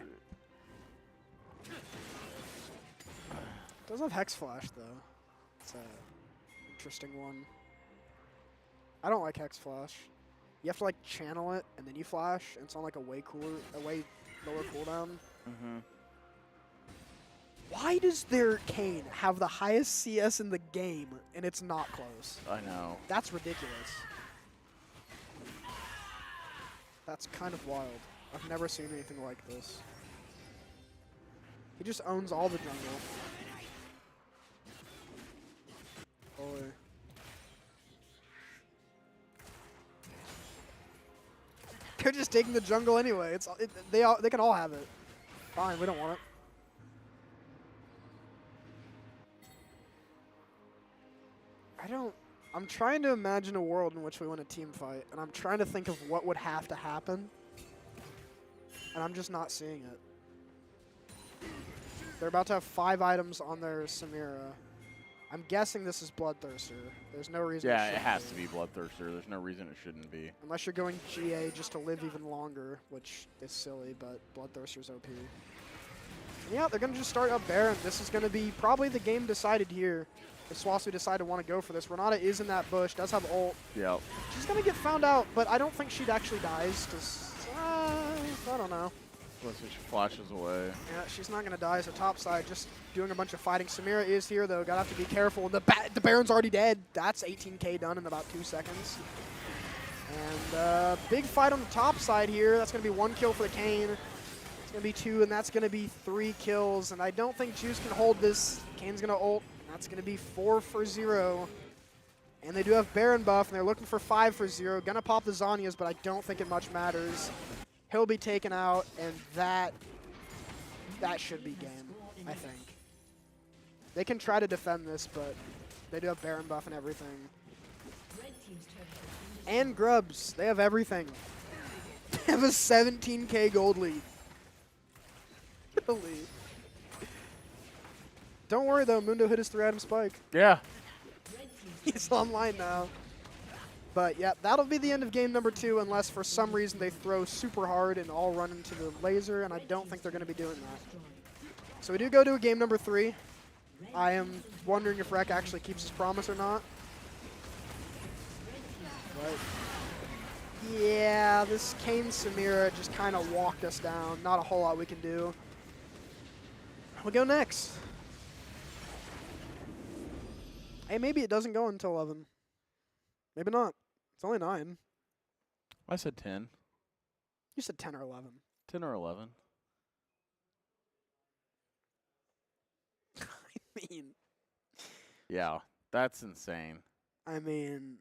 A: Does have Hex Flash though. It's a interesting one. I don't like Hex Flash. You have to like channel it and then you flash, and it's on like a way lower cooldown.
B: Mm-hmm.
A: Why does their Kayn have the highest CS in the game and it's not close?
B: I know.
A: That's ridiculous. That's kind of wild. I've never seen anything like this. He just owns all the jungle. Boy. They're just taking the jungle anyway. They can all have it. Fine, we don't want it. I'm trying to imagine a world in which we win a team fight, and I'm trying to think of what would have to happen, and I'm just not seeing it. They're about to have 5 items on their Samira. I'm guessing this is Bloodthirster. There's no reason
B: Yeah, it has to be Bloodthirster. There's no reason it shouldn't be.
A: Unless you're going GA just to live even longer, which is silly, but Bloodthirster's OP. Yeah, they're going to just start up Baron. This is going to be probably the game decided here. If SWOSU decide to want to go for this. Renata is in that bush, does have ult.
B: Yep.
A: She's going to get found out, but I don't think she'd actually dies, because, I don't know.
B: Plus she flashes away.
A: Yeah, she's not going to die, so top side just doing a bunch of fighting. Samira is here, though. Got to have to be careful. The Baron's already dead. That's 18k done in about 2 seconds. And big fight on the top side here. That's going to be 1 kill for the Kayn. It's going to be 2, and that's going to be 3 kills. And I don't think Juice can hold this. Kayn's going to ult. That's going to be 4 for 0. And they do have Baron buff, and they're looking for 5 for 0. Going to pop the Zhonya's, but I don't think it much matters. He'll be taken out, and that should be game, I think. They can try to defend this, but they do have Baron buff and everything. And Grubs. They have everything. They have a 17k gold lead. Holy. Don't worry, though. Mundo hit his 3-item spike.
B: Yeah.
A: He's online now. But, yeah, that'll be the end of game number 2 unless for some reason they throw super hard and all run into the laser, and I don't think they're going to be doing that. So we do go to a game number 3. I am wondering if Rek actually keeps his promise or not. But Yeah, this Kane Samira just kind of walked us down. Not a whole lot we can do. We'll go next. Hey, maybe it doesn't go until 11. Maybe not. It's only 9.
B: I said 10.
A: You said 10 or 11.
B: 10 or 11. Yeah, that's insane.
A: I mean,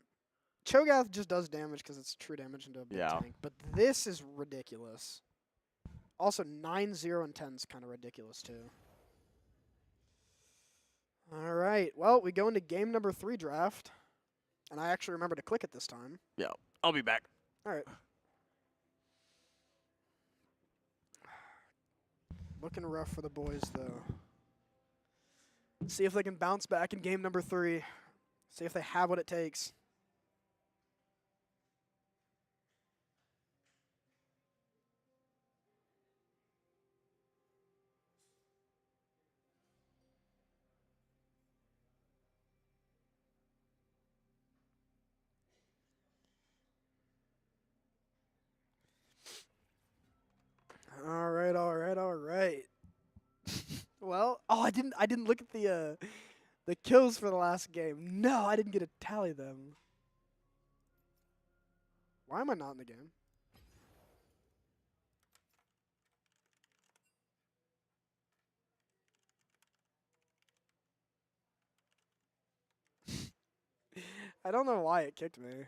A: Cho'Gath just does damage because it's true damage into a big
B: Yeah.
A: tank. But this is ridiculous. Also, 9, 0, and 10 is kind of ridiculous, too. All right. Well, we go into game number 3 draft. And I actually remember to click it this time.
B: Yeah, I'll be back.
A: All right. Looking rough for the boys, though. See if they can bounce back in game number 3. See if they have what it takes. All right, all right, all right. Well, oh, I didn't look at the kills for the last game. No, I didn't get to tally them. Why am I not in the game? I don't know why it kicked me.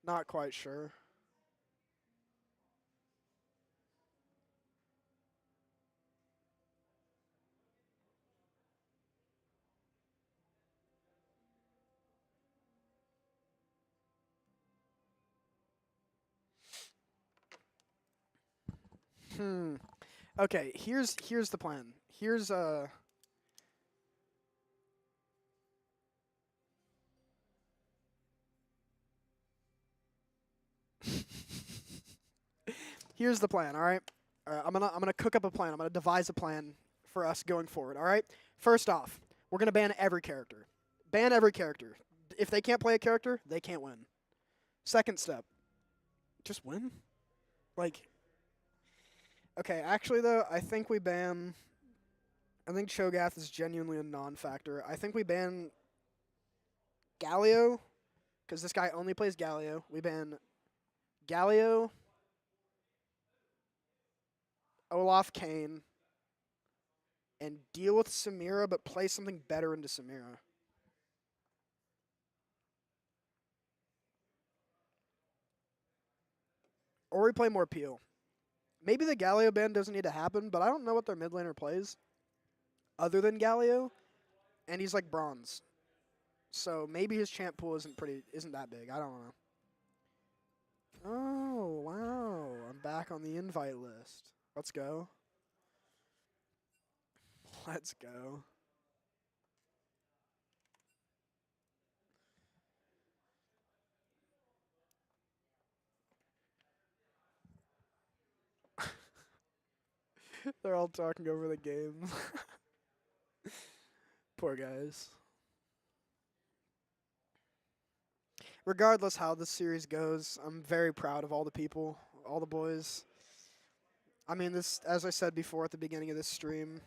A: Not quite sure. Okay, here's the plan. Here's here's the plan, all right? I'm gonna cook up a plan. I'm gonna devise a plan for us going forward, all right? First off, we're gonna ban every character. Ban every character. If they can't play a character, they can't win. Second step, just win. Like, okay, actually though, I think we ban. I think Cho'Gath is genuinely a non-factor. I think we ban Galio, because this guy only plays Galio. We ban Galio, Olaf Kane, and deal with Samira, but play something better into Samira. Or we play more Peel. Maybe the Galio ban doesn't need to happen, but I don't know what their mid laner plays other than Galio, and he's like bronze. So maybe his champ pool isn't that big. I don't know. Oh, wow. I'm back on the invite list. Let's go. Let's go. They're all talking over the game. Poor guys. Regardless how this series goes, I'm very proud of all the people, all the boys. I mean, this, as I said before at the beginning of this stream,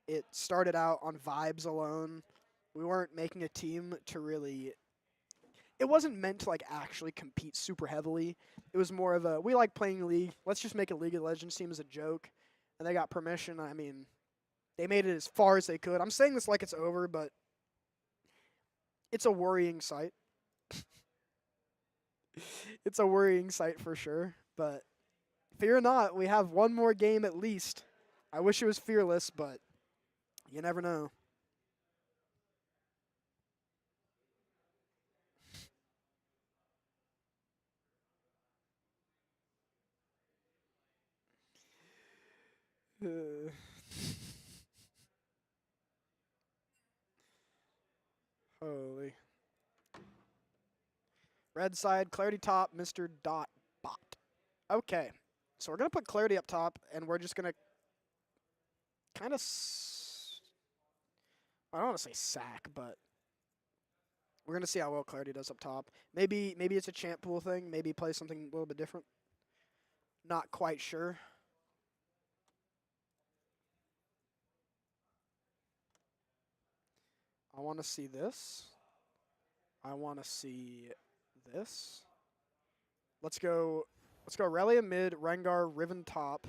A: it started out on vibes alone. We weren't making a team to really. It wasn't meant to like actually compete super heavily. It was more of a we like playing League. Let's just make a League of Legends team as a joke. And they got permission. I mean, they made it as far as they could. I'm saying this like it's over, but it's a worrying sight. It's a worrying sight for sure. But fear not, we have one more game at least. I wish it was fearless, but you never know. Holy. Red side, Clarity top, Mr. Dot Bot. Okay. So we're going to put Clarity up top, and we're just going to kind of. I don't want to say sack, but we're gonna see how well Clarity does up top. Maybe it's a champ pool thing. Maybe play something a little bit different. Not quite sure. I want to see this. I want to see this. Let's go Relia mid, Rengar, Riven top.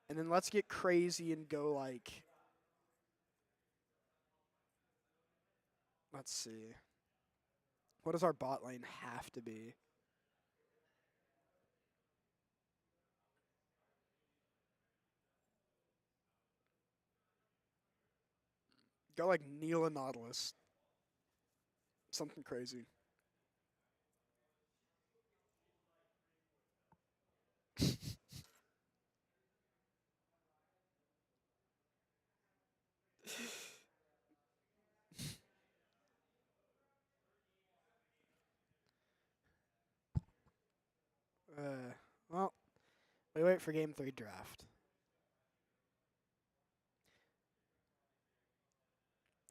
A: And then let's get crazy and go like, let's see. What does our bot lane have to be? Go like Neil and Nautilus. Something crazy. Well, we wait for game 3 draft.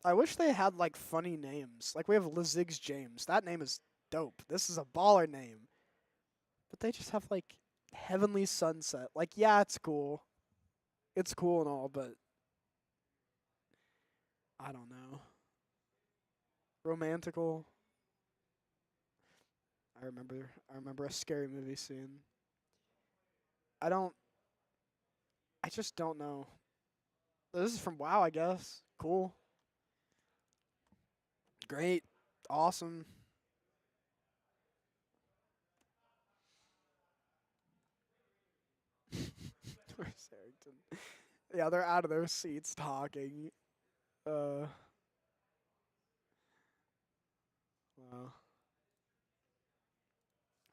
A: I wish they had like funny names. Like we have Lizigs James. That name is dope. This is a baller name. But they just have like Heavenly Sunset. Like, yeah, it's cool. It's cool and all, but I don't know. Romantical. I remember a scary movie scene. I just don't know. This is from WoW, I guess. Cool. Great. Awesome. Where's Harrington? Yeah, they're out of their seats talking. Wow.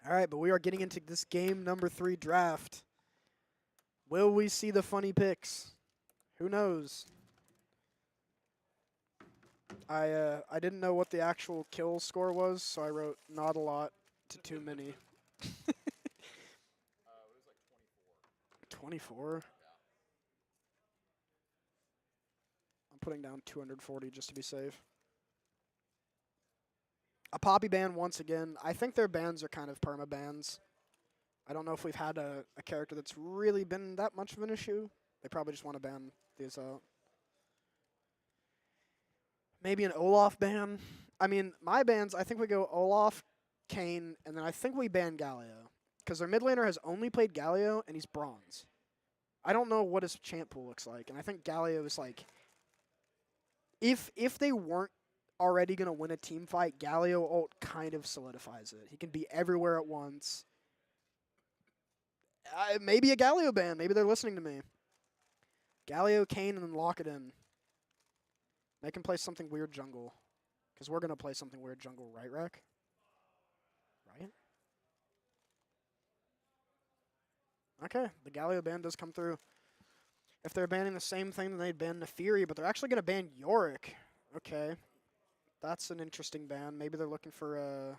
A: All right, but we are getting into this game number 3 draft. Will we see the funny picks? Who knows? I didn't know what the actual kill score was, so I wrote not a lot to too many.
B: It was like 24.
A: 24? I'm putting down 240 just to be safe. A Poppy ban once again. I think their bans are kind of perma bans. I don't know if we've had a character that's really been that much of an issue. They probably just want to ban these out. Maybe an Olaf ban. I mean, my bans, I think we go Olaf, Kayn, and then I think we ban Galio. Because their mid laner has only played Galio, and he's bronze. I don't know what his champ pool looks like, and I think Galio is like... If they weren't already going to win a team fight, Galio ult kind of solidifies it. He can be everywhere at once. Maybe a Galio ban. Maybe they're listening to me. Galio, Kayn, and then lock it in. Make him play something weird jungle. Because we're going to play something weird jungle, right, Rec? Right? Okay, the Galio ban does come through. If they're banning the same thing, then they'd ban Nefiri, but they're actually going to ban Yorick. Okay. That's an interesting ban. Maybe they're looking for a...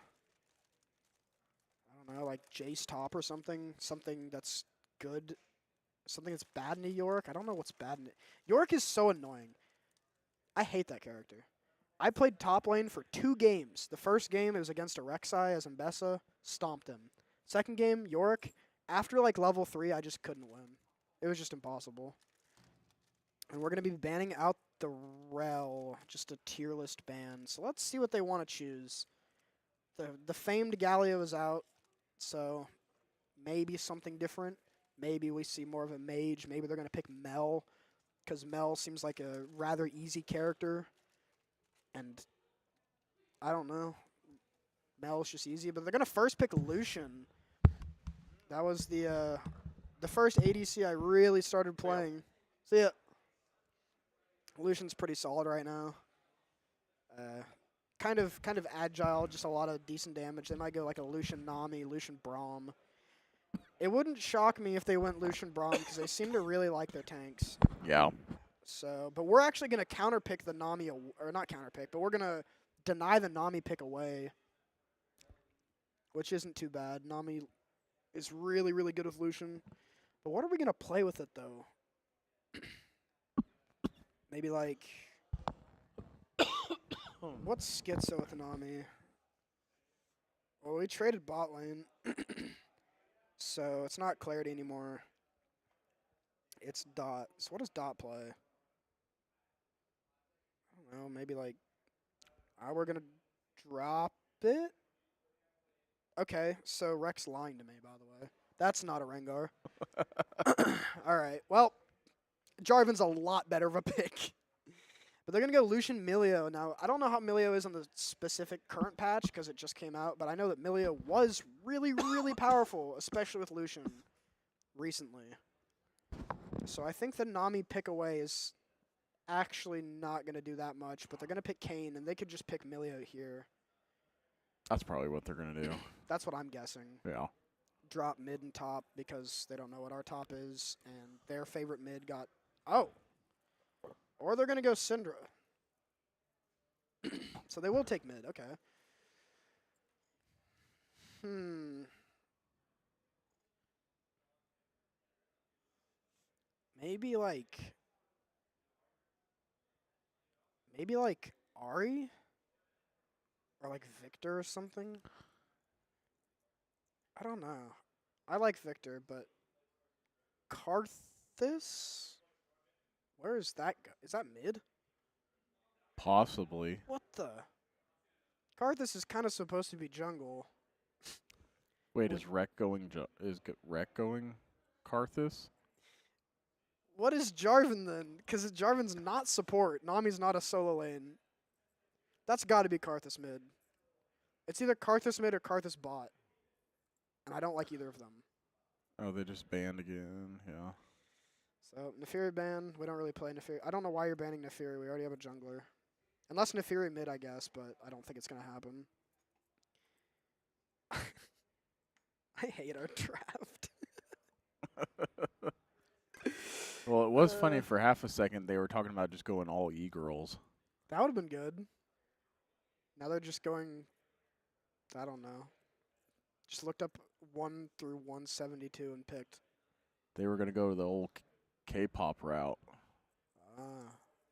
A: I don't know, like Jace top or something. Something that's good. Something that's bad in a Yorick. I don't know what's bad in it. Yorick is so annoying. I hate that character. I played top lane for 2 games. The first game, it was against a Rek'Sai as Mbessa. Stomped him. Second game, Yorick. After like level 3, I just couldn't win. It was just impossible. And we're going to be banning out the Rel. Just a tier list ban. So let's see what they want to choose. The famed Galio is out. So maybe something different. Maybe we see more of a mage. Maybe they're going to pick Mel. Because Mel seems like a rather easy character. And I don't know. Mel's just easy. But they're going to first pick Lucian. That was the first ADC I really started playing. See ya. Lucian's pretty solid right now. Kind of agile, just a lot of decent damage. They might go like a Lucian Nami, Lucian Braum. It wouldn't shock me if they went Lucian Braum because they seem to really like their tanks.
B: Yeah.
A: So, but we're actually going to counterpick the Nami, or not counterpick, but we're going to deny the Nami pick away, which isn't too bad. Nami is really, really good with Lucian. But what are we going to play with it, though? Maybe like what's Schizo with Nami? Well, we traded bot lane, so it's not Clarity anymore. It's Dot. So what does Dot play? I don't know. Maybe like we're gonna drop it. Okay, so Rex lying to me, by the way. That's not a Rengar. All right. Well, Jarvan's a lot better of a pick. But they're going to go Lucian Milio. Now, I don't know how Milio is on the specific current patch because it just came out, but I know that Milio was really, really powerful, especially with Lucian recently. So I think the Nami pick away is actually not going to do that much, but they're going to pick Kayn, and they could just pick Milio here.
B: That's probably what they're going to do.
A: That's what I'm guessing.
B: Yeah.
A: Drop mid and top because they don't know what our top is, and their favorite mid got... Oh! Or they're going to go Syndra. So they will take mid. Okay. Maybe like Ari? Or like Victor or something? I don't know. I like Victor, but Karthus? Where is that go? Is that mid?
B: Possibly.
A: What the? Karthus is kind of supposed to be jungle.
B: Wait, is Rek going Karthus?
A: What is Jarvan then? Because Jarvan's not support. Nami's not a solo lane. That's got to be Karthus mid. It's either Karthus mid or Karthus bot. And I don't like either of them.
B: Oh, they just banned again. Yeah.
A: So, Nefiri ban. We don't really play Nefiri. I don't know why you're banning Nefiri. We already have a jungler. Unless Nefiri mid, I guess, but I don't think it's going to happen. I hate our draft.
B: Well, it was funny for half a second. They were talking about just going all e-girls.
A: That would have been good. Now they're just going, I don't know. Just looked up 1 through 172 and picked.
B: They were going to go the old K-pop route.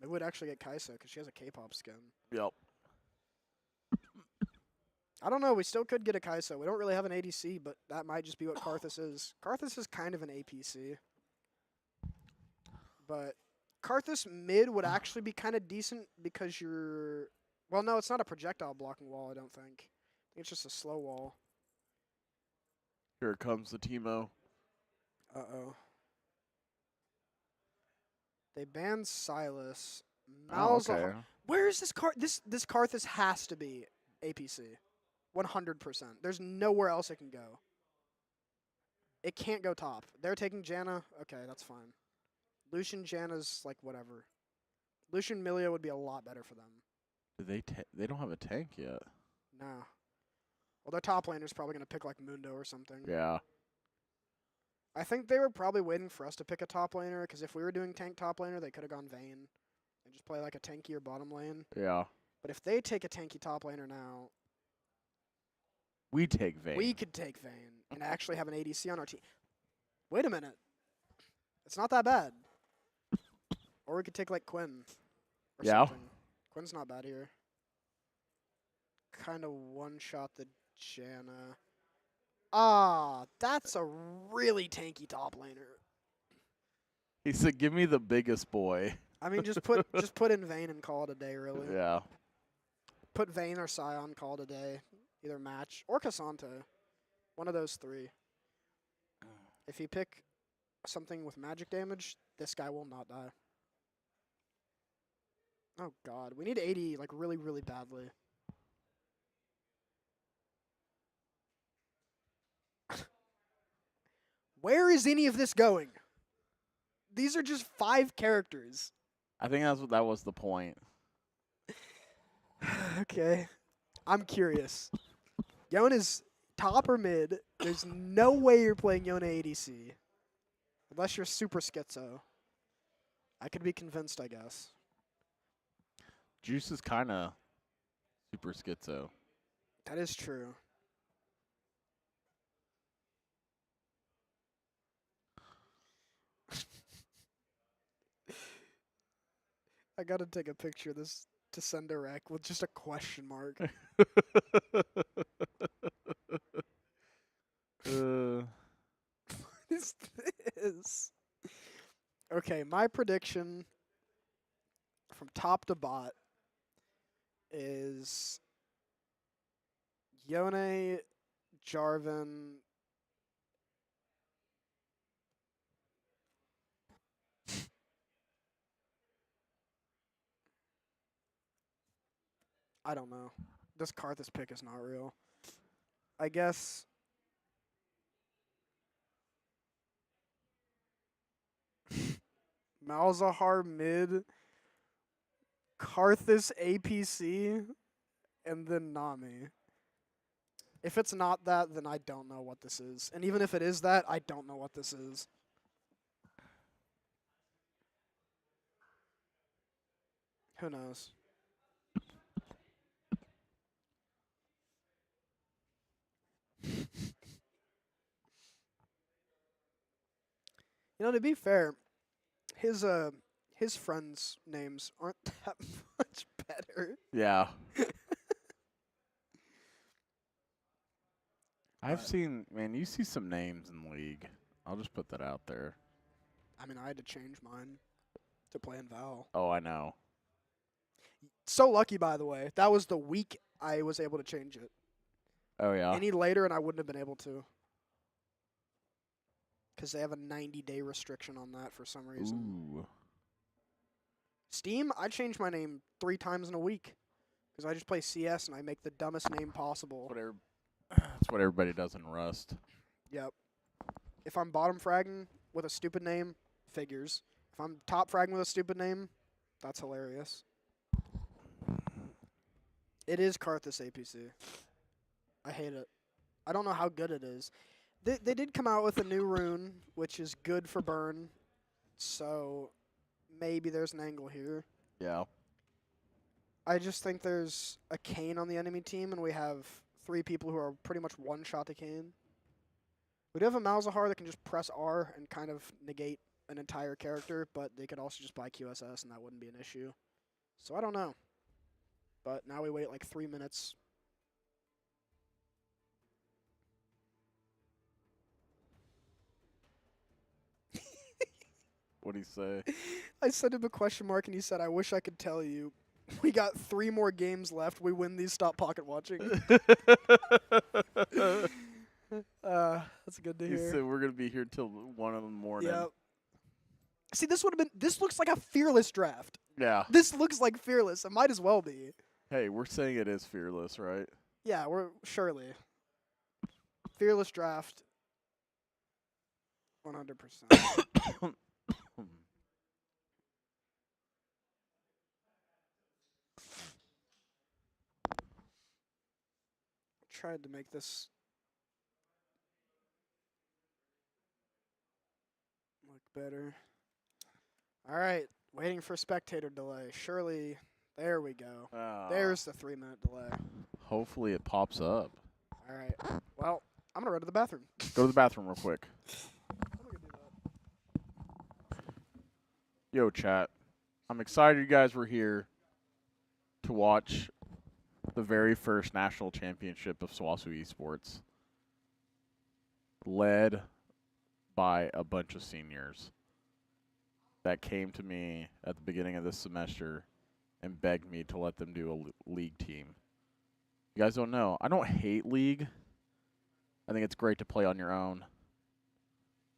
A: They would actually get Kaisa because she has a K-pop skin.
B: Yep.
A: I don't know. We still could get a Kaisa. We don't really have an ADC, but that might just be what Karthus is. Karthus is kind of an APC. But Karthus mid would actually be kind of decent because you're... Well, no, it's not a projectile blocking wall, I don't think. I think it's just a slow wall.
B: Here comes the Teemo.
A: Uh-oh. They banned Silas.
B: Oh, okay.
A: Where is this This Karthus has to be APC. 100%. There's nowhere else it can go. It can't go top. They're taking Janna. Okay, that's fine. Lucian, Janna's like whatever. Lucian Milio would be a lot better for them.
B: They don't have a tank yet.
A: No. Well, their top laner's probably going to pick like Mundo or something.
B: Yeah.
A: I think they were probably waiting for us to pick a top laner, because if we were doing tank top laner, they could have gone Vayne and just play like a tankier bottom lane.
B: Yeah.
A: But if they take a tanky top laner now,
B: we take Vayne.
A: We could take Vayne and actually have an ADC on our team. Wait a minute. It's not that bad. Or we could take like Quinn. Or something. Quinn's not bad here. Kind of one-shot the Janna. Ah, that's a really tanky top laner.
B: He said, "Give me the biggest boy."
A: I mean, just put in Vayne and call it a day, really.
B: Yeah.
A: Put Vayne or Sion, call it a day. Either match or Cassandra. One of those three. If you pick something with magic damage, this guy will not die. Oh god, we need 80 like really, really badly. Where is any of this going? These are just 5 characters.
B: I think that was the point.
A: Okay. I'm curious. Yona's top or mid. There's no way you're playing Yona ADC. Unless you're super schizo. I could be convinced, I guess.
B: Juice is kind of super schizo.
A: That is true. I gotta take a picture of this to send to Rec with just a question mark.
B: uh,
A: What is this? Okay, my prediction from top to bot is Yone, Jarvan. I don't know. This Karthus pick is not real. I guess Malzahar mid, Karthus APC, and then Nami. If it's not that, then I don't know what this is. And even if it is that, I don't know what this is. Who knows? You know, to be fair, his friends' names aren't that much better.
B: yeah. I've
A: But,
B: seen, man, you see some names in the league. I'll just put that out there.
A: I mean, I had to change mine to play in Val.
B: Oh, I know.
A: So lucky, by the way. That was the week I was able to change it.
B: Oh, yeah.
A: Any later, and I wouldn't have been able to. Because they have a 90-day restriction on that for some reason.
B: Ooh.
A: Steam, I change my name 3 times in a week. Because I just play CS and I make the dumbest name possible.
B: That's what everybody does in Rust.
A: Yep. If I'm bottom fragging with a stupid name, figures. If I'm top fragging with a stupid name, that's hilarious. It is Karthus APC. I hate it. I don't know how good it is. They did come out with a new rune, which is good for burn. So maybe there's an angle here.
B: Yeah.
A: I just think there's a Kayn on the enemy team, and we have 3 people who are pretty much one-shot to Kayn. We do have a Malzahar that can just press R and kind of negate an entire character, but they could also just buy QSS, and that wouldn't be an issue. So I don't know. But now we wait like 3 minutes.
B: What'd he say?
A: I sent him a question mark, and he said, I wish I could tell you. We got 3 more games left. We win these. Stop pocket watching. That's good to
B: He
A: hear.
B: said we're going to be here till 1 in the morning.
A: Yep. See, this would have been. This looks like a fearless draft.
B: Yeah.
A: This looks like fearless. It might as well be.
B: Hey, we're saying it is fearless, right?
A: Yeah, we're surely. Fearless draft. 100%. Tried to make this look better. All right, waiting for spectator delay. Surely, there we go. There's the 3-minute delay.
B: Hopefully it pops up.
A: All right. Well, I'm gonna run to the bathroom.
B: Go to the bathroom real quick.
A: I'm gonna do that.
B: Yo, chat. I'm excited you guys were here to watch the very first national championship of SWOSU Esports, led by a bunch of seniors that came to me at the beginning of this semester and begged me to let them do a league team. You guys don't know, I don't hate league. I think it's great to play on your own,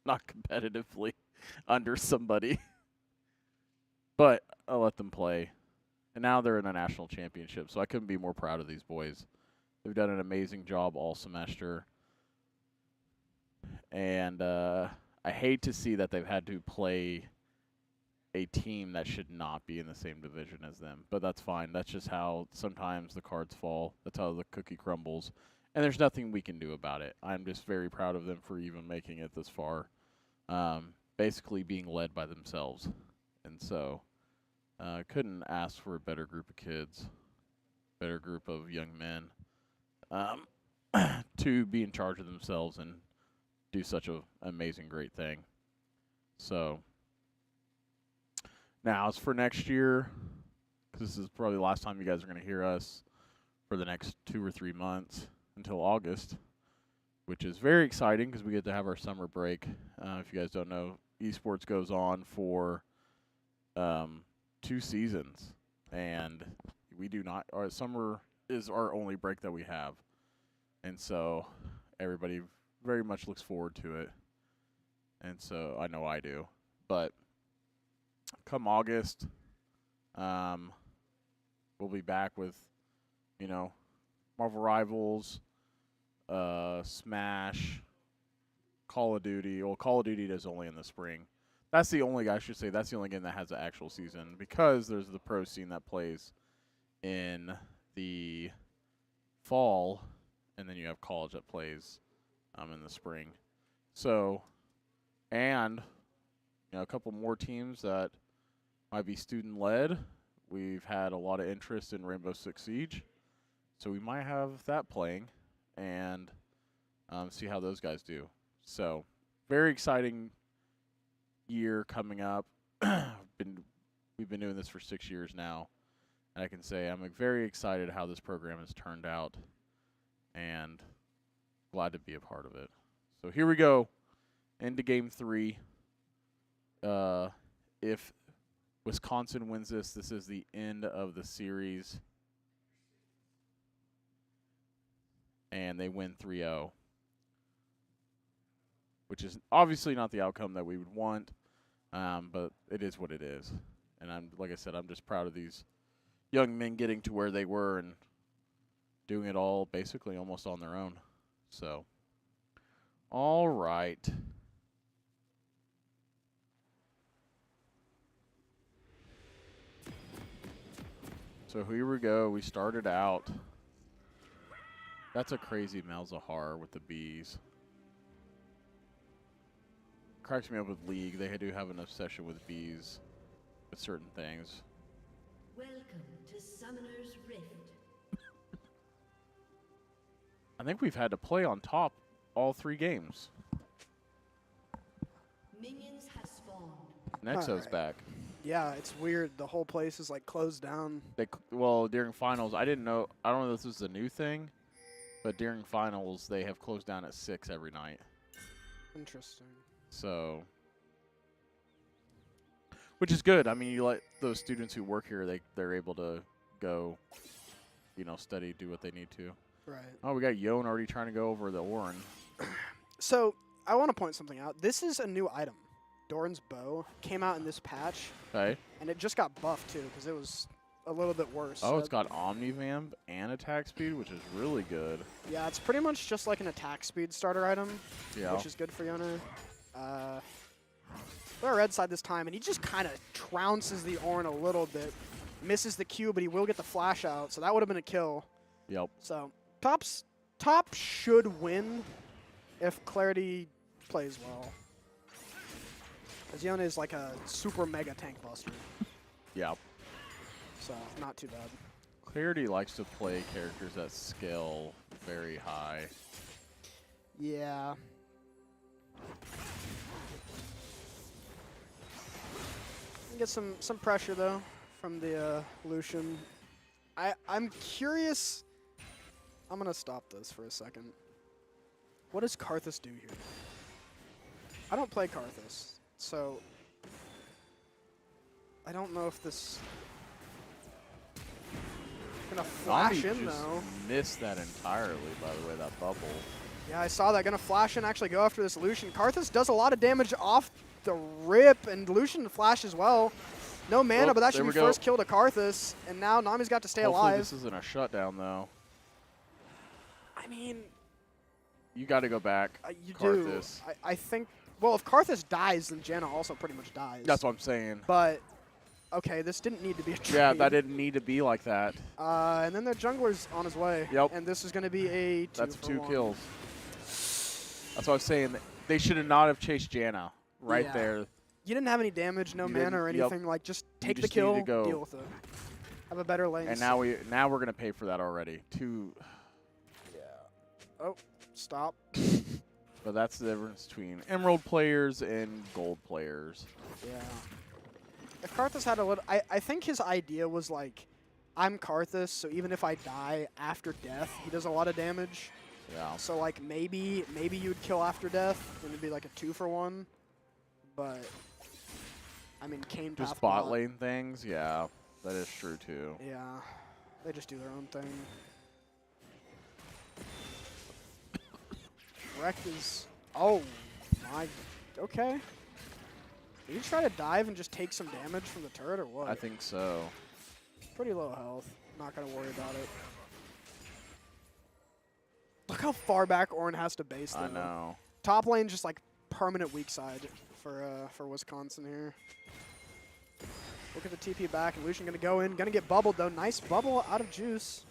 B: not competitively under somebody. But I'll let them play. And now they're in a national championship, so I couldn't be more proud of these boys. They've done an amazing job all semester. And I hate to see that they've had to play a team that should not be in the same division as them. But that's fine. That's just how sometimes the cards fall. That's how the cookie crumbles. And there's nothing we can do about it. I'm just very proud of them for even making it this far. Basically being led by themselves. And so couldn't ask for a better group of kids, better group of young men to be in charge of themselves and do such an amazing, great thing. So Now, as for next year, 'cause this is probably the last time you guys are going to hear us for the next 2 or 3 months until August, which is very exciting because we get to have our summer break. If you guys don't know, esports goes on for 2 seasons, and we do not. Our summer is our only break that we have, and so everybody very much looks forward to it. And so I know I do, but come August, we'll be back with, Marvel Rivals, Smash, Call of Duty. Well, Call of Duty is only in the spring. That's the only, I should say, that's the only game that has an actual season because there's the pro scene that plays in the fall, and then you have college that plays in the spring. So, and a couple more teams that might be student-led. We've had a lot of interest in Rainbow Six Siege, so we might have that playing and see how those guys do. So, very exciting year coming up. We've been doing this for 6 years now, and I can say I'm very excited how this program has turned out, and glad to be a part of it. So here we go, into Game 3. If Wisconsin wins this is the end of the series, and they win 3-0, which is obviously not the outcome that we would want, but it is what it is. And like I said, I'm just proud of these young men getting to where they were and doing it all basically almost on their own. So, all right. So here we go. We started out. That's a crazy Malzahar with the bees. Cracks me up with League. They do have an obsession with bees, with certain things.
C: Welcome to Summoner's Rift.
B: I think we've had to play on top all 3 games.
C: Minions have spawned.
B: Nexo's back.
A: Yeah, it's weird. The whole place is like closed down.
B: Well, during finals, I don't know if this is a new thing, but during finals, they have closed down at 6 every night.
A: Interesting.
B: So, which is good. I mean, you let those students who work here, they're able to go, study, do what they need to.
A: Right.
B: Oh, we got Yon already trying to go over the Orin.
A: So, I want to point something out. This is a new item. Doran's bow came out in this patch,
B: Okay.
A: and it just got buffed too because it was a little bit worse.
B: Oh, it's got Omnivamp and attack speed, which is really good.
A: Yeah, it's pretty much just like an attack speed starter item,
B: Yeah.
A: which is good for Yona. We're red side this time, and he just kind of trounces the Orin a little bit. Misses the Q, but he will get the flash out, so that would have been a kill.
B: Yep.
A: So, top should win if Clarity plays well. Because Yona is like a super mega tank buster,
B: Yep.
A: so not too bad.
B: Clarity likes to play characters that scale very high.
A: Yeah. Get some pressure though from the Lucian. I'm curious. I'm gonna stop this for a second. What does Karthus do here? I don't play Karthus, so I don't know if this gonna flash in
B: just
A: though.
B: Missed that entirely, by the way, that bubble.
A: Yeah, I saw that. Gonna flash in, actually go after this Lucian. Karthus does a lot of damage off the rip, and Lucian flash as well. No mana,
B: Well,
A: but that should
B: there
A: be
B: we go.
A: first kill to Karthus, and now Nami's got to stay
B: Hopefully
A: alive.
B: this isn't a shutdown, though.
A: I mean,
B: You got to go back,
A: you
B: Karthus.
A: do. I think, well, if Karthus dies, then Janna also pretty much dies.
B: That's what I'm saying.
A: But, okay, this didn't need to be a trade.
B: Yeah, that didn't need to be like that.
A: And then their jungler's on his way.
B: Yep.
A: And this is going to be a 2
B: That's
A: for
B: 2
A: 1.
B: kills. That's what I'm saying. They should have not have chased Janna right
A: Yeah.
B: there.
A: You didn't have any damage, no
B: You
A: mana
B: didn't-
A: or
B: yep.
A: anything. Like, just take
B: just
A: the
B: need to
A: kill,
B: go.
A: deal with it. Have a better lane.
B: And now we're gonna pay for that already.
A: Oh, stop.
B: But that's the difference between Emerald players and Gold players.
A: Yeah. If Karthus had a little, I think his idea was like, I'm Karthus, so even if I die after death, he does a lot of damage.
B: Yeah.
A: So like maybe you'd kill after death, and it'd be like a 2-for-1. But I mean, Kayn
B: Just
A: path
B: bot lane things, yeah, that is true too.
A: Yeah, they just do their own thing. Wreck is, oh my, okay. Did he try to dive and just take some damage from the turret or what?
B: I think so.
A: Pretty low health. Not gonna worry about it. Look how far back Ornn has to base though.
B: I know.
A: Top lane just like permanent weak side for Wisconsin here. Look at the TP back, and Lucian gonna go in, gonna get bubbled though. Nice bubble out of Juice.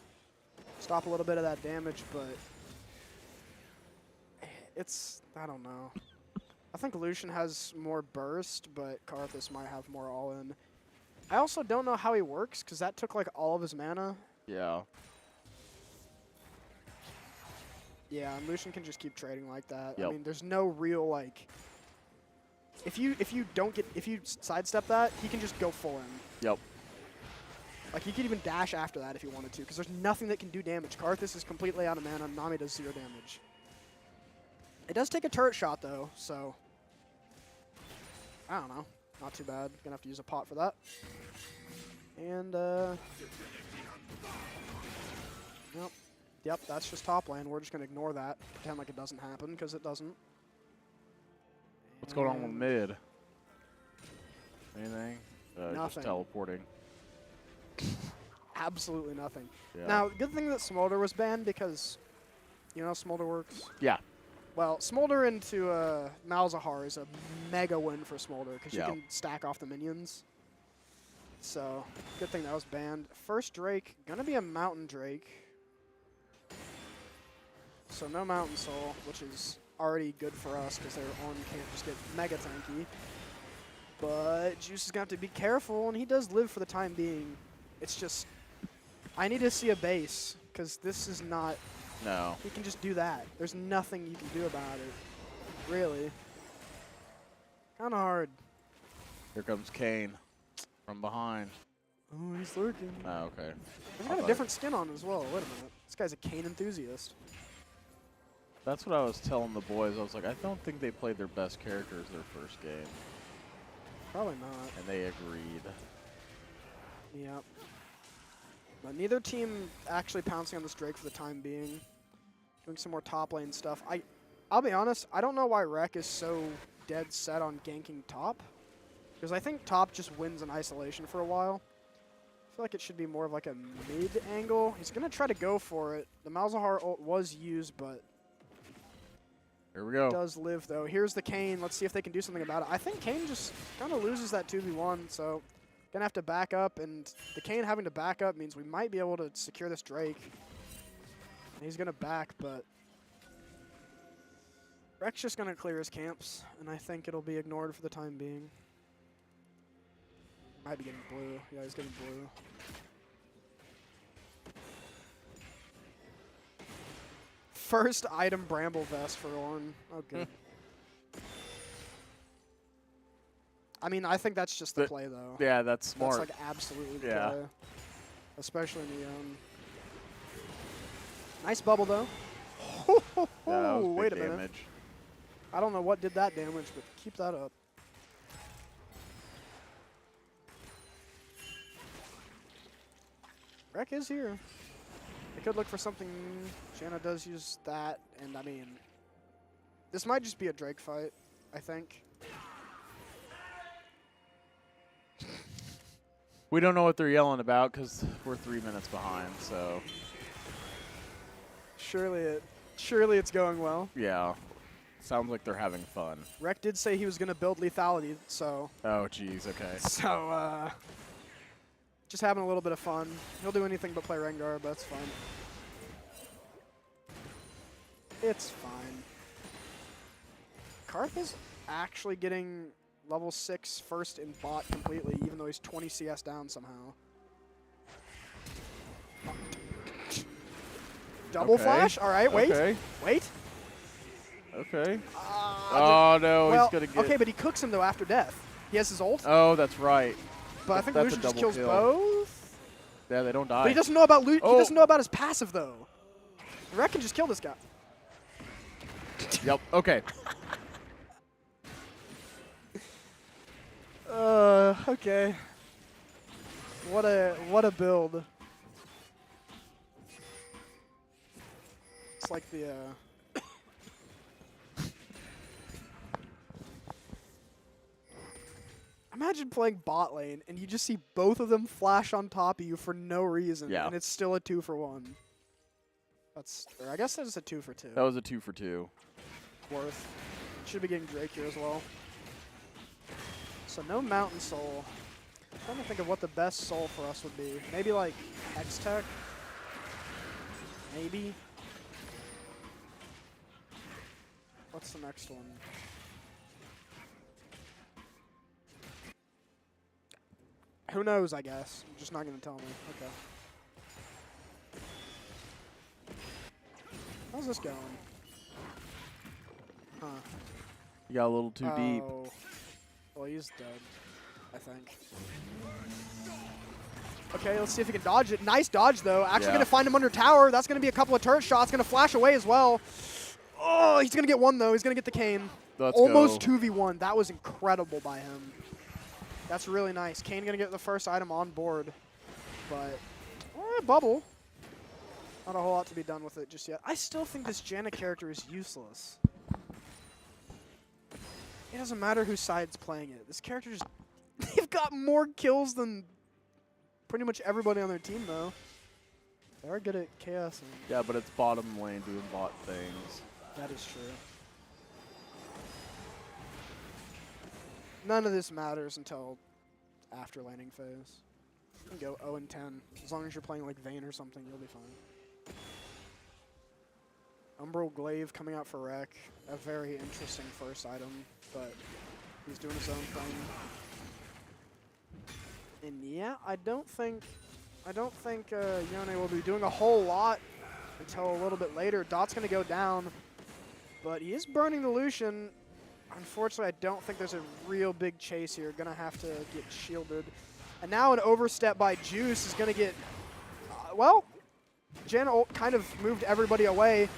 A: Stop a little bit of that damage, but it's, I don't know. I think Lucian has more burst, but Karthus might have more all-in. I also don't know how he works, because that took like all of his mana.
B: Yeah.
A: Yeah, and Lucian can just keep trading like that.
B: Yep.
A: I mean, there's no real like. If you sidestep that, he can just go full in.
B: Yep.
A: Like he could even dash after that if he wanted to, because there's nothing that can do damage. Karthus is completely out of mana. Nami does 0 damage. It does take a turret shot though, so I don't know. Not too bad. Gonna have to use a pot for that. And Yep, that's just top lane. We're just gonna ignore that. Pretend like it doesn't happen, because it doesn't.
B: What's going on with
A: And
B: mid? Anything? Just
A: Nothing.
B: teleporting.
A: Absolutely nothing.
B: Yeah.
A: Now, good thing that Smolder was banned, because you know how Smolder works?
B: Yeah.
A: Well, Smolder into Malzahar is a mega win for Smolder, because
B: Yeah.
A: you can stack off the minions. So, good thing that was banned. First Drake, gonna be a Mountain Drake. So no Mountain Soul, which is already good for us, because their Ornn can't just get mega tanky. But Juice is gonna have to be careful, and he does live for the time being. It's just, I need to see a base, because this is not.
B: No.
A: He can just do that. There's nothing you can do about it. Really. Kind of hard.
B: Here comes Kayn from behind.
A: Oh, he's lurking.
B: Oh, okay.
A: He's got a different skin on as well. Wait a minute. This guy's a Kayn enthusiast.
B: That's what I was telling the boys. I was like, I don't think they played their best characters their first game.
A: Probably not.
B: And they agreed.
A: Yep. But neither team actually pouncing on this Drake for the time being. Doing some more top lane stuff. I'll be honest, I don't know why Rek is so dead set on ganking top. Because I think top just wins in isolation for a while. I feel like it should be more of like a mid angle. He's going to try to go for it. The Malzahar ult was used, but
B: Here we go.
A: does live though. Here's the Kayn. Let's see if they can do something about it. I think Kayn just kind of loses that 2v1, so gonna have to back up, and the Kayn having to back up means we might be able to secure this Drake. And he's gonna back, but Rek's just gonna clear his camps, and I think it'll be ignored for the time being. Might be getting blue. Yeah, he's getting blue. First item Bramble Vest for Ornn. Oh, good. I mean, I think that's just the play, though.
B: Yeah, that's smart.
A: That's, like, absolutely the
B: Yeah.
A: play. Especially in the nice bubble, though.
B: Yeah, that was big
A: Wait a minute.
B: damage.
A: I don't know what did that damage, but keep that up. Rek is here. I could look for something. Shanna does use that, and I mean, this might just be a Drake fight, I think.
B: We don't know what they're yelling about because we're 3 minutes behind, so.
A: Surely it's going well.
B: Yeah. Sounds like they're having fun.
A: Rek did say he was going to build lethality, so.
B: Oh, geez, okay.
A: So, just having a little bit of fun. He'll do anything but play Rengar, but that's fine. It's fine. Karth is actually getting level 6 first in bot completely, even though he's 20 CS down somehow. Double flash? All right, wait.
B: Okay.
A: Wait.
B: Okay. Oh, no,
A: Well,
B: he's going to get.
A: okay, but he cooks him, though, after death. He has his ult.
B: Oh, that's right.
A: but I think
B: That's a
A: Lucian just
B: double
A: kills
B: kill.
A: both.
B: Yeah, they don't die.
A: But he doesn't know about he
B: Oh.
A: doesn't know about his passive though. Rek can just kill this guy.
B: Yep. Okay.
A: Okay. What a build. It's like the Imagine playing bot lane and you just see both of them flash on top of you for no reason,
B: Yeah.
A: and it's still a 2-for-1. Or I guess that's a 2-for-2.
B: That was a 2-for-2.
A: Worth. Should be getting Drake here as well. So no Mountain Soul. I'm trying to think of what the best soul for us would be. Maybe like X-Tech? Maybe? What's the next one? Who knows, I guess. You're just not going to tell me. Okay. How's this going? Huh.
B: You got a little too deep.
A: Well, he's dead, I think. Okay, let's see if he can dodge it. Nice dodge, though. Actually
B: Yeah.
A: going to find him under tower. That's going to be a couple of turret shots. Going to flash away as well. Oh, he's going to get one, though. He's going to get the Kane.
B: Let's
A: Almost
B: go.
A: 2v1. That was incredible by him. That's really nice. Kane going to get the first item on board. But, bubble. Not a whole lot to be done with it just yet. I still think this Janna character is useless. It doesn't matter whose side's playing it. This character just... They've got more kills than pretty much everybody on their team, though. They are good at chaos.
B: Yeah, but it's bottom lane doing bot things.
A: That is true. None of this matters until after laning phase. You can go 0-10. As long as you're playing like Vayne or something, you'll be fine. Umbral Glaive coming out for Rek. A very interesting first item, but he's doing his own thing. And yeah, I don't think Yone will be doing a whole lot until a little bit later. Dot's going to go down, but he is burning the Lucian. Unfortunately, I don't think there's a real big chase here. Going to have to get shielded. And now an overstep by Juice is going to get... well, Janna kind of moved everybody away.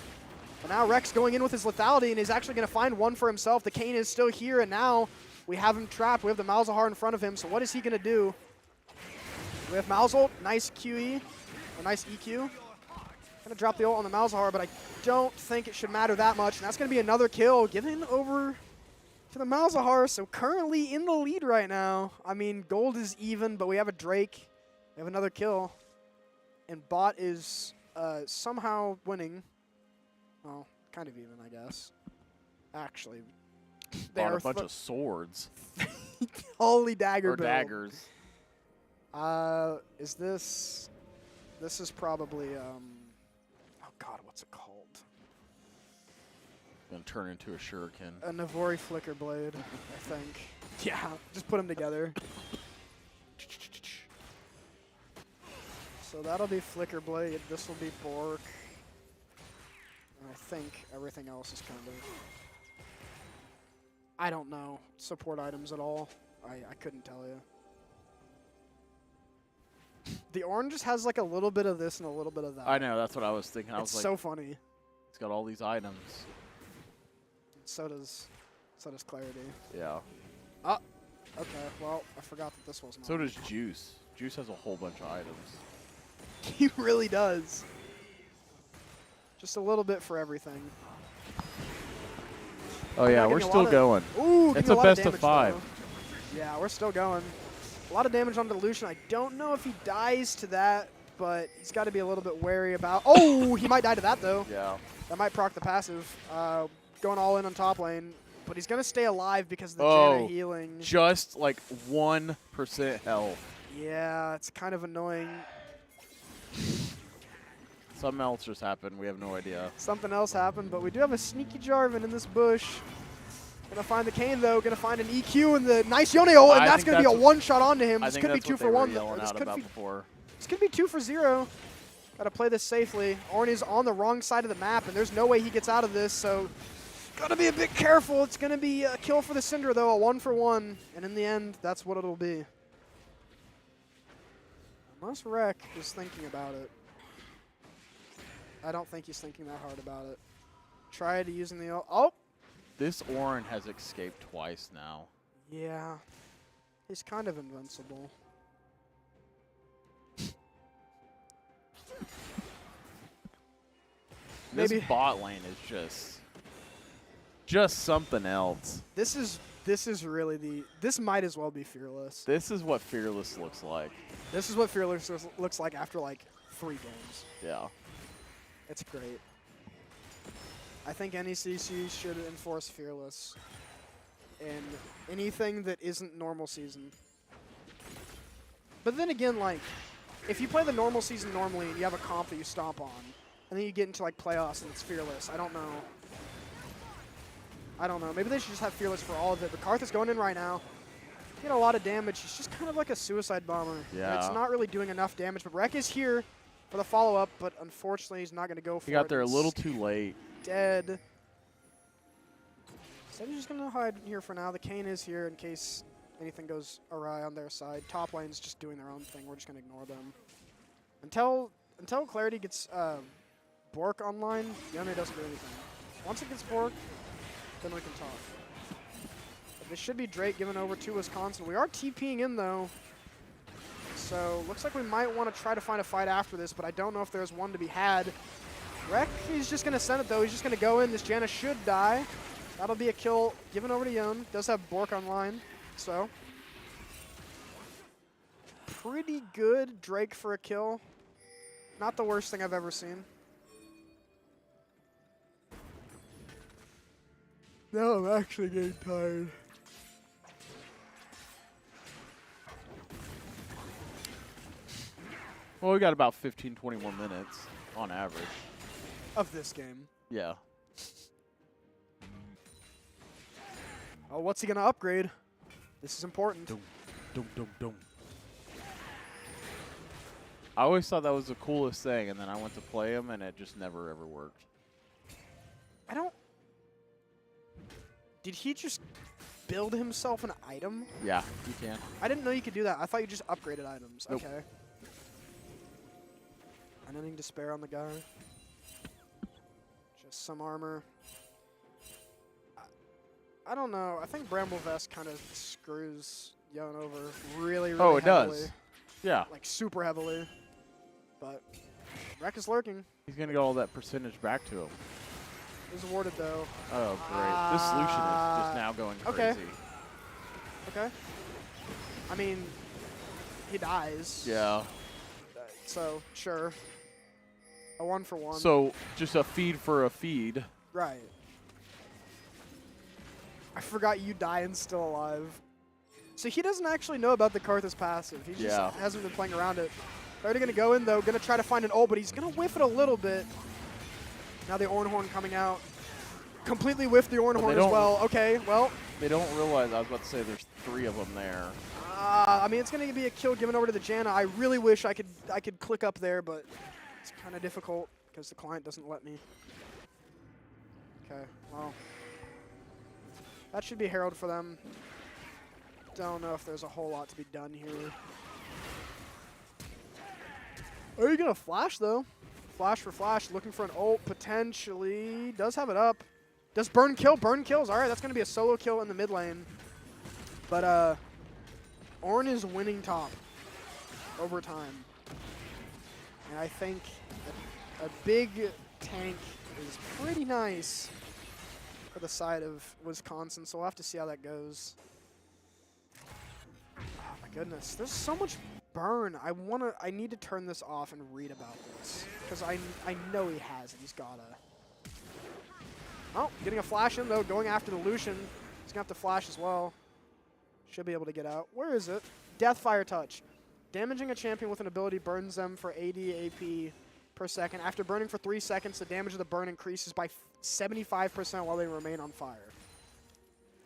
A: But now Rek's going in with his lethality, and he's actually going to find one for himself. The Kane is still here, and now we have him trapped. We have the Malzahar in front of him, so what is he going to do? We have Malzahar, nice QE, a nice EQ. Going to drop the ult on the Malzahar, but I don't think it should matter that much. And that's going to be another kill given over to the Malzahar. So currently in the lead right now. I mean, gold is even, but we have a Drake. We have another kill. And bot is somehow winning. Well, kind of even, I guess. Actually, they
B: Bought
A: are
B: a bunch of swords.
A: holy dagger
B: Or
A: build.
B: daggers.
A: Is this? This is probably oh god, what's it called?
B: Gonna turn into a shuriken.
A: A Navori Flicker Blade, I think. Yeah, just put them together. So that'll be Flicker Blade. This will be Bork. And I think everything else is kind of... I don't know support items at all. I couldn't tell you. The orange just has like a little bit of this and a little bit of that.
B: I know, that's what I was thinking. I
A: It's
B: was
A: so
B: like,
A: funny.
B: it's got all these items.
A: So does Clarity.
B: Yeah.
A: Okay, well, I forgot that this wasn't
B: So
A: on.
B: does Juice. Juice has a whole bunch of items.
A: He really does. Just a little bit for everything.
B: Oh yeah, we're still going.
A: Ooh,
B: It's
A: getting
B: a
A: lot
B: best of
A: damage,
B: 5.
A: though. Yeah, we're still going. A lot of damage on Delusion. I don't know if he dies to that, but he's got to be a little bit wary about... Oh, he might die to that, though.
B: Yeah.
A: That might proc the passive. Going all in on top lane. But he's going to stay alive because of the Janna healing.
B: Just like 1% health.
A: Yeah, it's kind of annoying.
B: Something else just happened. We have no idea.
A: Something else happened, but we do have a sneaky Jarvan in this bush. Gonna find the Kane, though. Gonna find an EQ and the nice Yone ult, and that's gonna be a one-shot onto him. This could be 2 for 1. This could be 2 for 0. Gotta play this safely. Ornny's on the wrong side of the map, and there's no way he gets out of this, so gotta be a bit careful. It's gonna be a kill for the Syndra, though, a 1 for 1. And in the end, that's what it'll be. Unless Rek is thinking about it. I don't think he's thinking that hard about it. Tried using the ult. Oh!
B: This Orin has escaped twice now.
A: Yeah. He's kind of invincible.
B: This
A: Maybe
B: bot lane is just something else.
A: this is really this might as well be Fearless.
B: This is what Fearless looks like.
A: This is what Fearless looks like after like 3 games.
B: Yeah.
A: It's great. I think NECC should enforce Fearless in anything that isn't normal season. But then again, like, if you play the normal season normally and you have a comp that you stomp on, and then you get into like playoffs and it's Fearless, I don't know. Maybe they should just have Fearless for all of it. But Karth is going in right now. He had a lot of damage. He's just kind of like a suicide bomber.
B: Yeah.
A: And it's not really doing enough damage. But Rek is here for the follow-up, but unfortunately he's not going to go for it.
B: He got there a
A: He's
B: little too late.
A: dead. So he's just going to hide here for now. The Kayn is here in case anything goes awry on their side. Top lane's just doing their own thing. We're just going to ignore them. Until Clarity gets Bork online, Yone doesn't do anything. Once it gets Bork, then we can talk. But this should be Drake given over to Wisconsin. We are TPing in, though. So looks like we might want to try to find a fight after this, but I don't know if there's one to be had. Rek, he's just going to send it, though. He's just going to go in. This Janna should die. That'll be a kill given over to Yone. Does have Bork online, so. Pretty good Drake for a kill. Not the worst thing I've ever seen. No, I'm actually getting tired.
B: Well, we got about 15, 20 more minutes on average.
A: Of this game.
B: Yeah.
A: Oh, what's he going to upgrade? This is important.
B: Dum, dum, dum, dum. I always thought that was the coolest thing, and then I went to play him, and it just never, ever worked.
A: I don't... Did he just build himself an item?
B: Yeah, you can.
A: I didn't know you could do that. I thought you just upgraded items.
B: Nope.
A: Okay. Unending Despair on the guy. Just some armor. I don't know. I think Bramble Vest kind of screws Yone over really, really
B: Oh, it
A: heavily.
B: does. Yeah.
A: Like, super heavily. But Rek is lurking.
B: He's going to get all that percentage back to him.
A: Is awarded, though.
B: Oh, great. This solution is just now going
A: okay.
B: crazy.
A: Okay. I mean, he dies.
B: Yeah.
A: So, sure. A 1-for-1.
B: So, just a feed for a feed.
A: Right. I forgot you die and still alive. So he doesn't actually know about the Karthus passive. He just hasn't been playing around it. Already going to go in, though. Going to try to find an ult, but he's going to whiff it a little bit. Now the Ornhorn coming out. Completely whiffed the Ornhorn as well. Okay, well.
B: They don't realize, I was about to say, there's 3 of them there.
A: I mean, it's going to be a kill given over to the Janna. I really wish I could click up there, but it's kind of difficult because the client doesn't let me. Okay, well. That should be Herald for them. Don't know if there's a whole lot to be done here. Are you going to flash, though? Flash for flash, looking for an ult, potentially. Does have it up. Does burn kill? Burn kills. All right, that's going to be a solo kill in the mid lane. But Ornn is winning top over time. And I think a big tank is pretty nice for the side of Wisconsin, so we'll have to see how that goes. Oh my goodness, there's so much burn. I need to turn this off and read about this because I know he has it. He's gotta. Oh, getting a flash in though, going after the Lucian. He's gonna have to flash as well. Should be able to get out. Where is it? Deathfire Touch. Damaging a champion with an ability burns them for 80 AP per second. After burning for 3 seconds, the damage of the burn increases by 75% while they remain on fire.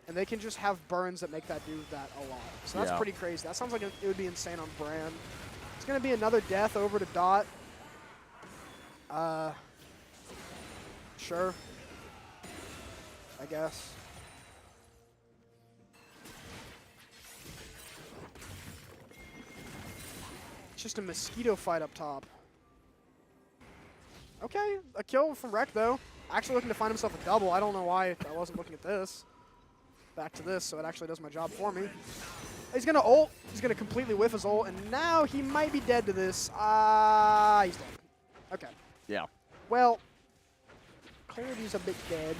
A: And they can just have burns that make that do that a lot. So that's pretty crazy. That sounds like it would be insane on brand. It's going to be another death over to Dot. Sure. I guess. just a mosquito fight up top. Okay, a kill from Rek, though. Actually looking to find himself a double. I don't know why I wasn't looking at this. Back to this, so it actually does my job for me. He's going to ult. He's going to completely whiff his ult, and now he might be dead to this. He's dead. Okay.
B: Yeah.
A: Well, Clarity's a bit dead.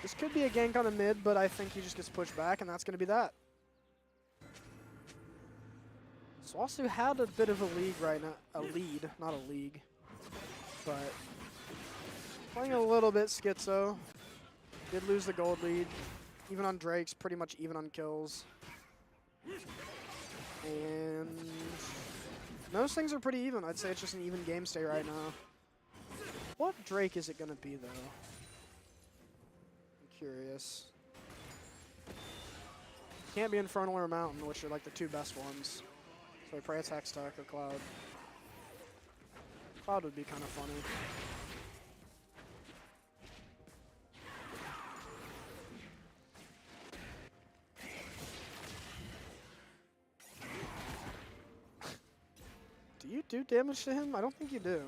A: This could be a gank on the mid, but I think he just gets pushed back, and that's going to be that. SWOSU had a bit of a lead right now. A lead, not a league. But playing a little bit schizo. Did lose the gold lead. Even on Drakes, pretty much even on kills. And those things are pretty even. I'd say it's just an even game state right now. What Drake is it going to be, though? I'm curious. Can't be Infernal or Mountain, which are like the two best ones. So I pray it's Hextech or Cloud. Cloud would be kind of funny. Do you do damage to him? I don't think you do.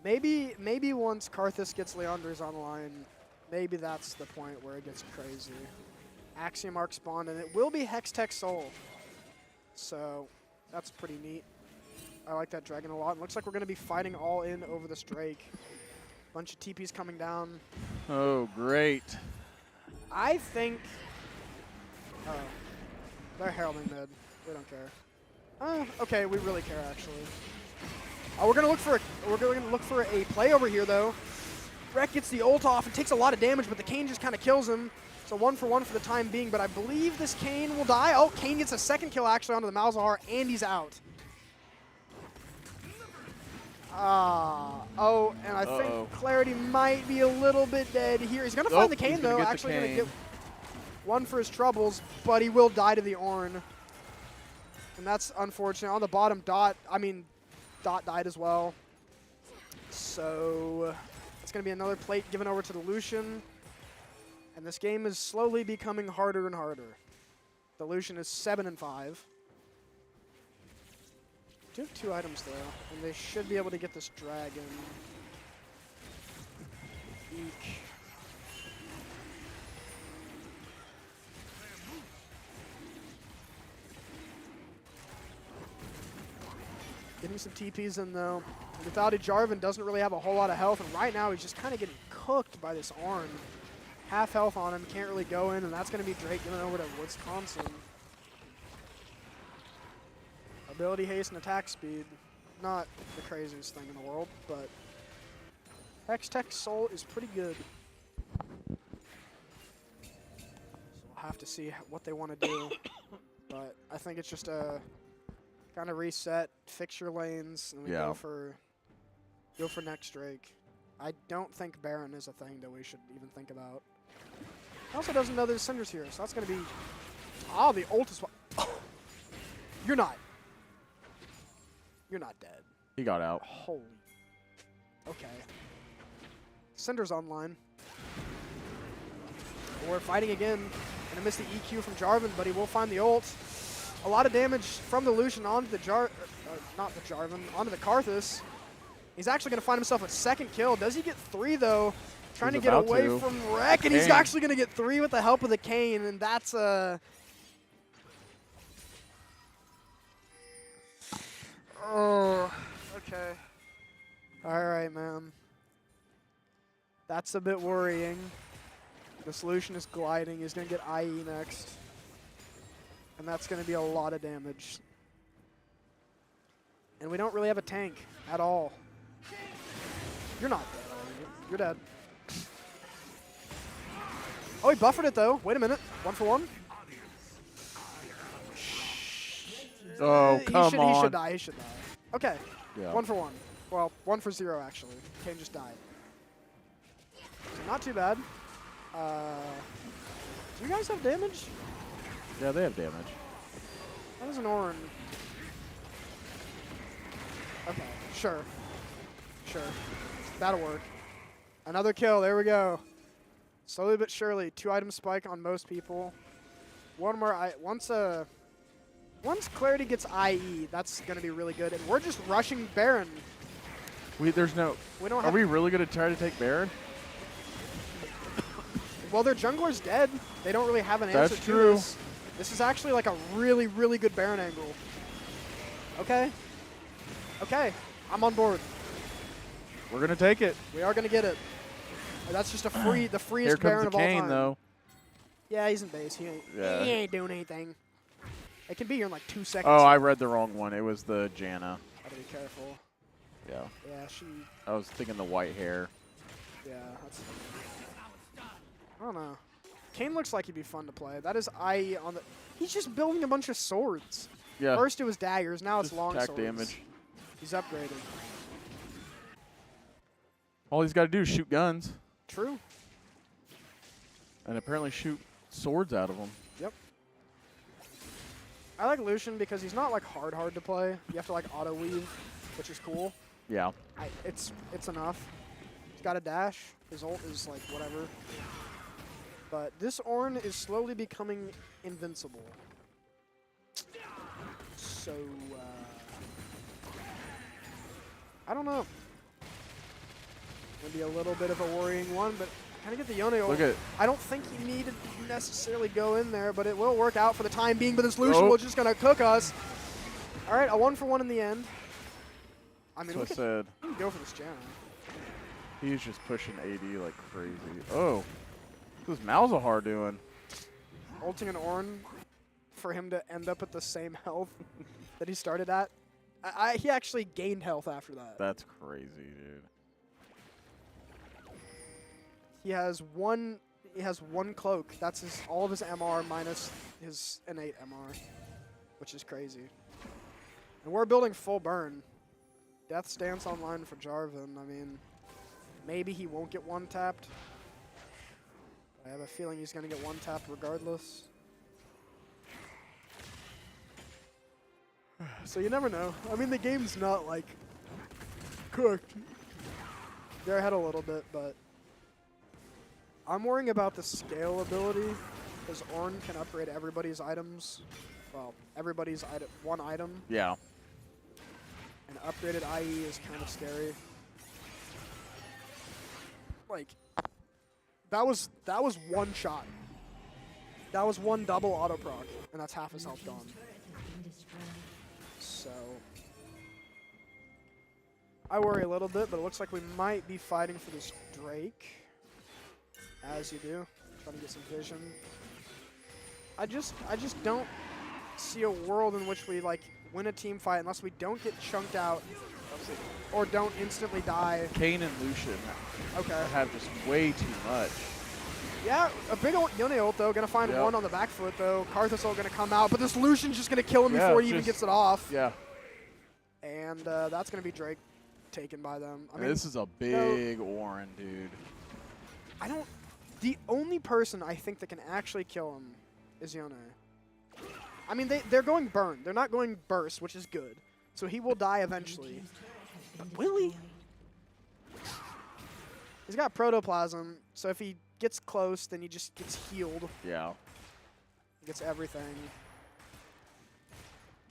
A: Maybe once Karthus gets Leanders online, maybe that's the point where it gets crazy. Axiom Arc spawned, and it will be Hextech Soul. So that's pretty neat. I like that dragon a lot. It looks like we're going to be fighting all in over this Drake. Bunch of TPs coming down.
B: Oh, great.
A: I think... Oh. They're heralding mid. We don't care. Okay, we really care, actually. We're going to look for a play over here, though. Rek gets the ult off and takes a lot of damage, but the Kayn just kind of kills him. So 1-for-1 for the time being, but I believe this Kayn will die. Oh, Kayn gets a second kill actually onto the Malzahar, and he's out. Oh, and I think Clarity might be a little bit dead here. He's going to find the Kayn, though. Actually going to get one for his troubles, but he will die to the Ornn. And that's unfortunate. On the bottom, Dot died as well. So it's going to be another plate given over to the Lucian. And this game is slowly becoming harder and harder. The Lucian is 7-5. Do have 2 items though, and they should be able to get this dragon. Eek. Getting some TPs in though. Without it, Jarvan doesn't really have a whole lot of health, and right now he's just kind of getting cooked by this Ornn. Half health on him, can't really go in, and that's going to be Drake giving over to Wisconsin. Ability haste and attack speed, not the craziest thing in the world, but Hextech Soul is pretty good. So we'll have to see what they want to do, but I think it's just a kind of reset, fix your lanes, and we go for next Drake. I don't think Baron is a thing that we should even think about. He also doesn't know there's Cinders here, so that's going to be... Oh, the ult is... You're not dead.
B: He got out.
A: Holy. Okay. Cinder's online. We're fighting again. Gonna miss the EQ from Jarvan, but he will find the ult. A lot of damage from the Lucian onto the onto the Karthus. He's actually gonna find himself a second kill. Does he get 3 though? Trying to get away from Rek, and he's actually gonna get 3 with the help of the Kayn, and that's a... Oh, okay. All right, man. That's a bit worrying. The solution is gliding. He's going to get IE next. And that's going to be a lot of damage. And we don't really have a tank at all. You're not dead, are you? You're dead. Oh, he buffered it, though. Wait a minute. 1-for-1.
B: Oh, come on.
A: He should die. He should die. Okay.
B: Yeah.
A: 1-for-1. Well, 1-for-0, actually. Kayn just died. So not too bad. Do you guys have damage?
B: Yeah, they have damage.
A: That was an Ornn. Okay. Sure. Sure. That'll work. Another kill. There we go. Slowly but surely, 2-item spike on most people. One more. Once Clarity gets IE, that's gonna be really good. And we're just rushing Baron.
B: There's no.
A: We don't
B: Are
A: have.
B: we really gonna try to take Baron?
A: Well, their jungler's dead. They don't really have an answer
B: That's
A: to
B: true.
A: this. This is actually like a really, really good Baron angle. Okay. Okay. I'm on board.
B: We're gonna take it.
A: We are gonna get it. That's just the
B: Here
A: freest
B: comes
A: Baron
B: the
A: of all
B: Kane,
A: time.
B: though.
A: Yeah, he's in base. He ain't doing anything. It can be here in like 2 seconds.
B: Oh, I read the wrong one. It was the Janna.
A: Gotta be careful.
B: Yeah.
A: Yeah, she.
B: I was thinking the white hair.
A: Yeah, that's. I don't know. Kane looks like he'd be fun to play. That is IE on the. He's just building a bunch of swords.
B: Yeah.
A: First it was daggers, now it's
B: Just
A: long
B: attack
A: swords.
B: damage.
A: He's upgraded.
B: All he's got to do is shoot guns,
A: True.
B: and apparently shoot swords out of them.
A: Yep. I like Lucian because he's not like hard to play. You have to like auto weave, which is cool.
B: Yeah.
A: It's enough. He's got a dash. His ult is like whatever. But this Ornn is slowly becoming invincible. So I don't know. Maybe a little bit of a worrying one, but kind of get the Yone ult.
B: Look at.
A: I don't think you need to necessarily go in there, but it will work out for the time being. But this Lucian was just going to cook us. All right, a 1-for-1 in the end. I mean,
B: That's what I said.
A: we can go for this Janna.
B: He's just pushing 80 like crazy. Oh. What's Malzahar doing?
A: Ulting an Ornn for him to end up at the same health that he started at. He actually gained health after that.
B: That's crazy, dude.
A: He has one cloak. That's all of his MR minus his innate MR, which is crazy. And we're building full burn. Death Stance online for Jarvan. I mean, maybe he won't get one-tapped. I have a feeling he's going to get one-tapped regardless. So you never know. I mean, the game's not, like, cooked. They're ahead a little bit, but I'm worrying about the scalability, because Ornn can upgrade everybody's items. Well, everybody's one item.
B: Yeah.
A: And upgraded IE is kind of scary. Like, that was one shot. That was one double auto proc, and that's half his health gone. So I worry a little bit, but it looks like we might be fighting for this Drake. As you do, trying to get some vision. I just don't see a world in which we like win a team fight unless we don't get chunked out or don't instantly die.
B: Kane and Lucian
A: Okay.
B: have just way too much.
A: Yeah, a big old Yone ult though, gonna find one on the back foot though. Karthus ult gonna come out, but this Lucian's just gonna kill him before he even gets it off.
B: Yeah.
A: And that's gonna be Drake taken by them. I mean,
B: This is a big Ornn, dude.
A: I don't. The only person I think that can actually kill him is Yone. I mean, they're going burn. They're not going burst, which is good. So he will die eventually. But will he? He's got protoplasm, so if he gets close, then he just gets healed.
B: Yeah.
A: He gets everything.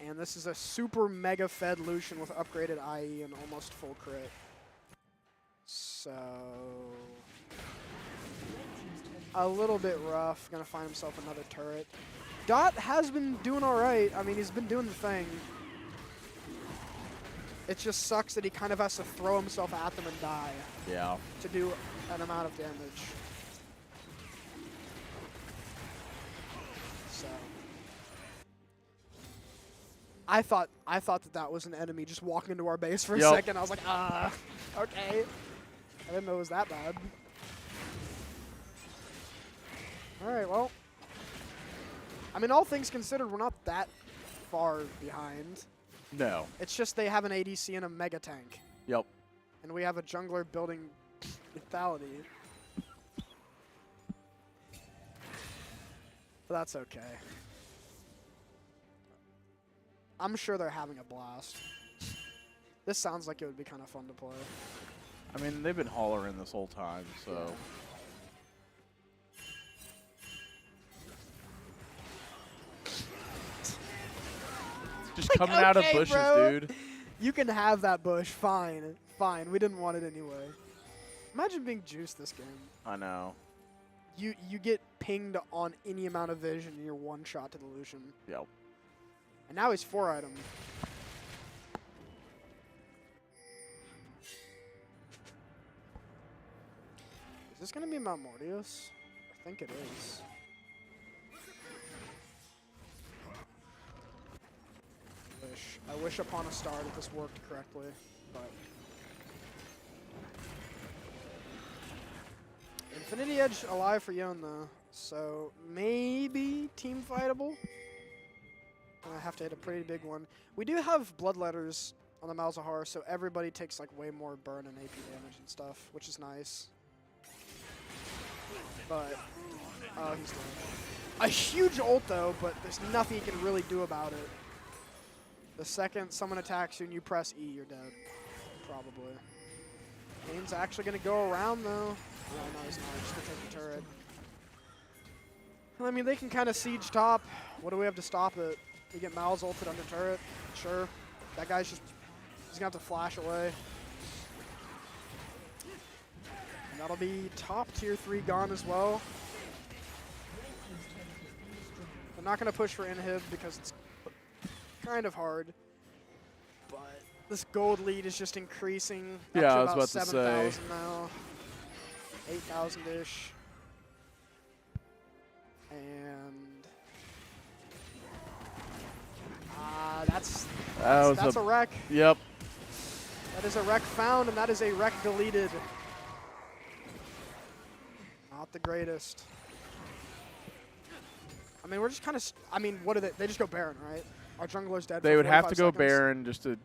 A: And this is a super mega fed Lucian with upgraded IE and almost full crit. So a little bit rough. Gonna find himself another turret. Dot has been doing all right. I mean, he's been doing the thing. It just sucks that he kind of has to throw himself at them and die
B: Yeah.
A: to do an amount of damage. So I thought that was an enemy just walking into our base for a second. I was like, okay. I didn't know it was that bad. All right, well, I mean, all things considered, we're not that far behind.
B: No.
A: It's just they have an ADC and a mega tank,
B: Yep.
A: and we have a jungler building lethality. But that's okay. I'm sure they're having a blast. This sounds like it would be kind of fun to play.
B: I mean, they've been hollering this whole time, so. Just
A: Like,
B: coming out of
A: okay,
B: bushes,
A: bro.
B: dude.
A: You can have that bush. Fine. Fine. We didn't want it anyway. Imagine being juiced this game.
B: I know.
A: You get pinged on any amount of vision and you're one shot to the Lucian.
B: Yep.
A: And now he's 4 item. Is this going to be Mount Mortius? I think it is. I wish upon a star that this worked correctly, but Infinity Edge alive for Yon though, so maybe team fightable. And I have to hit a pretty big one. We do have Bloodletters on the Malzahar, so everybody takes like way more burn and AP damage and stuff, which is nice. But he's dead. A huge ult though, but there's nothing you can really do about it. The second someone attacks you and you press E, you're dead. Probably. Kane's actually going to go around, though. Oh, no, he's not. He's just going to take the turret. I mean, they can kind of siege top. What do we have to stop it? You get Mal's ulted under turret. Sure. That guy's just... He's going to have to flash away. And that'll be top tier 3 gone as well. I'm not going to push for inhib because it's kind of hard, but this gold lead is just increasing.
B: Yeah,
A: up
B: I
A: to
B: was
A: about
B: about to say.
A: 7,000 now, 8,000-ish, and that's a wreck.
B: Yep.
A: That is a wreck found, and that is a wreck deleted. Not the greatest. I mean, we're just kind of. I mean, what do they? They just go Baron, right? Our jungler's dead.
B: They
A: for
B: would have
A: 45
B: to go
A: seconds.
B: Baron just to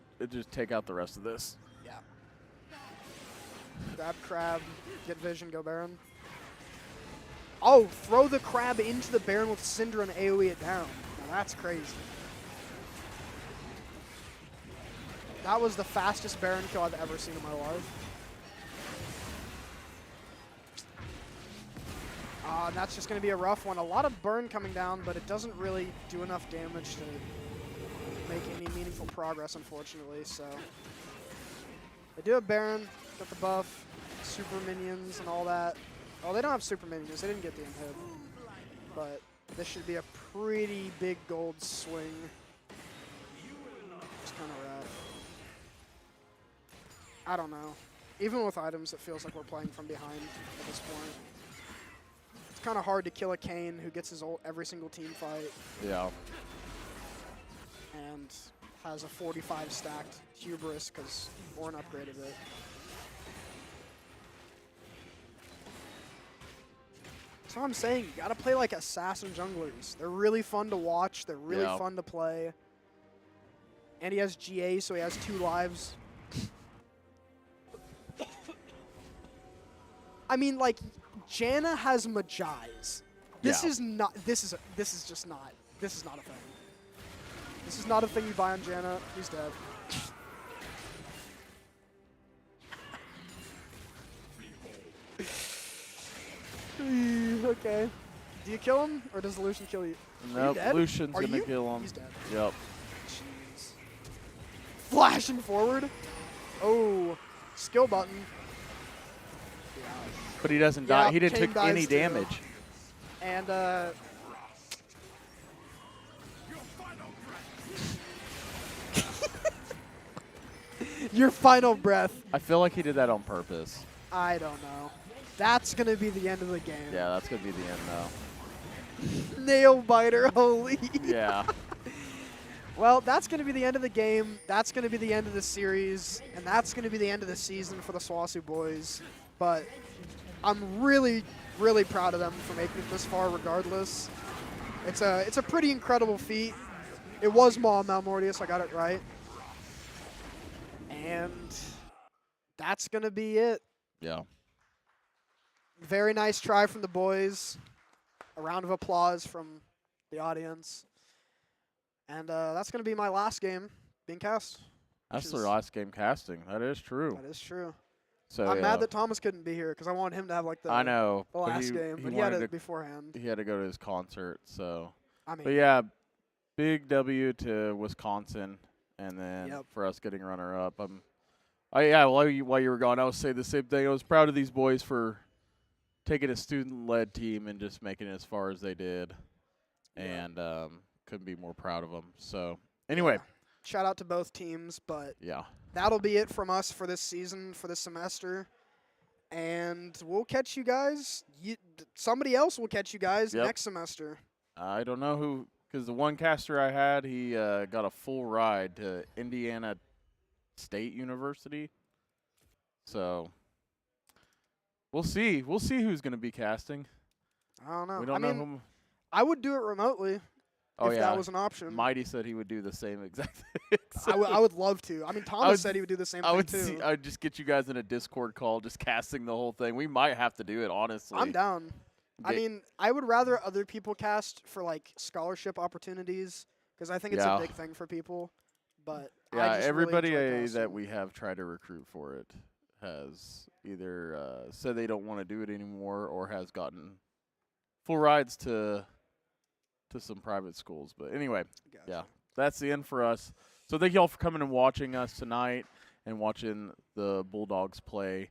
B: take out the rest of this.
A: Yeah. Grab crab, get vision, go Baron. Oh, throw the crab into the Baron with Syndra and AoE it down. Now that's crazy. That was the fastest Baron kill I've ever seen in my life. And that's just going to be a rough one. A lot of burn coming down, but it doesn't really do enough damage to make any meaningful progress, unfortunately. So they do have Baron, got the buff, super minions and all that. Oh, they don't have super minions. They didn't get the inhib. But this should be a pretty big gold swing. It's kind of rad. I don't know. Even with items, it feels like we're playing from behind at this point. It's kind of hard to kill a Kayn who gets his ult every single team fight.
B: Yeah.
A: And has a 45 stacked hubris because Ornn upgraded it. That's what I'm saying. You gotta play like assassin junglers. They're really fun to watch. They're really fun to play. And he has GA, so he has 2 lives. I mean, like, Janna has Majais. This is not. This is just not. This is not a thing. This is not a thing you buy on Janna. He's dead. Okay. Do you kill him, or does Lucian kill you?
B: Nope, Lucian's
A: Are
B: gonna
A: you?
B: kill him.
A: He's dead.
B: Yep.
A: Jeez. Flashing forward. Oh, skill button. Yeah.
B: But he doesn't die. He didn't
A: Kayn
B: take
A: dies
B: any
A: too.
B: damage.
A: And your final breath.
B: I feel like he did that on purpose.
A: I don't know. That's gonna be the end of the game.
B: Yeah, that's gonna be the end though.
A: Nail biter, holy.
B: Yeah.
A: Well, that's going to be the end of the game. That's going to be the end of the series. And that's going to be the end of the season for the SWOSU boys. But I'm really, really proud of them for making it this far regardless. It's a pretty incredible feat. It was Mount Mortius. I got it right. And that's going to be it.
B: Yeah.
A: Very nice try from the boys. A round of applause from the audience. And that's going to be my last game being cast.
B: That's the last game casting. That is true.
A: That is true.
B: So
A: I'm mad that Thomas couldn't be here because I wanted him to have like the,
B: I know,
A: the last game, but he had it beforehand.
B: He had to go to his concert, so.
A: I mean,
B: But yeah, Big W to Wisconsin, and then
A: Yep.
B: for us getting runner-up. While you were gone, I was saying the same thing. I was proud of these boys for taking a student-led team and just making it as far as they did,
A: Yeah.
B: and couldn't be more proud of them. So anyway,
A: Yeah. Shout out to both teams, but
B: yeah.
A: that'll be it from us for this season, for this semester. And we'll catch you guys. Somebody else will catch you guys
B: Yep.
A: next semester.
B: I don't know who, because the one caster I had, he got a full ride to Indiana State University. So we'll see. We'll see who's going to be casting.
A: I don't know.
B: We don't know who.
A: I would do it remotely if that was an option.
B: Mighty said he would do the same exact thing.
A: I would love to. I mean, Thomas said he would do the same thing too.
B: I would just get you guys in a Discord call, just casting the whole thing. We might have to do it, honestly.
A: I'm down. I mean, I would rather other people cast for like scholarship opportunities because I think it's a big thing for people. But
B: yeah,
A: I just
B: everybody
A: really enjoy
B: that
A: casting.
B: we have tried to recruit for it has either said they don't want to do it anymore or has gotten full rides to some private schools. But anyway,
A: Gotcha.
B: yeah, that's the end for us. So thank you all for coming and watching us tonight and watching the Bulldogs play.